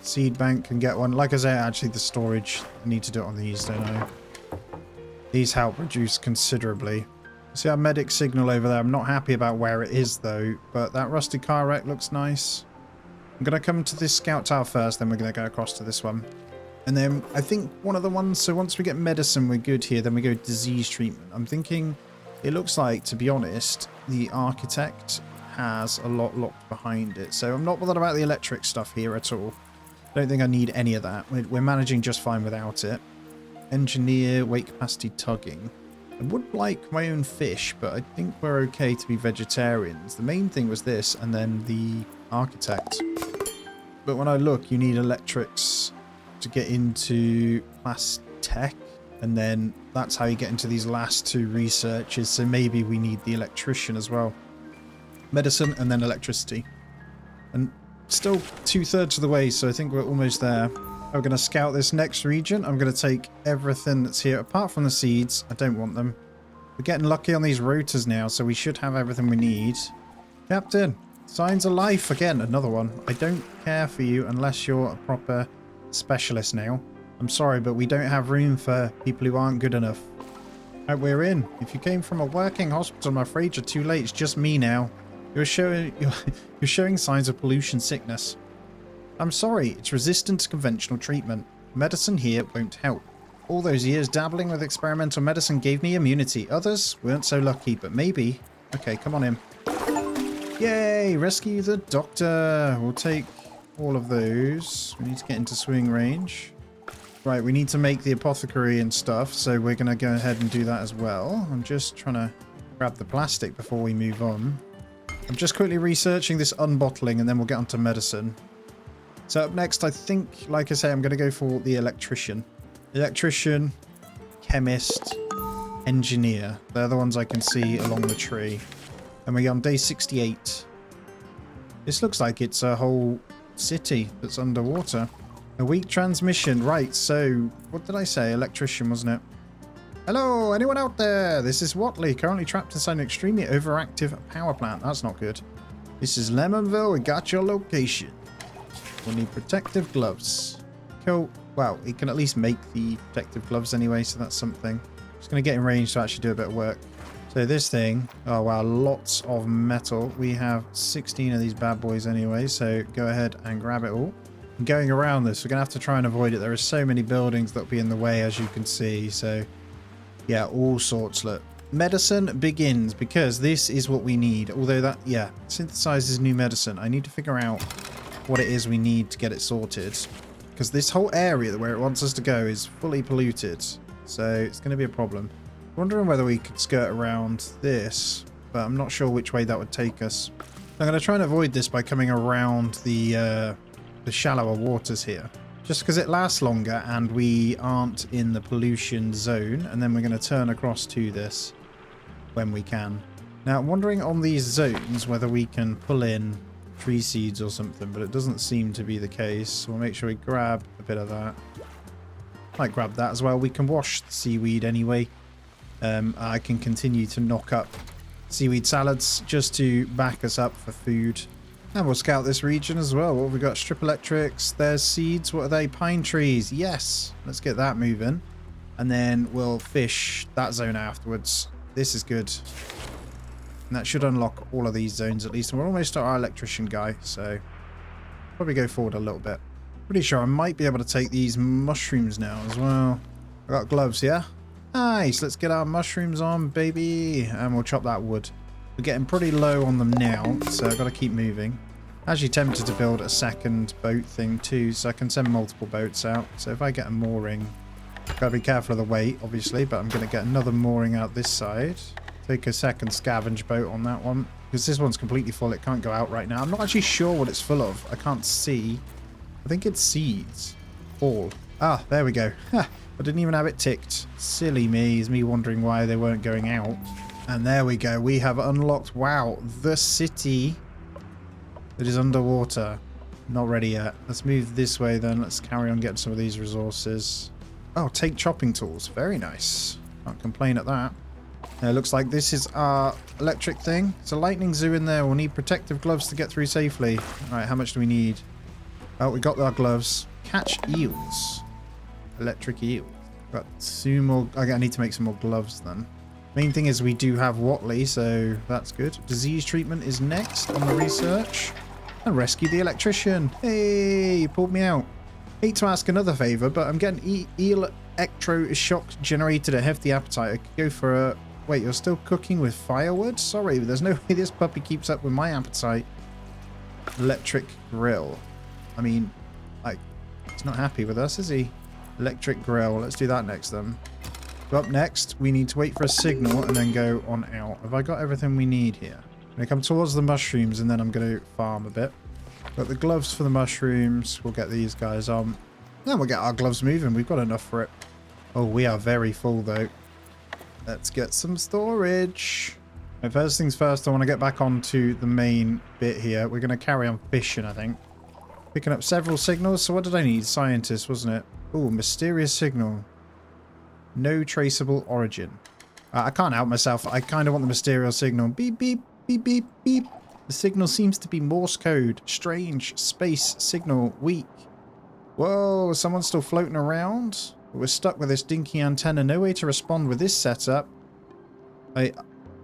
Seed bank can get one. Like I said, actually the storage. I need to do it on these, don't I? These help reduce considerably. See our medic signal over there. I'm not happy about where it is though, but that rusty car wreck looks nice. I'm going to come to this scout tower first, then we're going to go across to this one. And then I think one of the ones, so once we get medicine, we're good here, then we go disease treatment. I'm thinking, it looks like, to be honest, the architect has a lot locked behind it. So I'm not bothered about the electric stuff here at all. I don't think I need any of that. We're managing just fine without it. Engineer, weight capacity tugging. I would like my own fish, but I think we're okay to be vegetarians. The main thing was this, and then the architect. But when I look, you need electrics to get into Plastech, and then that's how you get into these last 2 researches. So maybe we need the electrician as well. Medicine and then electricity. And still 2/3 of the way, so I think we're almost there. I'm going to scout this next region. I'm going to take everything that's here, apart from the seeds. I don't want them. We're getting lucky on these rotors now, so we should have everything we need. Captain, signs of life. Again, another one. I don't care for you unless you're a proper specialist now. I'm sorry, but we don't have room for people who aren't good enough. Right, we're in. If you came from a working hospital, I'm afraid you're too late. It's just me now. You're showing signs of pollution sickness. I'm sorry, it's resistant to conventional treatment. Medicine here won't help. All those years dabbling with experimental medicine gave me immunity. Others weren't so lucky, but maybe. Okay, come on in. Yay! Rescue the doctor! We'll take all of those. We need to get into swing range. Right, we need to make the apothecary and stuff, so we're going to go ahead and do that as well. I'm just trying to grab the plastic before we move on. I'm just quickly researching this unbottling, and then we'll get onto medicine. So up next, I think, like I say, I'm going to go for the electrician. Electrician, chemist, engineer. They're the ones I can see along the tree. And we're on day 68. This looks like it's a whole city that's underwater. A weak transmission. Right, so what did I say? Electrician, wasn't it? Hello, anyone out there? This is Watley, currently trapped inside an extremely overactive power plant. That's not good. This is Lemonville. We got your location. We'll need protective gloves. Cool. Well, he can at least make the protective gloves anyway, so that's something. Just going to get in range to actually do a bit of work. So this thing, oh wow, lots of metal. We have 16 of these bad boys anyway, so go ahead and grab it all. And going around this, we're going to have to try and avoid it. There are so many buildings that'll be in the way, as you can see. So yeah, all sorts. Look, medicine begins, because this is what we need. Although that, yeah, synthesizes new medicine. I need to figure out what it is we need to get it sorted. Because this whole area where it wants us to go is fully polluted. So it's going to be a problem. Wondering whether we could skirt around this, but I'm not sure which way that would take us. I'm going to try and avoid this by coming around the shallower waters here. Just because it lasts longer and we aren't in the pollution zone. And then we're going to turn across to this when we can. Now, I'm wondering on these zones whether we can pull in tree seeds or something, but it doesn't seem to be the case. So we'll make sure we grab a bit of that. Might grab that as well. We can wash the seaweed anyway. I can continue to knock up seaweed salads just to back us up for food. And we'll scout this region as well. What have we got? Strip electrics. There's seeds. What are they? Pine trees. Yes. Let's get that moving. And then we'll fish that zone afterwards. This is good. And that should unlock all of these zones at least. And we're almost at our electrician guy, so probably go forward a little bit. Pretty sure I might be able to take these mushrooms now as well. I got gloves, yeah? Nice. Let's get our mushrooms on, baby. And we'll chop that wood. We're getting pretty low on them now, so I've got to keep moving. Actually tempted to build a second boat thing too, so I can send multiple boats out. So if I get a mooring, gotta be careful of the weight, obviously, but I'm going to get another mooring out this side. Take a second scavenge boat on that one, because this one's completely full. It can't go out right now. I'm not actually sure what it's full of. I can't see. I think it's seeds. All. Ah, there we go. Ha, I didn't even have it ticked. Silly me, is me wondering why they weren't going out. And there we go. We have unlocked, wow, the city that is underwater. Not ready yet. Let's move this way then. Let's carry on getting some of these resources. Oh, take chopping tools. Very nice. Can't complain at that. It looks like this is our electric thing. It's a lightning zoo in there. We'll need protective gloves to get through safely. Alright, how much do we need? Oh, we got our gloves. Catch eels. Electric eel. Got 2 more. Okay, I need to make some more gloves then. Main thing is we do have Watley, so that's good. Disease treatment is next on the research. And rescue the electrician. Hey, you pulled me out. Hate to ask another favour, but I'm getting eel electroshock generated a hefty appetite. I could go for a... Wait, you're still cooking with firewood? Sorry, there's no way this puppy keeps up with my appetite. Electric grill. I mean, like, he's not happy with us, is he? Electric grill. Let's do that next then. So up next, we need to wait for a signal and then go on out. Have I got everything we need here? I'm going to come towards the mushrooms and then I'm going to farm a bit. Got the gloves for the mushrooms. We'll get these guys on. Then we'll get our gloves moving. We've got enough for it. Oh, we are very full though. Let's get some storage. Right, first things first, I want to get back onto the main bit here. We're going to carry on fishing, I think. Picking up several signals. So what did I need? Scientist, wasn't it? Oh, mysterious signal. No traceable origin. I can't help myself. I kind of want the mysterious signal. Beep, beep, beep, beep, beep. The signal seems to be Morse code. Strange. Space. Signal. Weak. Whoa, someone's still floating around. We're stuck with this dinky antenna. No way to respond with this setup.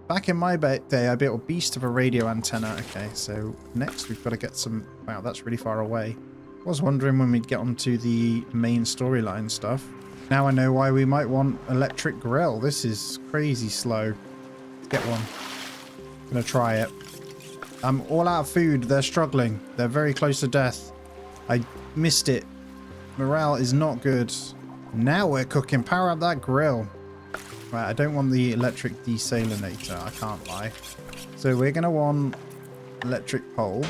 Back in my day, I built a beast of a radio antenna. Okay, so next we've got to get some... Wow, that's really far away. I was wondering when we'd get onto the main storyline stuff. Now I know why we might want electric grill. This is crazy slow. Let's get one. I'm going to try it. I'm all out of food. They're struggling. They're very close to death. I missed it. Morale is not good. Now we're cooking. Power up that grill. Right, I don't want the electric desalinator. I can't lie. So we're going to want electric pole.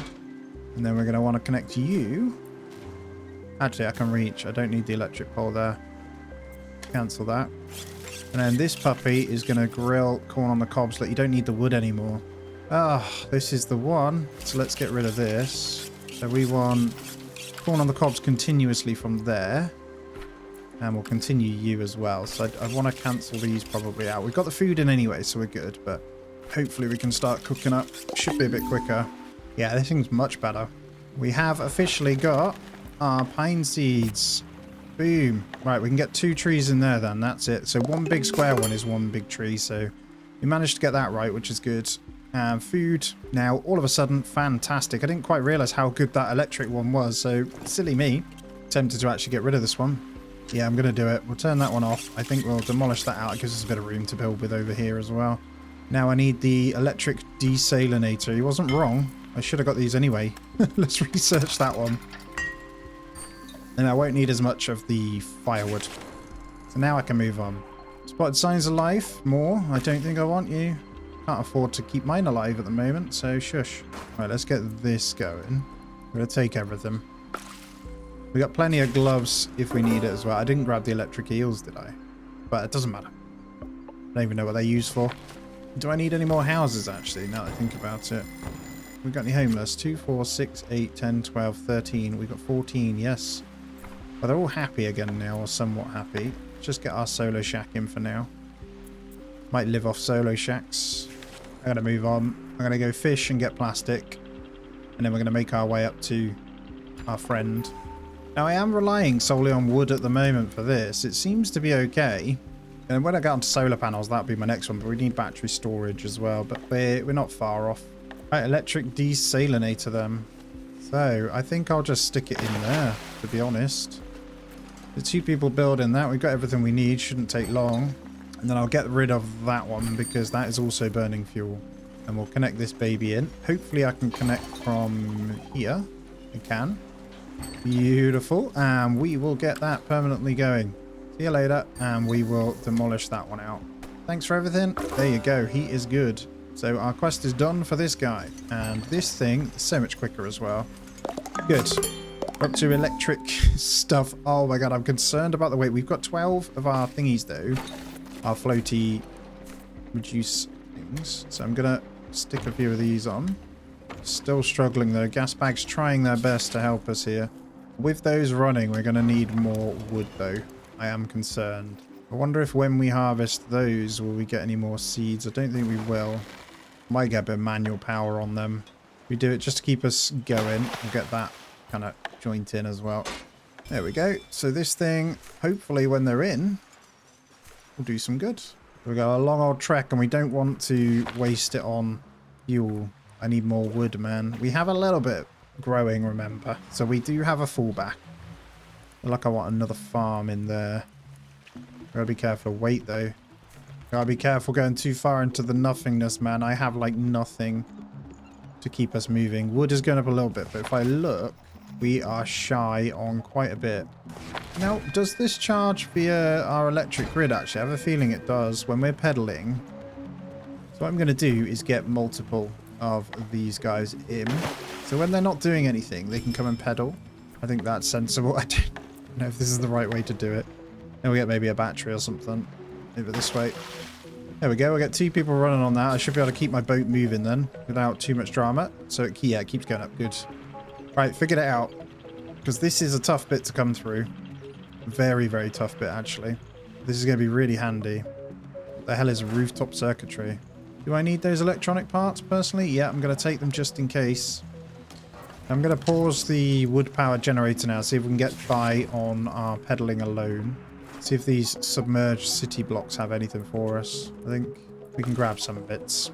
And then we're going to want to connect you. Actually, I can reach. I don't need the electric pole there. Cancel that. And then this puppy is going to grill corn on the cobs. Like, you don't need the wood anymore. Ah, this is the one. So let's get rid of this. So we want corn on the cobs continuously from there. And we'll continue you as well. So I want to cancel these probably out. We've got the food in anyway, so we're good. But hopefully we can start cooking up. Should be a bit quicker. Yeah, this thing's much better. We have officially got our pine seeds. Boom. Right, we can get 2 trees in there then. That's it. So one big square one is one big tree. So we managed to get that right, which is good. And food. Now, all of a sudden, fantastic. I didn't quite realize how good that electric one was. So silly me. Tempted to actually get rid of this one. Yeah, I'm going to do it. We'll turn that one off. I think we'll demolish that out. It gives us a bit of room to build with over here as well. Now I need the electric desalinator. He wasn't wrong. I should have got these anyway. Let's research that one. And I won't need as much of the firewood. So now I can move on. Spotted signs of life. More. I don't think I want you. Can't afford to keep mine alive at the moment, so shush. Right, let's get this going. We're going to take everything. We got plenty of gloves if we need it as well. I didn't grab the electric eels, did I? But it doesn't matter. I don't even know what they're used for. Do I need any more houses, actually, now that I think about it? We got any homeless? 2, 4, 6, 8, 10, 12, 13. We got 14, yes. Well, they're all happy again now, or somewhat happy. Just get our solo shack in for now. Might live off solo shacks. I'm going to move on. I'm going to go fish and get plastic. And then we're going to make our way up to our friend. Now, I am relying solely on wood at the moment for this. It seems to be okay. And when I get onto solar panels, that'll be my next one. But we need battery storage as well. But we're not far off. Right, electric desalinator then. So, I think I'll just stick it in there, to be honest. The 2 people building that. We've got everything we need. Shouldn't take long. And then I'll get rid of that one because that is also burning fuel. And we'll connect this baby in. Hopefully I can connect from here. I can. Beautiful. And we will get that permanently going. See you later. And we will demolish that one out. Thanks for everything. There you go. He is good. So our quest is done for this guy. And this thing is so much quicker as well. Good. We're up to electric stuff. Oh my god, I'm concerned about the weight. We've got 12 of our thingies though. Our floaty reduce things. So I'm going to stick a few of these on. Still struggling though. Gas bags trying their best to help us here. With those running, we're going to need more wood though. I am concerned. I wonder if when we harvest those, will we get any more seeds? I don't think we will. Might get a bit of manual power on them. We do it just to keep us going. We'll get that kind of joint in as well. There we go. So this thing, hopefully when they're in, will do some good. We've got a long old trek and we don't want to waste it on fuel. I need more wood, man. We have a little bit growing, remember. So we do have a fallback. Like I want another farm in there. Gotta be careful of weight though. Gotta be careful going too far into the nothingness, man. I have like nothing to keep us moving. Wood is going up a little bit, but if I look, we are shy on quite a bit. Now, does this charge via our electric grid actually? I have a feeling it does when we're pedaling. So what I'm going to do is get multiple of these guys in. So when they're not doing anything, they can come and pedal. I think that's sensible. I don't know if this is the right way to do it. Then we get maybe a battery or something. Over this way. There we go. We'll get 2 people running on that. I should be able to keep my boat moving then without too much drama. So yeah, it keeps going up. Good. Right, figured it out. Because this is a tough bit to come through. Very, very tough bit, actually. This is going to be really handy. What the hell is rooftop circuitry? Do I need those electronic parts, personally? Yeah, I'm going to take them just in case. I'm going to pause the wood power generator now, see if we can get by on our pedaling alone. See if these submerged city blocks have anything for us. I think we can grab some bits.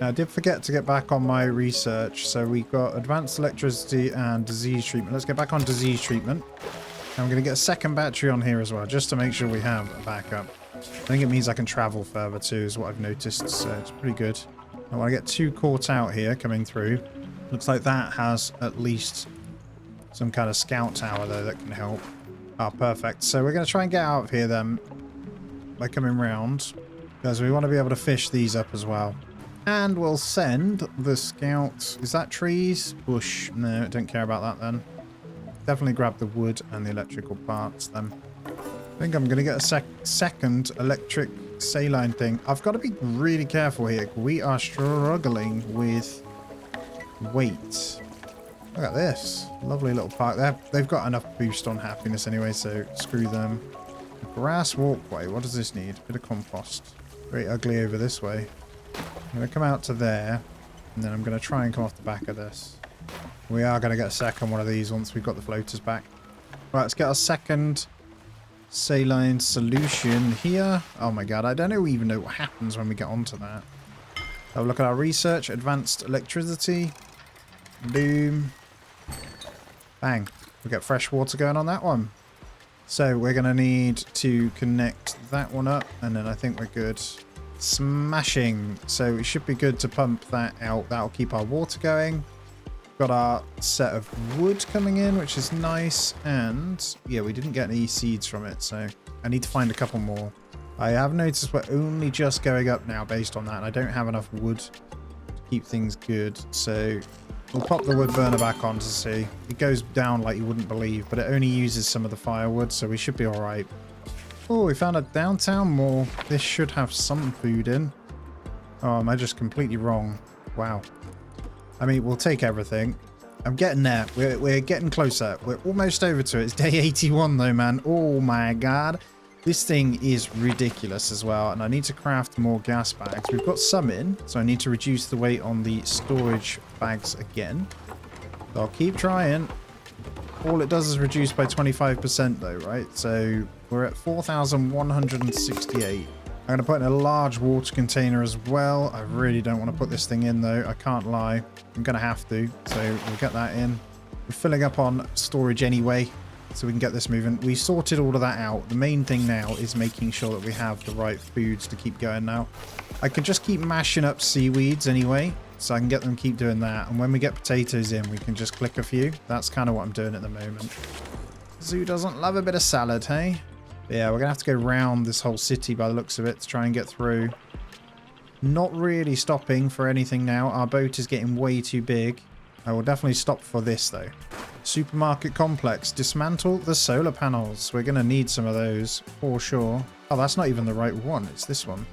Now, I did forget to get back on my research. So we've got advanced electricity and disease treatment. Let's get back on disease treatment. And I'm going to get a second battery on here as well, just to make sure we have a backup. I think it means I can travel further too, is what I've noticed. So it's pretty good. I want to get 2 caught out here coming through. Looks like that has at least some kind of scout tower though that can help. Ah, perfect. So we're going to try and get out of here then by coming round, because we want to be able to fish these up as well. And we'll send the scout. Is that trees? Bush? No, don't care about that then. Definitely grab the wood and the electrical parts then. I think I'm going to get a second electric saline thing. I've got to be really careful here. We are struggling with weight. Look at this. Lovely little park there. They've got enough boost on happiness anyway, so screw them. Grass walkway. What does this need? Bit of compost. Very ugly over this way. I'm going to come out to there, and then I'm going to try and come off the back of this. We are going to get a second one of these once we've got the floaters back. Right, let's get our second saline solution here. Oh my god, I don't even know what happens when we get onto that. Have a look at our research. Advanced electricity. Boom. Bang. We get fresh water going on that one. So we're going to need to connect that one up, and then I think we're good. Smashing. So it should be good to pump that out. That'll keep our water going. Got our set of wood coming in, which is nice. And yeah, we didn't get any seeds from it, so I need to find a couple more. I have noticed we're only just going up now based on that, and I don't have enough wood to keep things good. So we'll pop the wood burner back on to see. It goes down like you wouldn't believe, but it only uses some of the firewood, so we should be all right. Oh, we found a downtown mall. This should have some food in. Oh, am I just completely wrong? Wow. I mean, we'll take everything. I'm getting there. We're getting closer. We're almost over to it. It's day 81 though, man. Oh my god. This thing is ridiculous as well. And I need to craft more gas bags. We've got some in, so I need to reduce the weight on the storage bags again. So I'll keep trying. All it does is reduce by 25% though, right? So we're at 4,168. I'm going to put in a large water container as well. I really don't want to put this thing in though. I can't lie. I'm going to have to. So we'll get that in. We're filling up on storage anyway, so we can get this moving. We sorted all of that out. The main thing now is making sure that we have the right foods to keep going now. I could just keep mashing up seaweeds anyway, so I can get them keep doing that. And when we get potatoes in, we can just click a few. That's kind of what I'm doing at the moment. Zoo doesn't love a bit of salad, hey? But yeah, we're going to have to go round this whole city by the looks of it to try and get through. Not really stopping for anything now. Our boat is getting way too big. I will definitely stop for this though. Supermarket complex. Dismantle the solar panels. We're going to need some of those for sure. Oh, that's not even the right one. It's this one.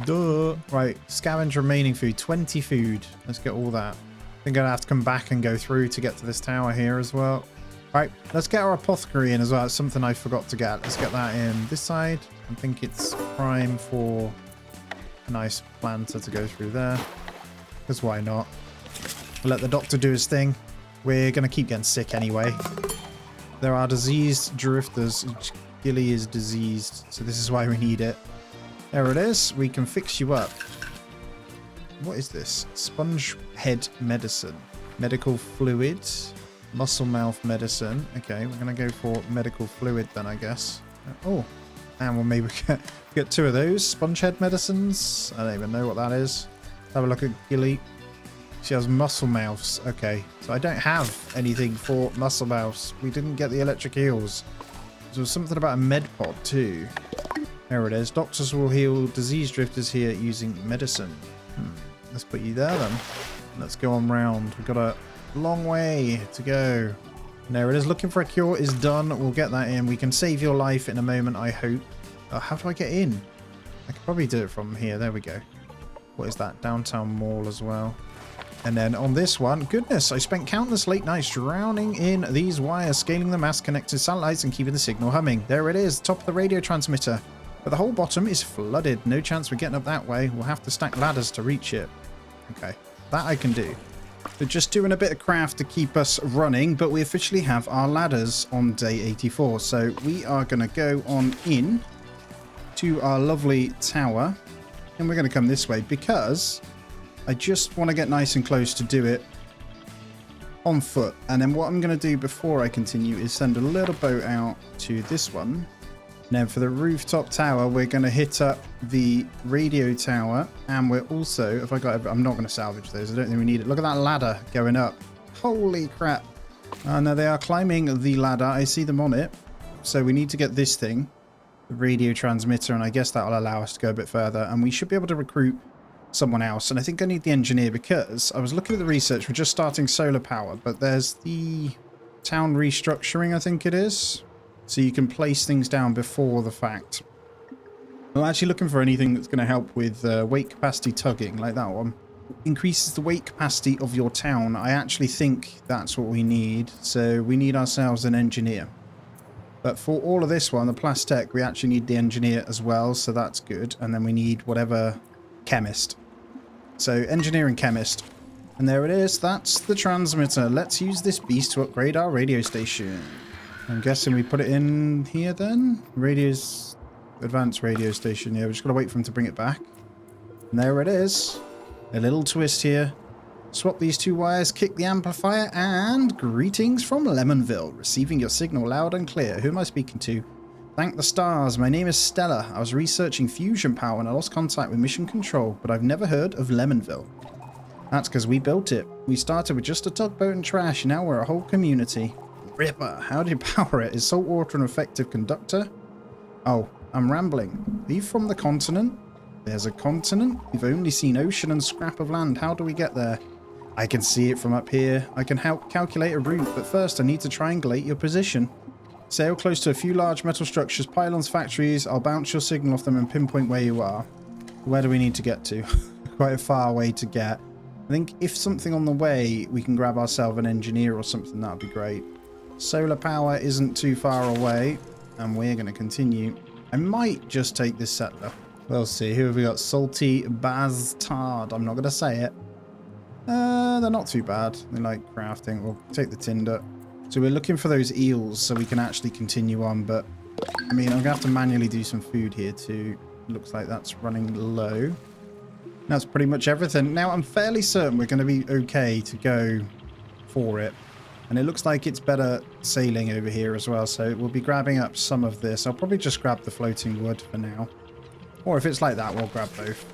Duh. Right. Scavenge remaining food. 20 food. Let's get all that. I think I'm going to have to come back and go through to get to this tower here as well. Right. Let's get our apothecary in as well. It's something I forgot to get. Let's get that in this side. I think it's prime for a nice planter to go through there. Because why not? We'll let the doctor do his thing. We're going to keep getting sick anyway. There are diseased drifters. Gilly is diseased, so this is why we need it. There it is. We can fix you up. What is this? Sponge head medicine. Medical fluid. Muscle mouth medicine. Okay, we're going to go for medical fluid then, I guess. Oh, and we'll maybe get 2 of those. Sponge head medicines. I don't even know what that is. Have a look at Gilly. She has muscle mouths. Okay, so I don't have anything for muscle mouths. We didn't get the electric eels. There was something about a med pod too. There it is. Doctors will heal disease drifters here using medicine. Let's put you there then. Let's go on round. We've got a long way to go. And there it is. Looking for a cure is done. We'll get that in. We can save your life in a moment, I hope. How do I get in? I could probably do it from here. There we go. What is that? Downtown mall as well. And then on this one, goodness, I spent countless late nights drowning in these wires, scaling the mass-connected satellites and keeping the signal humming. There it is, top of the radio transmitter. But the whole bottom is flooded. No chance we're getting up that way. We'll have to stack ladders to reach it. Okay, that I can do. So just doing a bit of craft to keep us running, but we officially have our ladders on day 84. So we are going to go on in to our lovely tower, and we're going to come this way because I just want to get nice and close to do it on foot. And then what I'm going to do before I continue is send a little boat out to this one. And then for the rooftop tower, we're going to hit up the radio tower. And we're also, if I got, I'm not going to salvage those. I don't think we need it. Look at that ladder going up. Holy crap. Now they are climbing the ladder. I see them on it. So we need to get this thing, the radio transmitter. And I guess that will allow us to go a bit further. And we should be able to recruit someone else. And I think I need the engineer because I was looking at the research. We're just starting solar power. But there's the town restructuring, I think it is. So you can place things down before the fact. I'm actually looking for anything that's going to help with weight capacity tugging, like that one. Increases the weight capacity of your town. I actually think that's what we need. So we need ourselves an engineer. But for all of this one, the Plastech, we actually need the engineer as well. So that's good. And then we need whatever chemist. So engineer and chemist. And there it is. That's the transmitter. Let's use this beast to upgrade our radio station. I'm guessing we put it in here then. Radio's advanced radio station. Yeah, we're just got to wait for him to bring it back. And there it is. A little twist here. Swap these two wires, kick the amplifier, and greetings from Lemonville. Receiving your signal loud and clear. Who am I speaking to? Thank the stars. My name is Stella. I was researching fusion power and I lost contact with mission control, but I've never heard of Lemonville. That's because we built it. We started with just a tugboat and trash. Now we're a whole community. Ripper, how do you power it? Is salt water an effective conductor? Oh, I'm rambling. Are you from the continent? There's a continent? We've only seen ocean and scrap of land. How do we get there? I can see it from up here. I can help calculate a route, but first I need to triangulate your position. Sail close to a few large metal structures, pylons, factories. I'll bounce your signal off them and pinpoint where you are. Where do we need to get to? Quite a far way to get. I think if something on the way, we can grab ourselves an engineer or something, that would be great. Solar power isn't too far away, and we're going to continue. I might just take this settler. We'll see. Who have we got? Salty Bastard. I'm not going to say it. They're not too bad. They like crafting. We'll take the tinder. So we're looking for those eels so we can actually continue on, but I mean, I'm going to have to manually do some food here too. Looks like that's running low. That's pretty much everything. Now, I'm fairly certain we're going to be okay to go for it. And it looks like it's better sailing over here as well. So we'll be grabbing up some of this. I'll probably just grab the floating wood for now. Or if it's like that, we'll grab both.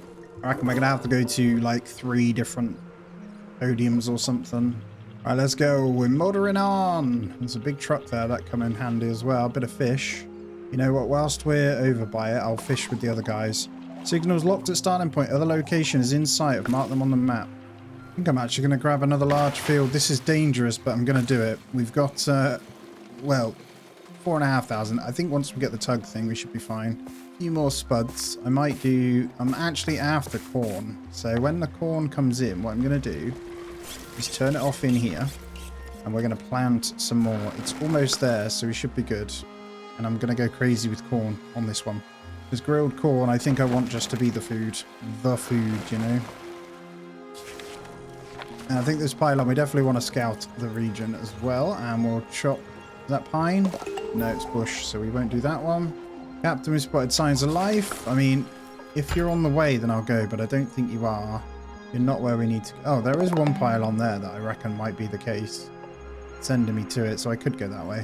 I reckon we're going to have to go to like 3 different podiums or something. All right, let's go. We're motoring on. There's a big truck there. That come in handy as well. A bit of fish. You know what? Whilst we're over by it, I'll fish with the other guys. Signals locked at starting point. Other location is in sight. I've marked them on the map. I think I'm actually going to grab another large field. This is dangerous, but I'm going to do it. We've got, well, 4,500. I think once we get the tug thing, we should be fine. A few more spuds. I might do... I'm actually after corn. So when the corn comes in, what I'm going to do is turn it off in here. And we're going to plant some more. It's almost there, so we should be good. And I'm going to go crazy with corn on this one. Because grilled corn, I think I want just to be the food. The food, you know. And I think this pylon, we definitely want to scout the region as well. And we'll chop... Is that pine? No, it's bush, so we won't do that one. Captain, we spotted signs of life. I mean, if you're on the way, then I'll go, but I don't think you are. You're not where we need to... Oh, there is one pylon there that I reckon might be the case. Sending me to it, so I could go that way.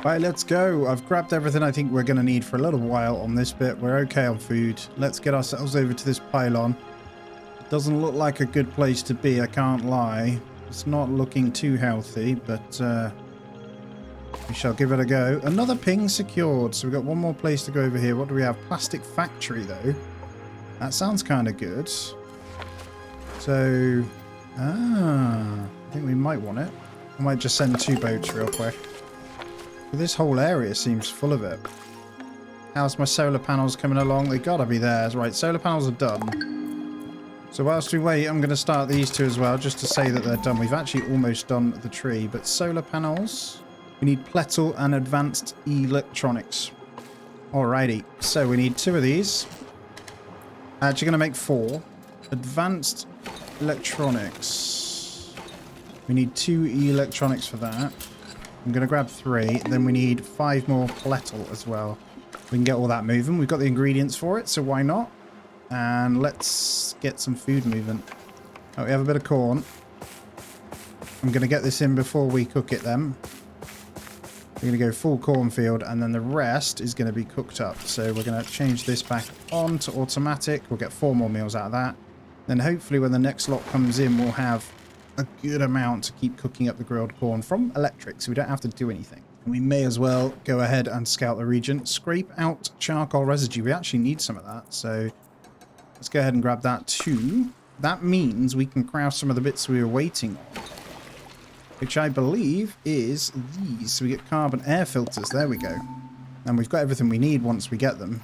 Right, let's go. I've grabbed everything I think we're going to need for a little while on this bit. We're okay on food. Let's get ourselves over to this pylon. Doesn't look like a good place to be, I can't lie. It's not looking too healthy, but we shall give it a go. Another ping secured, so we've got one more place to go over here. What do we have? Plastic factory, though. That sounds kind of good. So, I think we might want it. I might just send 2 boats real quick. This whole area seems full of it. How's my solar panels coming along? They gotta be there. Right, solar panels are done. So whilst we wait, I'm going to start these 2 as well, just to say that they're done. We've actually almost done the tree, but solar panels. We need Plettle and advanced electronics. Alrighty, so we need 2 of these. Actually going to make 4. Advanced electronics. We need 2 electronics for that. I'm going to grab 3. Then we need 5 more plettle as well. We can get all that moving. We've got the ingredients for it, so why not? And let's get some food moving. Oh, we have a bit of corn. I'm going to get this in before we cook it then. We're going to go full cornfield, and then the rest is going to be cooked up. So we're going to change this back on to automatic. We'll get 4 more meals out of that. Then hopefully when the next lot comes in, we'll have a good amount to keep cooking up the grilled corn from electric, so we don't have to do anything. And we may as well go ahead and scout the region. Scrape out charcoal residue. We actually need some of that, so let's go ahead and grab that too. That means we can craft some of the bits we were waiting on, which I believe is these. So we get carbon air filters. There we go. And we've got everything we need once we get them.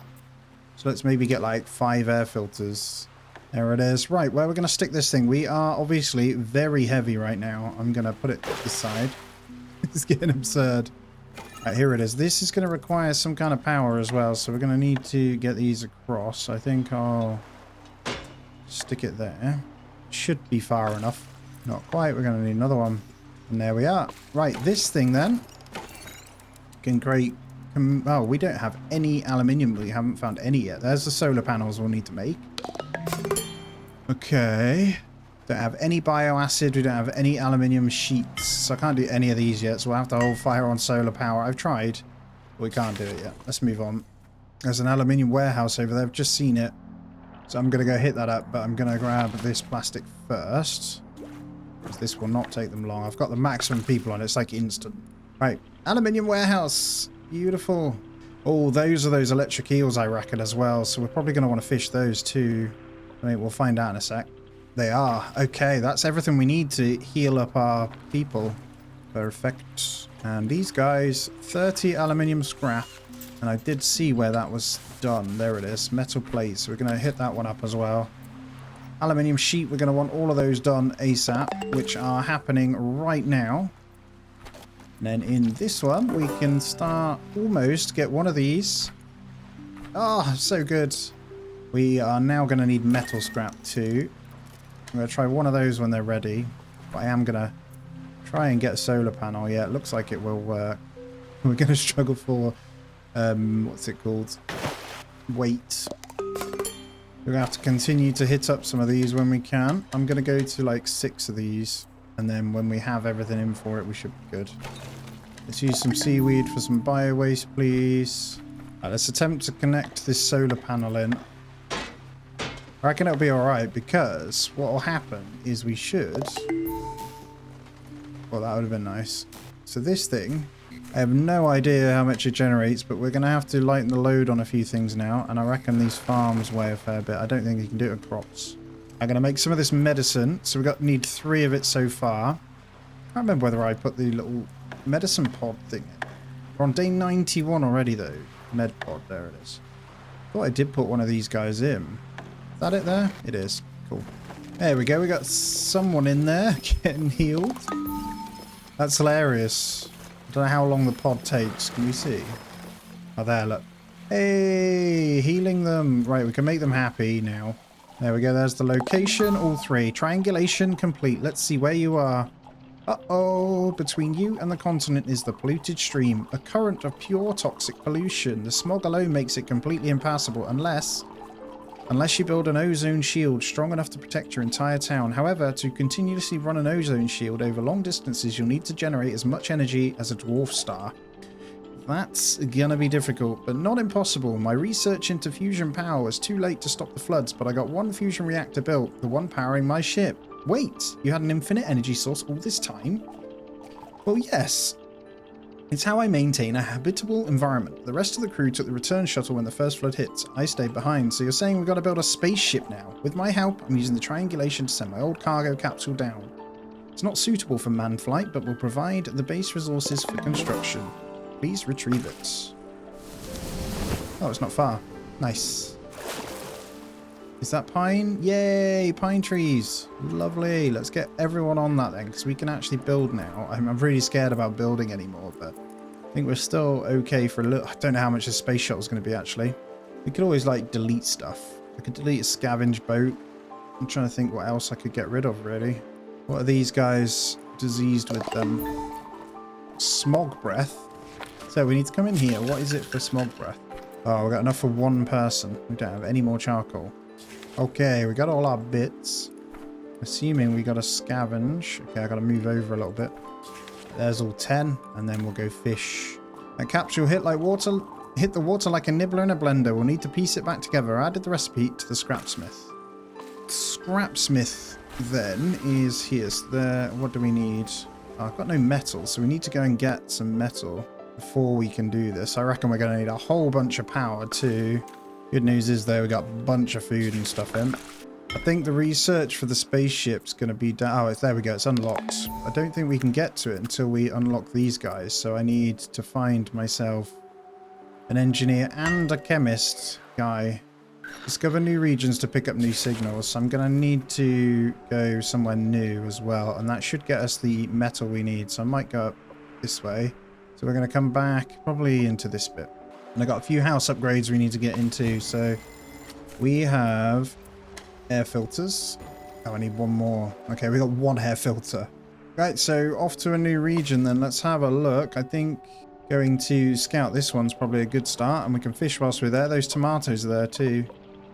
So let's maybe get like 5 air filters. There it is. Right, where we're going to stick this thing. We are obviously very heavy right now. I'm going to put it to the side. It's getting absurd. Right, here it is. This is going to require some kind of power as well. So we're going to need to get these across. I think I'll stick it there. Should be far enough. Not quite. We're going to need another one. And there we are. Right, this thing then can create... Oh, we don't have any aluminium. We haven't found any yet. There's the solar panels we'll need to make. Okay. Don't have any bioacid. We don't have any aluminium sheets. So I can't do any of these yet. So we'll have to hold fire on solar power. I've tried, but we can't do it yet. Let's move on. There's an aluminium warehouse over there. I've just seen it. So I'm going to go hit that up, but I'm going to grab this plastic first. This will not take them long. I've got the maximum people on it. It's like instant. Right. Aluminium warehouse. Beautiful. Oh, those are those electric eels, I reckon, as well. So we're probably going to want to fish those too. I mean, we'll find out in a sec. They are. Okay, that's everything we need to heal up our people. Perfect. And these guys, 30 aluminium scrap. And I did see where that was done. There it is. Metal plates. So we're going to hit that one up as well. Aluminium sheet, we're going to want all of those done ASAP, which are happening right now. And then in this one, we can start almost get one of these. Oh, so good. We are now going to need metal scrap too. I'm going to try one of those when they're ready. But I am going to try and get a solar panel. Yeah, it looks like it will work. We're going to struggle for, what's it called? Weight. We're going to have to continue to hit up some of these when we can. I'm going to go to like 6 of these. And then when we have everything in for it, we should be good. Let's use some seaweed for some bio waste, please. Right, let's attempt to connect this solar panel in. I reckon it'll be alright, because what will happen is we should... Well, that would have been nice. So this thing, I have no idea how much it generates, but we're going to have to lighten the load on a few things now. And I reckon these farms weigh a fair bit. I don't think you can do it with crops. I'm going to make some of this medicine. So we need 3 of it so far. I can't remember whether I put the little medicine pod thing in. We're on day 91 already, though. Med pod, there it is. Thought I did put one of these guys in. Is that it there? It is. Cool. There we go. We got someone in there getting healed. That's hilarious. I don't know how long the pod takes. Can we see? Oh, there, look. Hey, healing them. Right, we can make them happy now. There we go. There's the location. All 3. Triangulation complete. Let's see where you are. Uh-oh. Between you and the continent is the polluted stream. A current of pure toxic pollution. The smog alone makes it completely impassable unless you build an ozone shield strong enough to protect your entire town. However, to continuously run an ozone shield over long distances, you'll need to generate as much energy as a dwarf star. That's gonna be difficult, but not impossible. My research into fusion power was too late to stop the floods, but I got one fusion reactor built, the one powering my ship. Wait, you had an infinite energy source all this time? Well, yes. It's how I maintain a habitable environment. The rest of the crew took the return shuttle when the first flood hit. I stayed behind, so you're saying we've got to build a spaceship now? With my help, I'm using the triangulation to send my old cargo capsule down. It's not suitable for manned flight, but will provide the base resources for construction. Please retrieve it. Oh, it's not far. Nice. Is that pine? Yay, pine trees. Lovely. Let's get everyone on that then, because we can actually build now. I'm really scared about building anymore, but I think we're still okay for a little... I don't know how much the space shuttle is going to be, actually. We could always, like, delete stuff. I could delete a scavenge boat. I'm trying to think what else I could get rid of, really. What are these guys? diseased with smog breath. So we need to come in here. What is it for smog breath? Oh, we've got enough for one person. We don't have any more charcoal. Okay, we got all our bits. Assuming we got to scavenge. Okay, I got to move over a little bit. There's all 10, and then we'll go fish. That capsule hit the water like a nibbler in a blender. We'll need to piece it back together. I added the recipe to the scrapsmith. Scrapsmith then is here. So what do we need? Oh, I've got no metal, so we need to go and get some metal before we can do this. I reckon we're going to need a whole bunch of power too. Good news is though, we got a bunch of food and stuff in. I think the research for the spaceship's going to be done. Oh, there we go. It's unlocked. I don't think we can get to it until we unlock these guys. So I need to find myself an engineer and a chemist guy. Discover new regions to pick up new signals. So I'm going to need to go somewhere new as well. And that should get us the metal we need. So I might go up this way. So we're going to come back probably into this bit. And I got a few house upgrades we need to get into. So we have air filters. Oh, I need one more. Okay, we got one air filter. Right, so off to a new region then. Let's have a look. I think going to scout this one's probably a good start. And we can fish whilst we're there. Those tomatoes are there too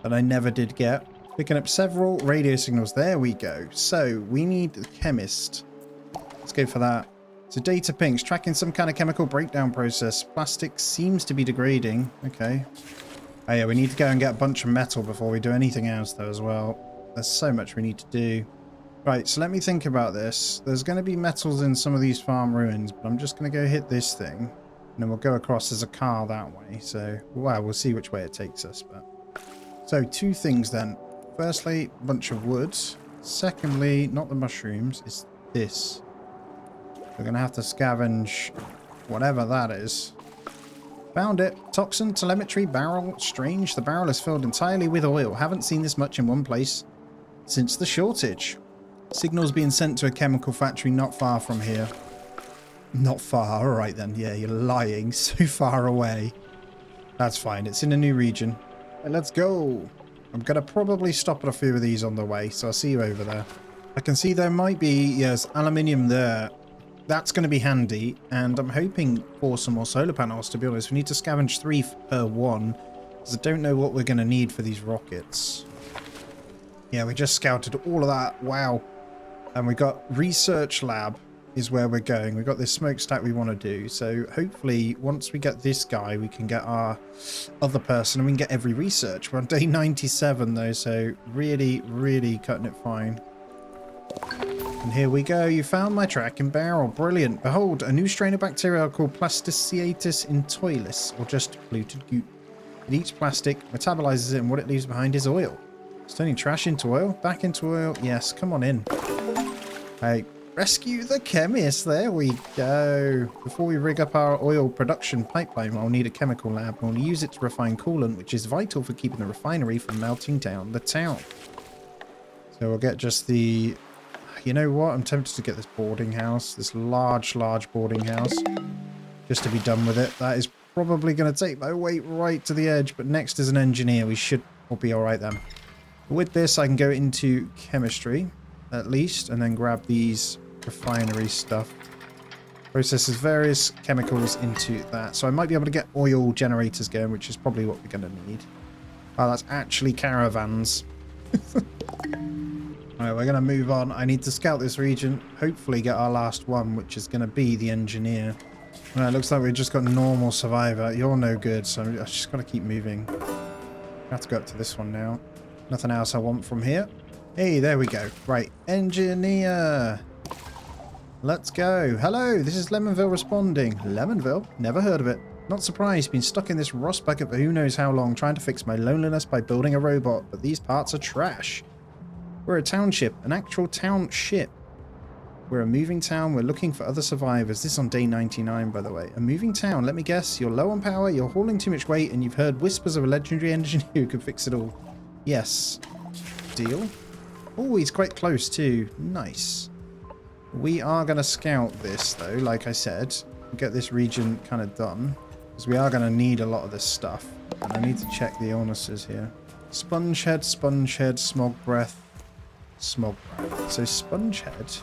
that I never did get. Picking up several radio signals. There we go. So we need the chemist. Let's go for that. So data pinks, tracking some kind of chemical breakdown process. Plastic seems to be degrading. Okay. Oh yeah, we need to go and get a bunch of metal before we do anything else though as well. There's so much we need to do. Right, so let me think about this. There's going to be metals in some of these farm ruins, but I'm just going to go hit this thing. And then we'll go across as a car that way. So, well, we'll see which way it takes us. But so, two things then. Firstly, a bunch of wood. Secondly, not the mushrooms, it's this. We're going to have to scavenge whatever that is. Found it. Toxin telemetry barrel. Strange. The barrel is filled entirely with oil. Haven't seen this much in one place since the shortage. Signals being sent to a chemical factory not far from here. Not far. All right then. Yeah, you're lying. So far away. That's fine. It's in a new region. Right, let's go. I'm going to probably stop at a few of these on the way. So I'll see you over there. I can see there might be, yes, aluminium there. That's going to be handy, and I'm hoping for some more solar panels, to be honest. We need to scavenge 3 per one, because I don't know what we're going to need for these rockets. Yeah, we just scouted all of that. Wow. And we got research lab is where we're going. We've got this smokestack we want to do. So hopefully once we get this guy, we can get our other person and we can get every research. We're on day 97 though, so really, really cutting it fine. And here we go. You found my tracking barrel. Brilliant. Behold, a new strain of bacteria called Plasticiatus intoilis, or just polluted goop. It eats plastic, metabolizes it, and what it leaves behind is oil. It's turning trash into oil? Back into oil? Yes, come on in. Hey, rescue the chemist. There we go. Before we rig up our oil production pipeline, I'll need a chemical lab. We'll use it to refine coolant, which is vital for keeping the refinery from melting down the town. So we'll get just the... You know what? I'm tempted to get this boarding house. This large boarding house. Just to be done with it. That is probably going to take my weight right to the edge. But next is an engineer. We should all be alright then. With this, I can go into chemistry, at least. And then grab these refinery stuff. Processes various chemicals into that. So I might be able to get oil generators going, which is probably what we're going to need. Oh, that's actually caravans. Alright, we're going to move on. I need to scout this region. Hopefully get our last one, which is going to be the engineer. Alright, looks like we've just got normal survivor. You're no good, so I just got to keep moving. I have to go up to this one now. Nothing else I want from here. Hey, there we go. Right, engineer. Let's go. Hello, this is Lemonville responding. Lemonville? Never heard of it. Not surprised, been stuck in this rust bucket for who knows how long, trying to fix my loneliness by building a robot, but these parts are trash. We're a township, an actual township. We're a moving town, we're looking for other survivors. This is on day 99, by the way. A moving town, let me guess, you're low on power, you're hauling too much weight, and you've heard whispers of a legendary engineer who can fix it all. Yes. Deal? Oh, he's quite close too. Nice. We are going to scout this, though, like I said. Get this region kind of done. Because we are going to need a lot of this stuff. And I need to check the illnesses here. Sponge head, smog breath. Smog breath. So sponge head.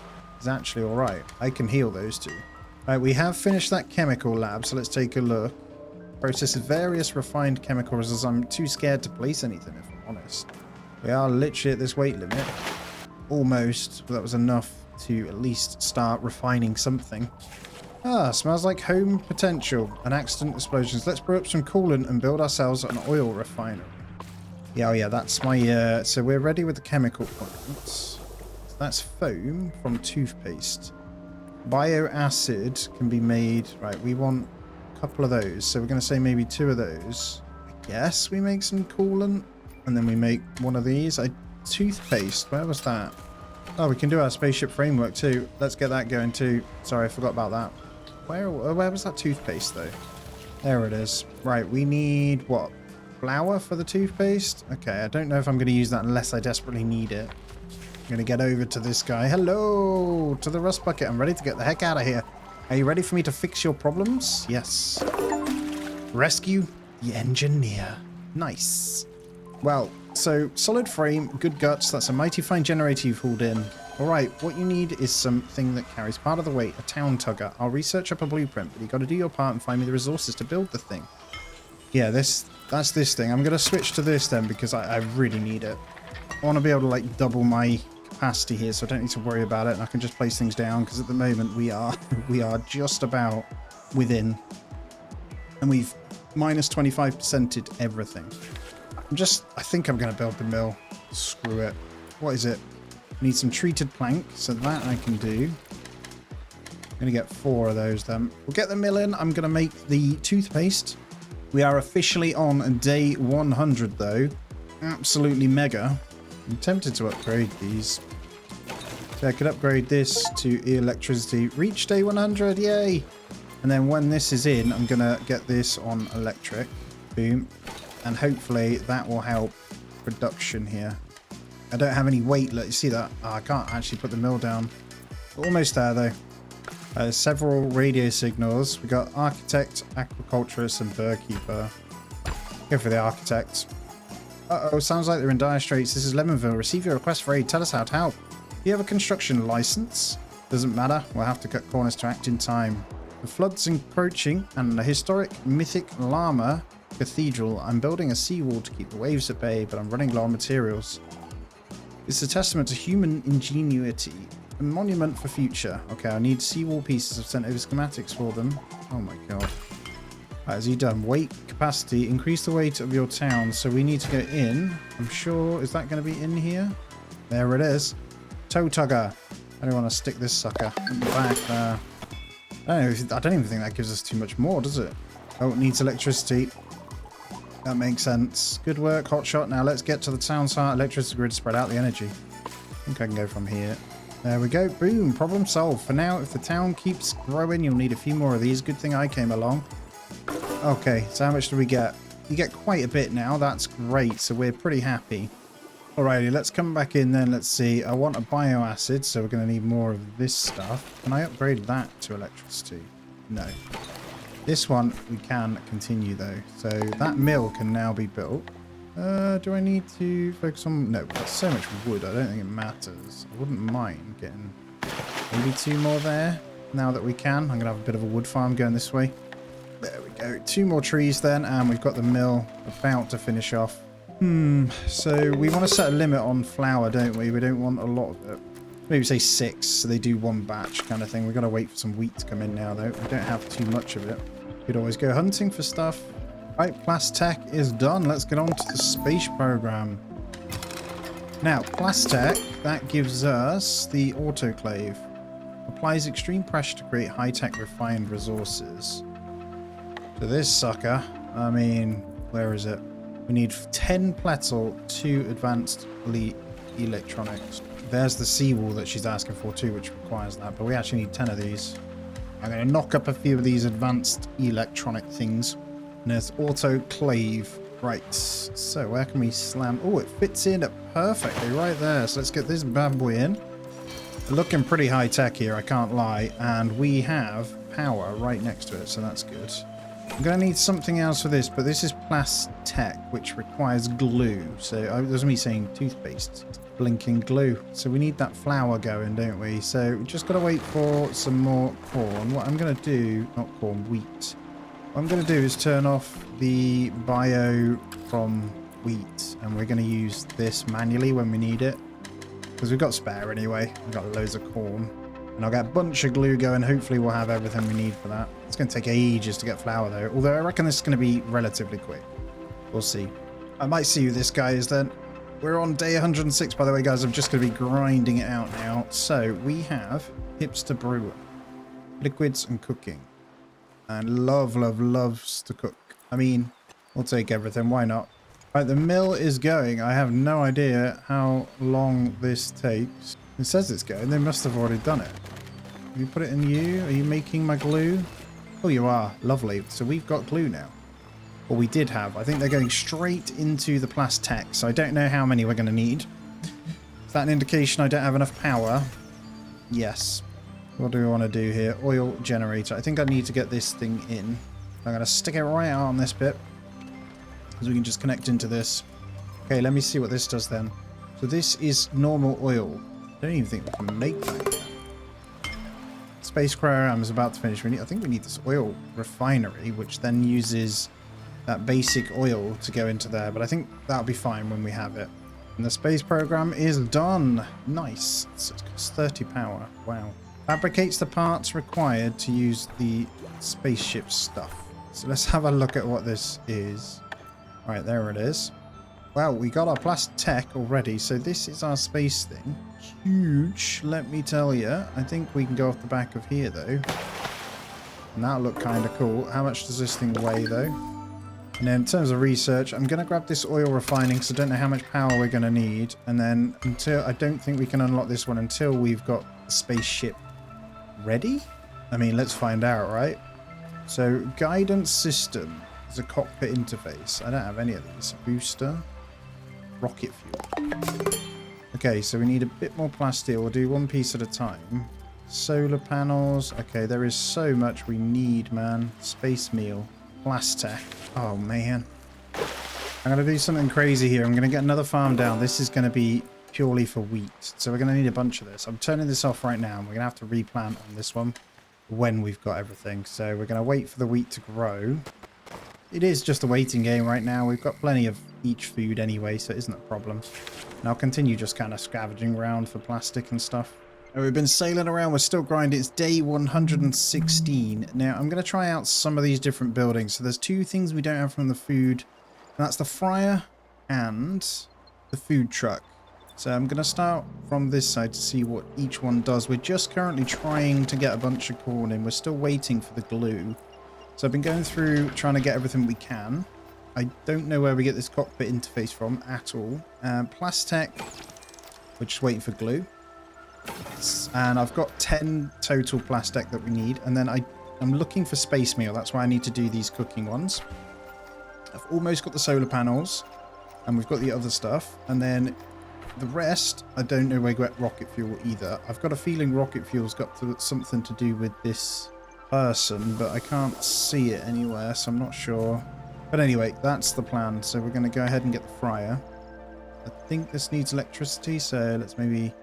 is actually all right. I can heal those two. All right, we have finished that chemical lab, so let's take a look. Processes various refined chemicals as I'm too scared to place anything, if I'm honest. We are literally at this weight limit. Almost, but that was enough to at least start refining something. Ah, smells like home potential and accident explosions. Let's brew up some coolant and build ourselves an oil refinery. Yeah, oh yeah, that's my, so we're ready with the chemical plants. So that's foam from toothpaste. Bioacid can be made, right, we want a couple of those. So we're going to say maybe 2 of those. I guess we make some coolant and then we make one of these. Toothpaste, where was that? Oh, we can do our spaceship framework too. Let's get that going too. Sorry, I forgot about that. Where was that toothpaste though? There it is. Right, we need what? Flour for the toothpaste? Okay, I don't know if I'm going to use that unless I desperately need it. I'm going to get over to this guy. Hello to the rust bucket. I'm ready to get the heck out of here. Are you ready for me to fix your problems? Yes. Rescue the engineer. Nice. Well, so solid frame, good guts. That's a mighty fine generator you've hauled in. All right, what you need is something that carries part of the weight, a town tugger. I'll research up a blueprint, but you got to do your part and find me the resources to build the thing. Yeah, that's this thing. I'm going to switch to this then because I really need it. I want to be able to like double my capacity here, so I don't need to worry about it, and I can just place things down because at the moment we are just about within, and we've minus 25%ed everything. I think I'm going to build the mill. Screw it. What is it? I need some treated plank, so that I can do. I'm going to get 4 of those then. We'll get the mill in. I'm going to make the toothpaste. We are officially on day 100 though. Absolutely mega. I'm tempted to upgrade these. So I could upgrade this to electricity. Reach day 100, yay! And then when this is in, I'm going to get this on electric. Boom. And hopefully that will help production here. I don't have any weight. Let you see that. Oh, I can't actually put the mill down. Almost there though. Several radio signals. We got architect, agriculturist, and bird keeper. Go for the architect. Uh-oh, sounds like they're in dire straits. This is Lemonville. Receive your request for aid. Tell us how to help. Do you have a construction license? Doesn't matter. We'll have to cut corners to act in time. The flood's encroaching, and the historic mythic llama cathedral. I'm building a seawall to keep the waves at bay, but I'm running low on materials. It's a testament to human ingenuity. A monument for future. Okay, I need seawall pieces. I've sent over schematics for them. Oh my god. Right, has he done? Weight capacity. Increase the weight of your town. So we need to go in. I'm sure. Is that going to be in here? There it is. Toe tugger. I don't want to stick this sucker in the back there. I don't even think that gives us too much more, does it? Oh, it needs electricity. That makes sense. Good work, hotshot. Now let's get to the town's heart. Electricity grid, spread out the energy. I think I can go from here. There we go. Boom. Problem solved. For now, if the town keeps growing, you'll need a few more of these. Good thing I came along. Okay, so how much do we get? You get quite a bit now. That's great. So we're pretty happy. Alrighty, let's come back in then. Let's see. I want a bioacid, so we're going to need more of this stuff. Can I upgrade that to electricity? No. This one we can continue though. So that mill can now be built. Do I need to focus on... No, there's so much wood. I don't think it matters. I wouldn't mind getting maybe 2 more there now that we can. I'm going to have a bit of a wood farm going this way. There we go. 2 more trees then, and we've got the mill about to finish off. So we want to set a limit on flour, don't we? We don't want a lot of it. Maybe say 6, so they do 1 batch kind of thing. We've got to wait for some wheat to come in now, though. We don't have too much of it. Could always go hunting for stuff. Right, Plastech is done. Let's get on to the space program. Now, Plastech, that gives us the autoclave. Applies extreme pressure to create high-tech refined resources. So this sucker, I mean, where is it? We need 10 Pletzel, 2 advanced elite electronics. There's the seawall that she's asking for too, which requires that, but we actually need 10 of these. I'm going to knock up a few of these advanced electronic things. And there's autoclave. Right, so where can we slam? Oh, it fits in perfectly right there. So let's get this bad boy in. Looking pretty high tech here, I can't lie. And we have power right next to it, so that's good. I'm going to need something else for this, but this is plastic, which requires glue. So there's me saying toothpaste, blinking glue. So we need that flour going, don't we? So we just got to wait for some more corn. What I'm going to do, not corn, wheat. What I'm going to do is turn off the bio from wheat, and we're going to use this manually when we need it. Because we've got spare anyway. We've got loads of corn. And I'll get a bunch of glue going. Hopefully we'll have everything we need for that. It's going to take ages to get flour though. Although I reckon this is going to be relatively quick. We'll see. I might see who this guy is then. We're on day 106 by the way, guys. I'm just going to be grinding it out now. So we have hipster brewer, liquids and cooking. And loves to cook. I mean, we'll take everything. Why not? Right, the mill is going. I have no idea how long this takes. It says it's going. They must have already done it. Have you put it in you? Are you making my glue? Oh, you are. Lovely. So we've got glue now. Or we did have. I think they're going straight into the plastic. So I don't know how many we're going to need. Is that an indication I don't have enough power? Yes. What do we want to do here? Oil generator. I think I need to get this thing in. I'm going to stick it right out on this bit. Because we can just connect into this. Okay, let me see what this does then. So this is normal oil. I don't even think we can make that yet. Space program is about to finish. I think we need this oil refinery, which then uses that basic oil to go into there. But I think that'll be fine when we have it. And the space program is done. Nice. It costs 30 power. Wow. Fabricates the parts required to use the spaceship stuff. So let's have a look at what this is. All right, there it is. Wow, we got our plastic already. So this is our space thing. Huge, let me tell you. I think we can go off the back of here, though. And that'll look kind of cool. How much does this thing weigh, though? And then in terms of research, I'm going to grab this oil refining because I don't know how much power we're going to need. And then I don't think we can unlock this one until we've got the spaceship ready. I mean, let's find out, right? So guidance system is a cockpit interface. I don't have any of these. Booster. Rocket fuel. Okay, so we need a bit more plastic. We'll do one piece at a time. Solar panels. Okay, there is so much we need, man. Space meal. Plastic. Oh, man. I'm going to do something crazy here. I'm going to get another farm down. This is going to be purely for wheat. So we're going to need a bunch of this. I'm turning this off right now. And we're going to have to replant on this one when we've got everything. So we're going to wait for the wheat to grow. It is just a waiting game right now. We've got plenty of each food anyway, so it isn't a problem. And I'll continue just kind of scavenging around for plastic and stuff. And we've been sailing around. We're still grinding. It's day 116. Now, I'm going to try out some of these different buildings. So there's two things we don't have from the food. And that's the fryer and the food truck. So I'm going to start from this side to see what each one does. We're just currently trying to get a bunch of corn in. We're still waiting for the glue. So I've been going through trying to get everything we can. I don't know where we get this cockpit interface from at all. Plastic, we're just waiting for glue. And I've got 10 total plastic that we need. And then I'm looking for space meal. That's why I need to do these cooking ones. I've almost got the solar panels. And we've got the other stuff. And then the rest, I don't know where we get rocket fuel either. I've got a feeling rocket fuel's got something to do with this person, but I can't see it anywhere, so I'm not sure. But anyway, that's the plan. So we're going to go ahead and get the fryer. I think this needs electricity, so let's maybe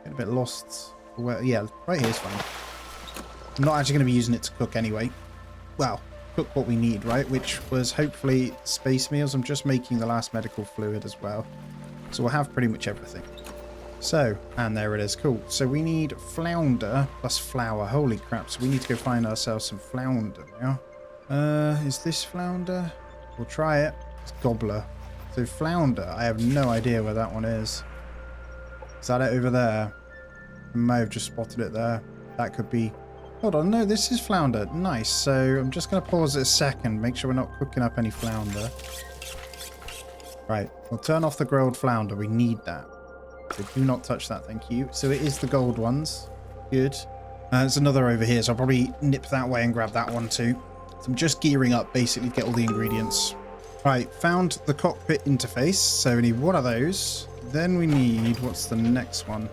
get a bit lost. Yeah, right here is fine. I'm not actually going to be using it to cook anyway. Well, cook what we need, right? Which was hopefully space meals. I'm just making the last medical fluid as well. So we'll have pretty much everything. So, and there it is. Cool. So we need flounder plus flour. Holy crap. So we need to go find ourselves some flounder now. Is this flounder? We'll try it. It's gobbler. So flounder, I have no idea where that one is. Is that it over there? I may have just spotted it there. That could be... Hold on, no, this is flounder. Nice. So I'm just going to pause it a second. Make sure we're not cooking up any flounder. Right. We'll turn off the grilled flounder. We need that. So do not touch that, thank you. So it is the gold ones. Good. There's another over here, so I'll probably nip that way and grab that one too. So I'm just gearing up, basically, to get all the ingredients. Right, found the cockpit interface. So we need one of those. Then we need, what's the next one?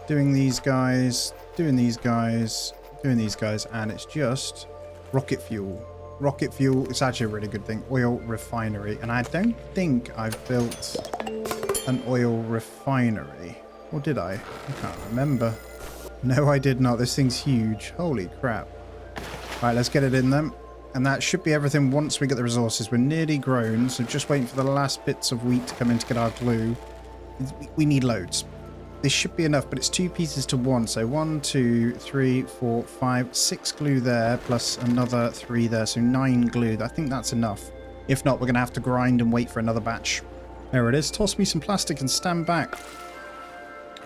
Doing these guys, doing these guys, doing these guys, and it's just rocket fuel. rocket fuel. It's actually a really good thing. Oil refinery. And I don't think I've built an oil refinery. Or did I? I can't remember. No, I did not. This thing's huge. Holy crap. Right, let's get it in them. And that should be everything once we get the resources. We're nearly grown, so just waiting for the last bits of wheat to come in to get our glue. We need loads. This should be enough, but it's 2 pieces to 1. So 1, 2, 3, 4, 5, 6 glue there, plus another 3 there. So 9 glue. I think that's enough. If not, we're going to have to grind and wait for another batch. There it is. Toss me some plastic and stand back.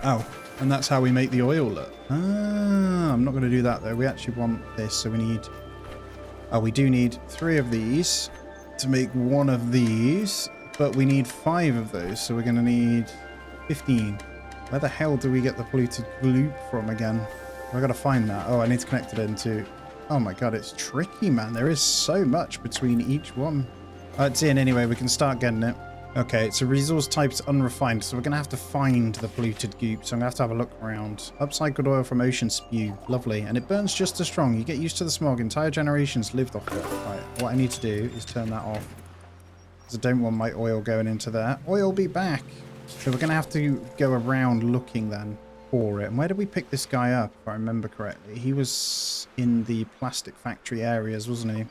Oh, and that's how we make the oil look. Ah, I'm not going to do that, though. We actually want this, so we need... Oh, we do need 3 of these to make 1 of these, but we need 5 of those, so we're going to need 15. Where the hell do we get the polluted glue from again? I got to find that. Oh, I need to connect it into... Oh my god, it's tricky, man. There is so much between each one. It's in anyway. We can start getting it. Okay, so resource type is unrefined, so we're going to have to find the polluted goop. So I'm going to have a look around. Upcycled oil from ocean spew. Lovely. And it burns just as strong. You get used to the smog. Entire generations lived off it. Right, what I need to do is turn that off, because I don't want my oil going into there. Oil be back. So we're going to have to go around looking then for it. And where did we pick this guy up, if I remember correctly? He was in the plastic factory areas, wasn't he? All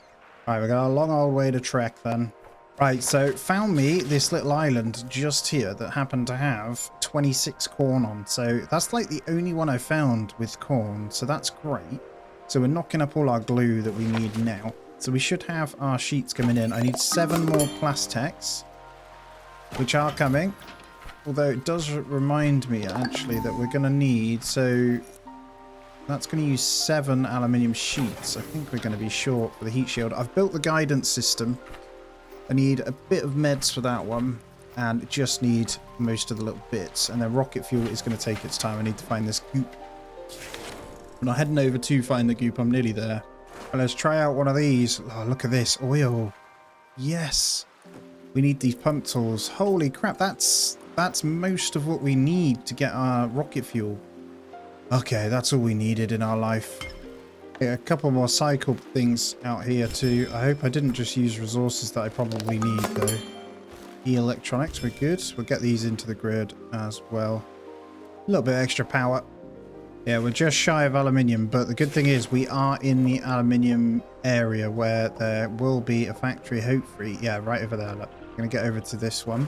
right, we've got a long old way to trek then. Right, so found me this little island just here that happened to have 26 corn on. So that's like the only one I found with corn. So that's great. So we're knocking up all our glue that we need now. So we should have our sheets coming in. I need 7 more plastex, which are coming. Although it does remind me actually that we're going to need, so that's going to use 7 aluminium sheets. I think we're going to be short for the heat shield. I've built the guidance system. I need a bit of meds for that one, and just need most of the little bits. And then rocket fuel is going to take its time. I need to find this goop. I'm not heading over to find the goop. I'm nearly there. Well, let's try out one of these. Oh, look at this oil. Yes. We need these pump tools. Holy crap. That's most of what we need to get our rocket fuel. Okay, that's all we needed in our life. A couple more cycle things out here too. I hope I didn't just use resources that I probably need though. E-electronics, we're good. We'll get these into the grid as well. A little bit extra power. Yeah, we're just shy of aluminium, but the good thing is we are in the aluminium area where there will be a factory, hopefully. Yeah, right over there. Look, I'm going to get over to this one.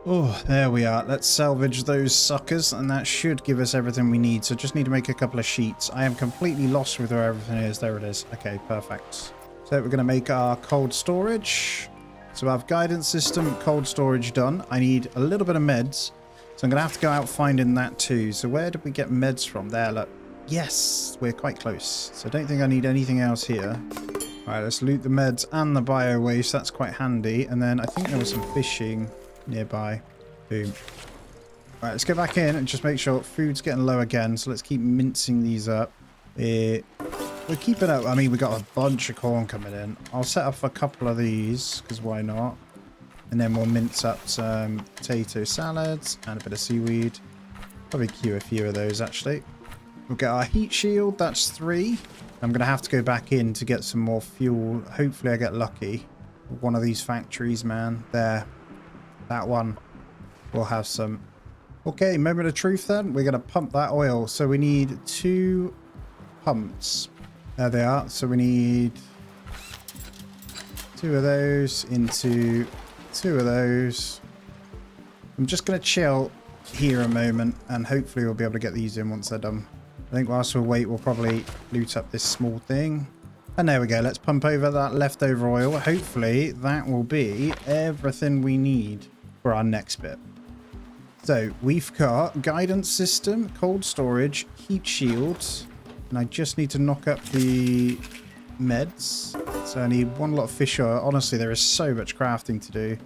Oh, there we are. Let's salvage those suckers, and that should give us everything we need. So just need to make a couple of sheets. I am completely lost with where everything is. There it is. Okay, perfect. So we're going to make our cold storage. So I have guidance system, cold storage done. I need a little bit of meds. So I'm going to have to go out finding that too. So where did we get meds from? There, look. Yes, we're quite close. So I don't think I need anything else here. All right, let's loot the meds and the bio waste. That's quite handy. And then I think there was some fishing nearby. Boom. Right, let's go back in and just make sure food's getting low again. So let's keep mincing these up. We're keeping up. I mean, we got a bunch of corn coming in. I'll set up a couple of these because why not? And then we'll mince up some potato salads and a bit of seaweed. Probably queue a few of those actually. We'll get our heat shield. That's 3. I'm going to have to go back in to get some more fuel. Hopefully I get lucky. One of these factories, man. There. That one. We'll have some. Okay, moment of truth then. We're going to pump that oil. So we need 2 pumps. There they are. So we need 2 of those into 2 of those. I'm just going to chill here a moment and hopefully we'll be able to get these in once they're done. I think whilst we wait, we'll probably loot up this small thing. And there we go. Let's pump over that leftover oil. Hopefully that will be everything we need for our next bit. So we've got guidance system, cold storage, heat shields, and I just need to knock up the meds. So I need 1 lot of fish oil. Honestly, there is so much crafting to do.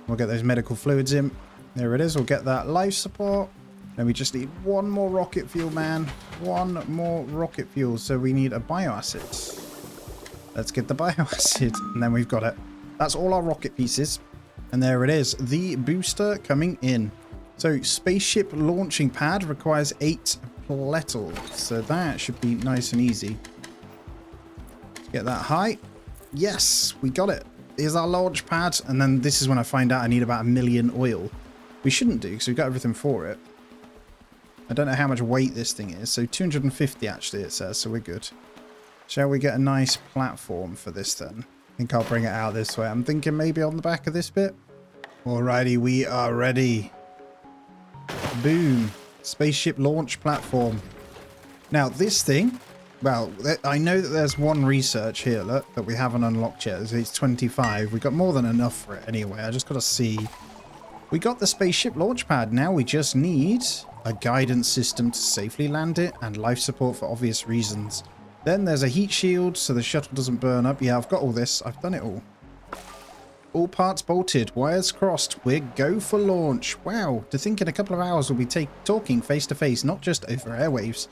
We'll get those medical fluids in. There it is. We'll get that life support. Then we just need 1 more rocket fuel, man. 1 more rocket fuel. So we need a bioacid. Let's get the bioacid. And then we've got it. That's all our rocket pieces. And there it is. The booster coming in. So spaceship launching pad requires 8 pletals. So that should be nice and easy. Let's get that high. Yes, we got it. Here's our launch pad. And then this is when I find out I need about 1 million oil. We shouldn't do, because we've got everything for it. I don't know how much weight this thing is. So 250 actually it says, so we're good. Shall we get a nice platform for this then? I think I'll bring it out this way. I'm thinking maybe on the back of this bit. Alrighty, we are ready. Boom. Spaceship launch platform. Now this thing, well, I know that there's one research here, look, that we haven't unlocked yet. It's 25. We've got more than enough for it anyway. I just got to see. We got the spaceship launch pad. Now we just need a guidance system to safely land it and life support for obvious reasons. Then there's a heat shield so the shuttle doesn't burn up. Yeah, I've got all this. I've done it all. All parts bolted, wires crossed. We're go for launch. Wow, to think in a couple of hours we'll be talking face to face, not just over airwaves.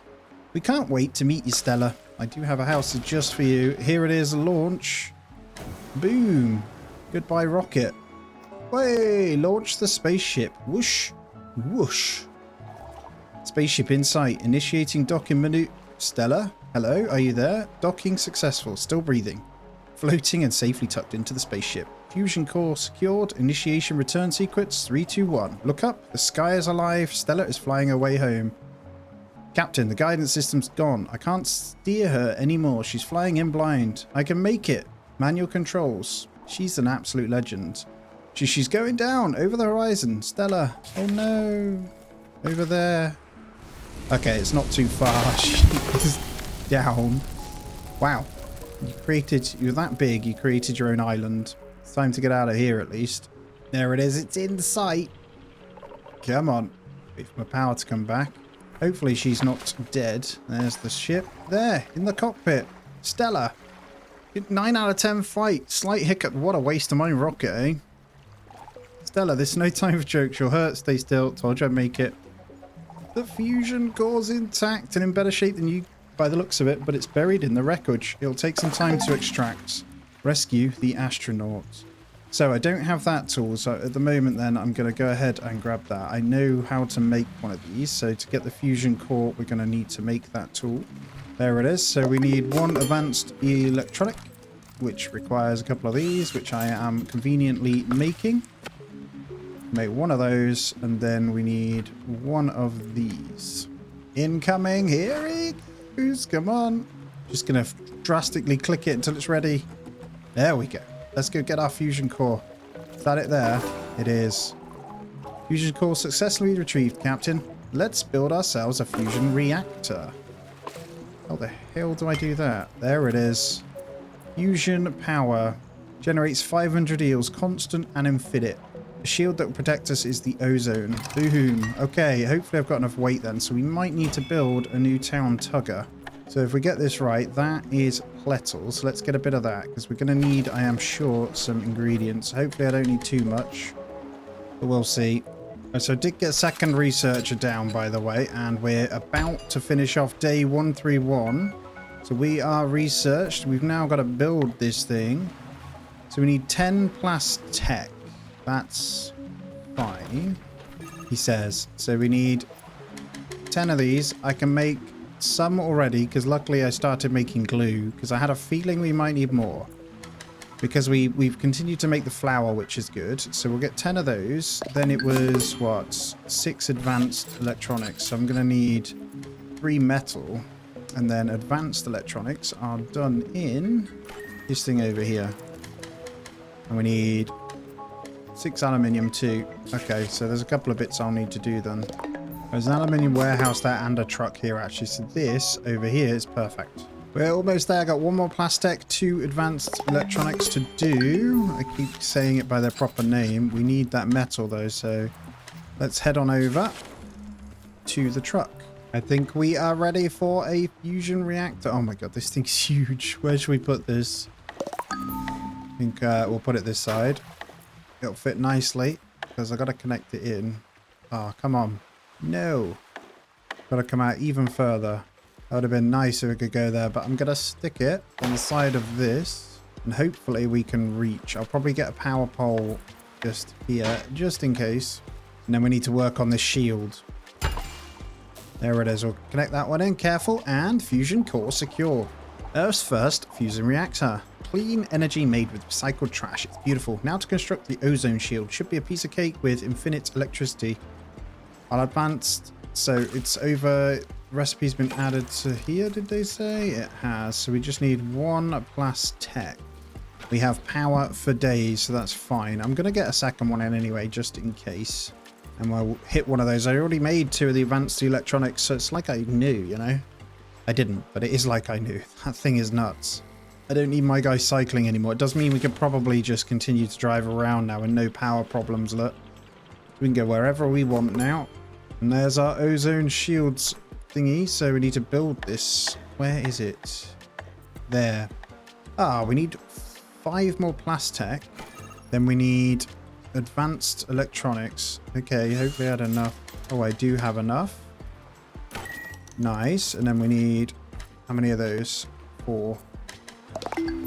We can't wait to meet you, Stella. I do have a house just for you. Here it is, launch. Boom. Goodbye, rocket. Way, launch the spaceship. Whoosh. Whoosh. Spaceship in sight. Initiating docking minute. Stella, hello, are you there? Docking successful. Still breathing. Floating and safely tucked into the spaceship. Fusion core secured. Initiation return sequence 3, 2, 1. Look up. The sky is alive. Stella is flying her way home. Captain, the guidance system's gone. I can't steer her anymore. She's flying in blind. I can make it. Manual controls. She's an absolute legend. She's going down over the horizon. Stella. Oh no. Over there. Okay, it's not too far. She's down. Wow. You're that big, you created your own island. It's time to get out of here at least. There it is. It's in sight. Come on. Wait for my power to come back. Hopefully she's not dead. There's the ship. There, in the cockpit. Stella. 9 out of 10 fight. Slight hiccup. What a waste of my rocket, eh? Stella, there's no time for jokes. You'll hurt. Stay still. Told you I'd make it. The fusion core's intact and in better shape than you by the looks of it, but it's buried in the wreckage. It'll take some time to extract. Rescue the astronauts. So I don't have that tool, so at the moment then I'm going to go ahead and grab that. I know how to make one of these, so to get the fusion core we're going to need to make that tool. There it is. So we need one advanced electronic, which requires a couple of these, which I am conveniently making. Make one of those, and then we need one of these. Incoming. Here it goes. Come on. Just going to drastically click it until it's ready. There we go. Let's go get our fusion core. Is that it there? It is. Fusion core successfully retrieved, Captain. Let's build ourselves a fusion reactor. How the hell do I do that? There it is. Fusion power. Generates 500 eels, constant and infinite. The shield that will protect us is the ozone. Boom. Okay, hopefully I've got enough weight then. So we might need to build a new town tugger. So if we get this right, that is plettle. So let's get a bit of that, because we're going to need, I am sure, some ingredients. Hopefully I don't need too much, but we'll see. So I did get second researcher down, by the way, and we're about to finish off day 131. So we are researched. We've now got to build this thing. So we need 10 plus tech. That's fine, he says. So we need 10 of these. I can make some already, because luckily I started making glue, because I had a feeling we might need more, because we've continued to make the flour, which is good. So we'll get 10 of those. Then it was what, 6 advanced electronics. So I'm going to need 3 metal, and then advanced electronics are done in this thing over here, and we need 6 aluminium too. Okay, so there's a couple of bits I'll need to do then. There's an aluminium warehouse there and a truck here actually, so this over here is perfect. We're almost there. I got 1 more plastic, 2 advanced electronics to do. I keep saying it by their proper name. We need that metal though, so let's head on over to the truck. I think we are ready for a fusion reactor. Oh my god, this thing's huge. Where should we put this? I think we'll put it this side. It'll fit nicely because I got to connect it in. Oh, come on. No. Got to come out even further. That would have been nice if we could go there, but I'm going to stick it on the side of this and hopefully we can reach. I'll probably get a power pole just here, just in case. And then we need to work on this shield. There it is. We'll connect that one in. Careful. And fusion core secure. Earth's first fusion reactor. clean energy made with recycled trash. It's beautiful. Now to construct the ozone shield. Should be a piece of cake with infinite electricity. I'll advance. So it's over. Recipe's been added to here, did they say? It has. So we just need one plastic. We have power for days, so that's fine. I'm going to get a second one in anyway, just in case. And we'll hit one of those. I already made 2 of the advanced electronics, so it's like I knew, you know? I didn't, but it is like I knew. That thing is nuts. I don't need my guy cycling anymore. It does mean we could probably just continue to drive around now and no power problems. Look, we can go wherever we want now. And there's our ozone shields thingy. So we need to build this. Where is it? There. Ah, we need 5 more plastic. Then we need advanced electronics. Okay, hopefully I had enough. Oh, I do have enough. Nice. And then we need, how many of those? 4.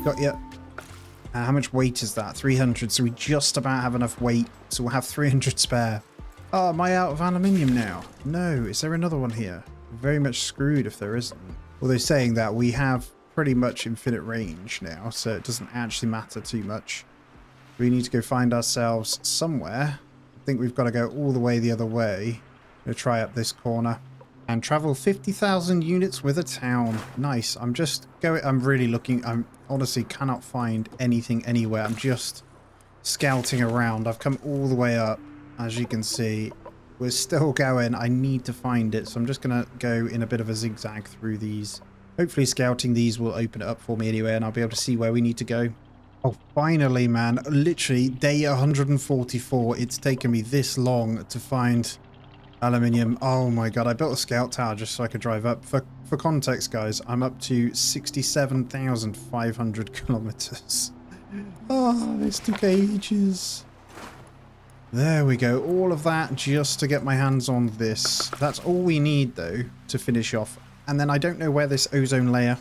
Got you. How much weight is that? 300. So we just about have enough weight. So we'll have 300 spare. Oh, am I out of aluminium now? No. Is there another one here? Very much screwed if there isn't. Although saying that, we have pretty much infinite range now. So it doesn't actually matter too much. We need to go find ourselves somewhere. I think we've got to go all the way the other way. I'm going to try up this corner. And travel 50,000 units with a town. Nice. I'm just going. I'm really looking. I'm honestly cannot find anything anywhere. I'm just scouting around. I've come all the way up. As you can see, we're still going. I need to find it. So I'm just going to go in a bit of a zigzag through these. Hopefully scouting these will open it up for me anyway. And I'll be able to see where we need to go. Oh, finally, man. Literally day 144. It's taken me this long to find aluminium. Oh my god, I built a scout tower just so I could drive up. For context, guys, I'm up to 67,500 kilometers. Oh, this took ages. There we go. All of that just to get my hands on this. That's all we need, though, to finish off. And then I don't know where this ozone layer,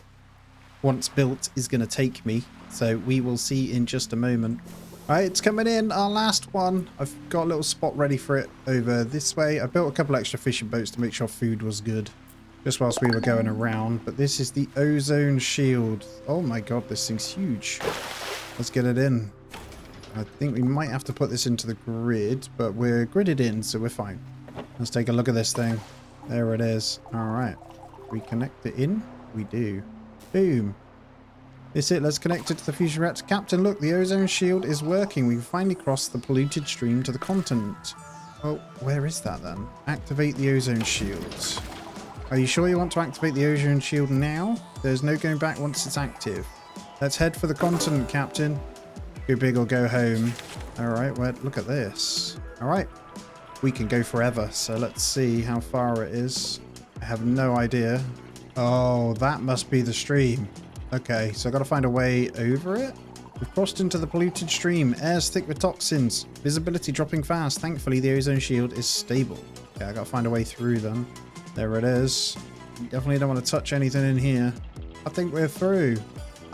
once built, is going to take me. So we will see in just a moment. Alright, it's coming in, our last one. I've got a little spot ready for it over this way. I built a couple extra fishing boats to make sure food was good, just whilst we were going around. But this is the ozone shield. Oh my god, this thing's huge. Let's get it in. I think we might have to put this into the grid, but we're gridded in, so we're fine. Let's take a look at this thing. There it is. Alright. We connect it in? We do. Boom. That's it, let's connect it to the fusion reactor. Captain, look, the ozone shield is working. We've finally crossed the polluted stream to the continent. Oh, where is that then? Activate the ozone shield. Are you sure you want to activate the ozone shield now? There's no going back once it's active. Let's head for the continent, Captain. Go big or go home. Alright, well, look at this. Alright, we can go forever, so let's see how far it is. I have no idea. Oh, that must be the stream. Okay, so I've got to find a way over it. We've crossed into the polluted stream. Air's thick with toxins. Visibility dropping fast. Thankfully, the ozone shield is stable. Okay, I've got to find a way through them. There it is. Definitely don't want to touch anything in here. I think we're through.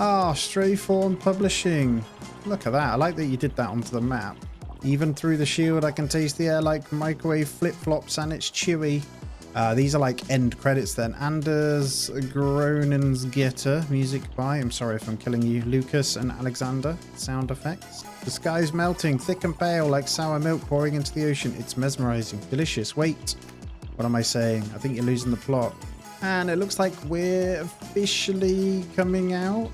Ah, Strayform Publishing. Look at that. I like that you did that onto the map. Even through the shield, I can taste the air like microwave flip-flops and it's chewy. These are like end credits then. Anders Gronensgetter, music by, I'm sorry if I'm killing you, Lucas and Alexander, sound effects. The sky's melting, thick and pale like sour milk pouring into the ocean. It's mesmerizing, delicious. Wait, what am I saying? I think you're losing the plot. And it looks like we're officially coming out.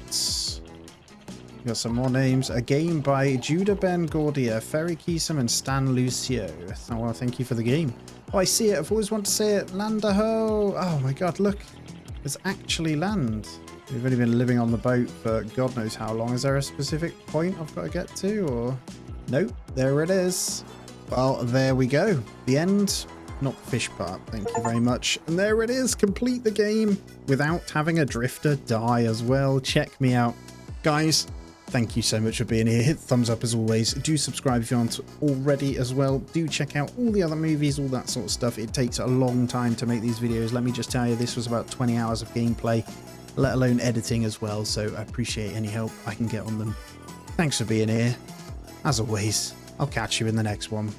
We've got some more names. A game by Judah Ben Gordia, Ferry Keesum and Stan Lucio. Oh, well, thank you for the game. Oh, I see it. I've always wanted to say it. Landaho. Oh my god, look. There's actually land. We've only been living on the boat for God knows how long. Is there a specific point I've got to get to, or? Nope. There it is. Well, there we go. The end. Not the fish part. Thank you very much. And there it is. Complete the game without having a drifter die as well. Check me out. Guys, thank you so much for being here. Hit the thumbs up as always. Do subscribe if you aren't already as well. Do check out all the other movies, all that sort of stuff. It takes a long time to make these videos. Let me just tell you, this was about 20 hours of gameplay, let alone editing as well. So I appreciate any help I can get on them. Thanks for being here. As always, I'll catch you in the next one.